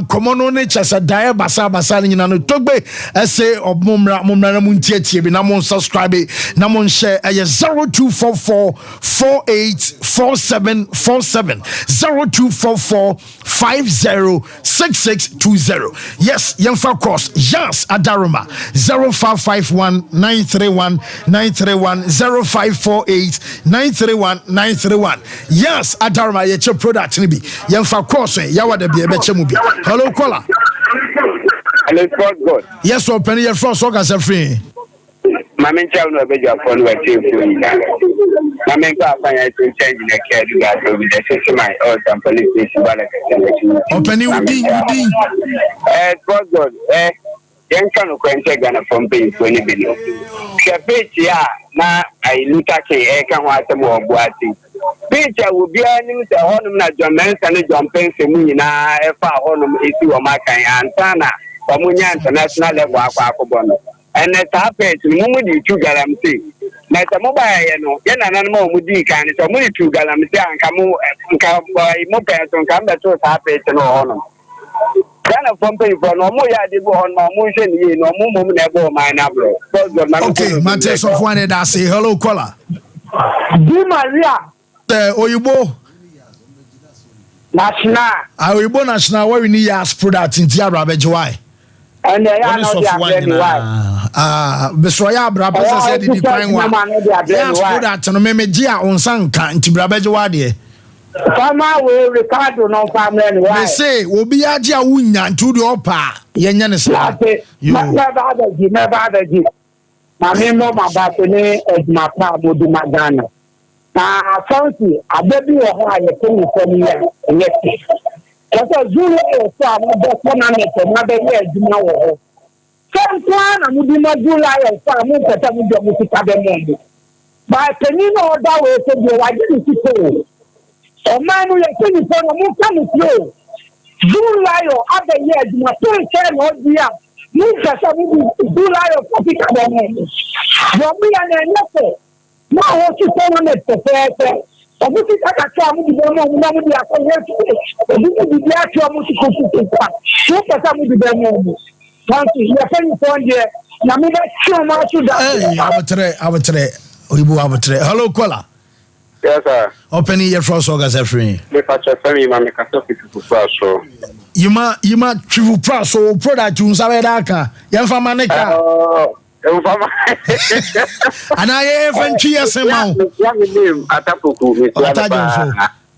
komono ne chesa dae basa nyina no togbe say momra na muntie bi na mon subscribe na mon share 0244 484747 0244 506620. Yes, Yemfa Cross Yas Adaruma 0551 931 931 0548 931 931. Yes, Adaruma ye product ni bi Yemfa Cross yawa de bi e be chemu bi. Hello caller. Hello God. Yes, open your front so gas free. Mama tell no be your phone we take for you. Mama pa find to change the care you got with the system my or some police station bala. Open you ding. God. Yan kan ko ente gana from pay for ni billion. Ke ya na ai luta ke kan wa ta mo buati. Picture will be any honum na John Manson and John Pence Munina, Efa honum issue of my kind, and Sana, Pamunia International level Aquabono. And that's happened to Mumudi to Galamsi. Like a mobile, Yan and animal Mudi can, so Mudi to Galamsi and Camu Mopes and Camba to happen to no honor. Kind of from people, no more yard on no motion, no more never my number. Okay, Matthias of one that say hello, caller. Di Maria. Oyibo National. Oyibo National where we need as product in Tiara Bejwai. And they are not Besoya Brabasa said the decline one. Yes, product no me gia on sanka in Tibrabejoa de. Farmer will Ricardo no family. They say will be Aja Wunya to the opa. Yenyanis. You never did. My name of my battery is my problem with my Ghana. Fancy, I baby or high a penny for me. Yes, that's a Zulu farm, but 100 another year. Some plan and would not do like farm that I would do with the by Penino or that way to be like this. A man will send it from a mountain flow. July or other years, my parents can not be up. You just have to do like a copy of the name. You'll be an answer. Now, what you say on it, the fair, or what is that? I'm going to go on the appointment. You can be glad to have to go to the park. Look at some of the demo. Once you are saying for you, I mean, that's so much to that. I would try. Hello, caller. Yes, sir. Open your first August free. If I just say, I'm a catastrophe to so. You might triple price so product you sabe daka. Yan fa maneka. And I even cheers him out.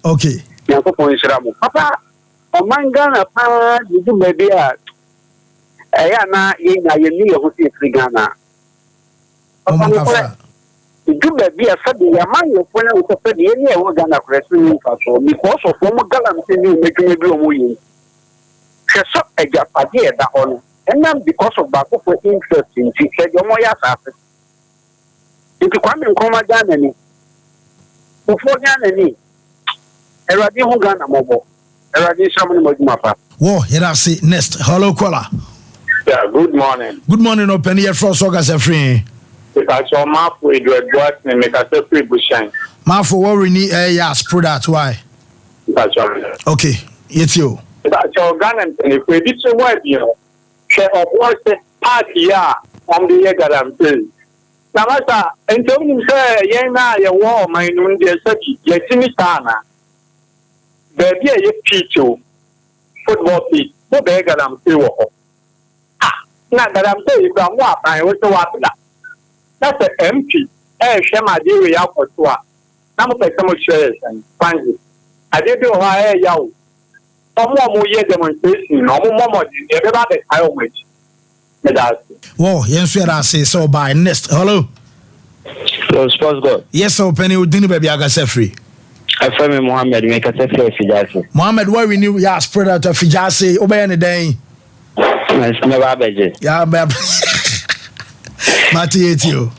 Okay. Papa, a man Ghana, you do maybe a Ayana in a year who is Ghana. You do maybe a study among your friend with a study any Ghana wrestling because of former Galam making a blue wing. She saw a gap idea that on. And then because of Baku for interest in she said, "Your moya surface." If you come in Koma Ganani, before Ganani, a radio Ghana mobile, a radio Shaman Mojumapa. Whoa, here I see next. Hello, caller. Yeah, good morning. Good morning, open here for August free. If I saw map with the what and make a separate bushine. Marfo, what we need a yes, product. Why? Okay, it's you. That's your Ghana, and if we did so, why, you know. Of course, party on the Galam. Namasa, and tell him, sir, Yana, your war, my noon, dear Saki, Yatimistana. There be a P2 football pitch, the Galam. Not that I'm saying from what I was the water. That's an empty. Shema, dear, we are for 2. Some of the shares and find it. I did do high yaw. More year demonstration, no more everybody I always. Whoa, yes, I say so by next. Hello. So, suppose God. Yes, so Penny would dinner baby. I got set free. I found Mohammed make a set free Fijasi. Mohammed, why we knew ya spread out of Fijasi, obey any day. Never budget. Yeah, Matthew.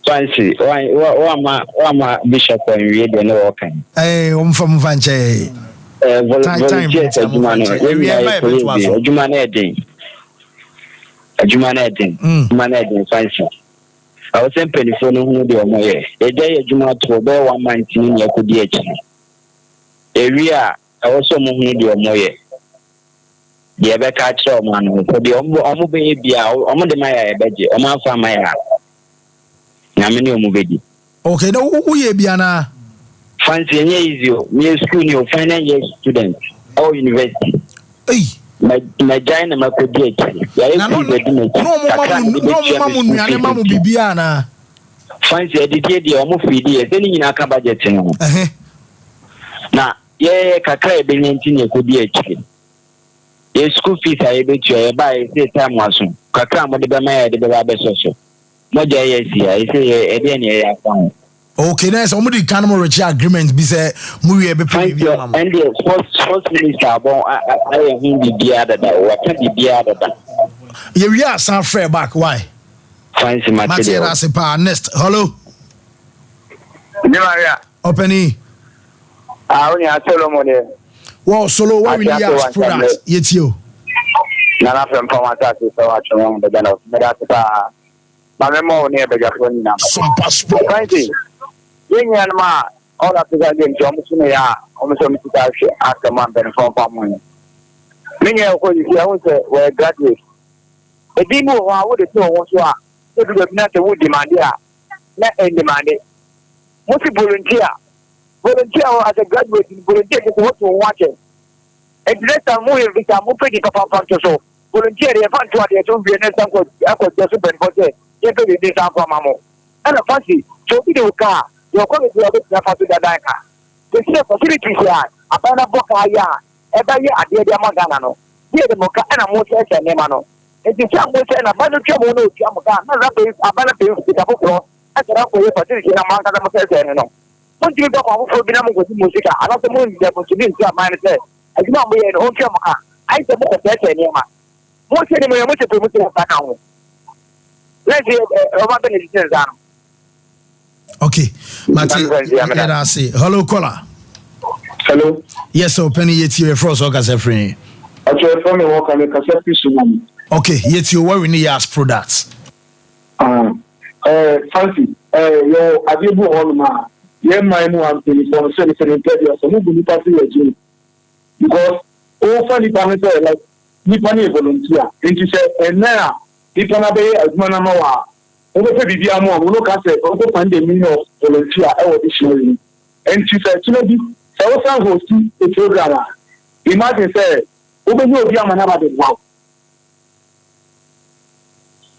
Fancy, why Bishop and read the no can. Hey, from Vanche. Volunteer for Jumanading, fancy. I was saying penny for no more. A day a Juma to bear 1 month in your could yet. Area, I also moving your moye. The Rebecca man for the Omo baby, Omo Maya, Beji, Oma Famaya. Namini Omubedi. Okay, no, who ye Biana? Fancy you, me school, you final year student, or university. Hey, my giant, my project. No, Mamma Bibiana. Fancy educated the Omufidi, then in a budget. Now, yeah, Kakra Benentin could be a chicken. Your school fees are able to buy this time was soon. Kakra, what the Bama, the Babas also. Moja, yes, I say, again, okay, there's only the animal rich agreement. Be say, we be paying and the sports minister. I am in the other day. What can the other day? You are some fair back. Why? Fancy material. Next, hello. Opening. I only have Solomon. Well, solo. What will you ask for that? It's you. None of them from my taxi, so much around the gun of Medata. My memory near the Japan. Sompa. Fancy. Yenyanma, all of the game, Johnson, almost after month and from money. Many of you were graduates. A demo who would know what you are, if you have not a wood demand, not any demand. Most volunteer as a graduate, volunteer is what you watch it. And let them move with a movie from so. Volunteer, they found to their own business and could just open for it. Get to this from Mammo. And a fancy, so video car. You're going to be a bit of the Daka. The same facilities here, a banner book, every year at the Yamagano. Here the Moka and a motor and Nemano. It is some way and a banner trouble, Yamaga, not a banner bill with a book, as a way facility among the Motors. Don't you go for Binam with music? I don't know if there was to be a man said, I do not be an old Yamaha. I said, Yama. Most anyway, I want to put it back on. Let's hear about the decisions. Okay, Matthew, hello, caller. Hello. Yes, so Penny, yet you frost or Casafree. Okay, yet you were in the ask products. Fancy, your Abibu Holma, yeah, my one thing for the Secretary, so who will pass you because all funny parameter like Nippani volunteer, and you say, and now, Nippanabe as Manamawa. Over the Diamo, look at it, over find the meaning of volunteer auditioning. And she said, Southern hosting a programmer. Imagine, say, over your Diamanaba, wow.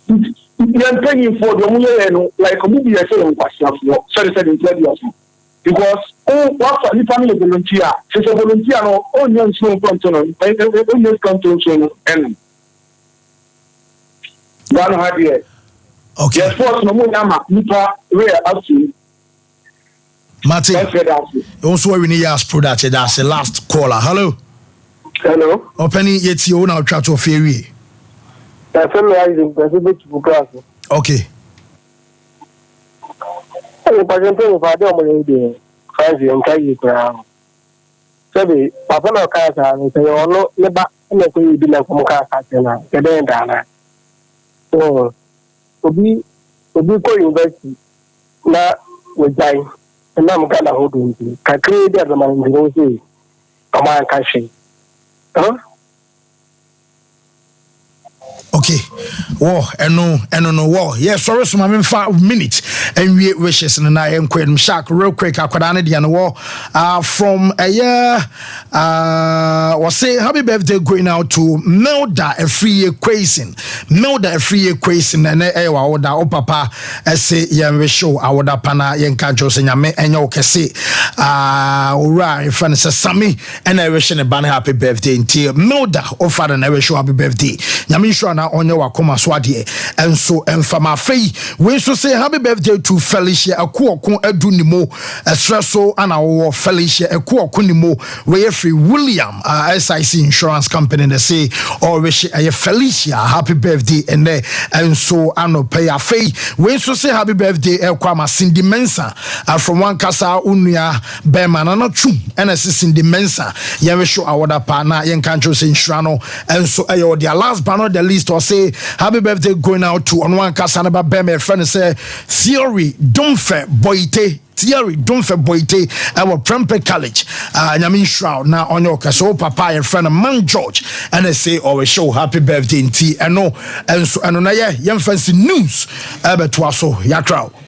You're paying for the money, like a movie, I say, on Passion, sorry, said in 20 years. Because, what's a family volunteer? She's a volunteer, on young small control, and control, and one hard year. Okay. Yes, for no more Yama, Nipa, where up to Martin. Also, we need to ask product. That's the last caller. Hello. Hello. Opening yet you now try to ferry. That's a okay. Hello, President, Father, Fancy and Kay Brown. Sabi, Papa no Casa, and say, oh, no, never, and I could be like Casa, Dana. Oh. Obi ko university na wajai na mkana hodo nti kakre dia zama ndiro se kama kashi okay wo eno no wo yes sorry so ma me 5 minutes and we wishes na enkwem shark real quick akwada na dia no wo from a year was say happy birthday going out to Melda a free equation na e wa oda o papa say yem we show awoda pana yen ka jo se nyame enya o kese ora in front say Sammy and I wish ne ban happy birthday until Melda o father na we show happy birthday nyame show na na onye wakoma so ade enso emfama fei we so say happy birthday to Felicia Akuokun Edunimo Espresso ana wo Felicia Akuokunimo we free William SIC Insurance Company they say or we Felicia happy birthday and so ano pay a fei we so say happy birthday Kwama Cindy Mensa from one kasa unua bema na no tru and Cindy Mensa ye show award pa na yen kancho say insurano and so their last but not the least or say happy birthday going out to on one kasa na ba bema friend say Theory Domfe Boite Thierry Domfe Boite our Prempeh College Nyamin Shroud na onyo kaso papa your friend Man George and they say always show happy birthday in tea and no and so and na ye fancy news to aso ya crowd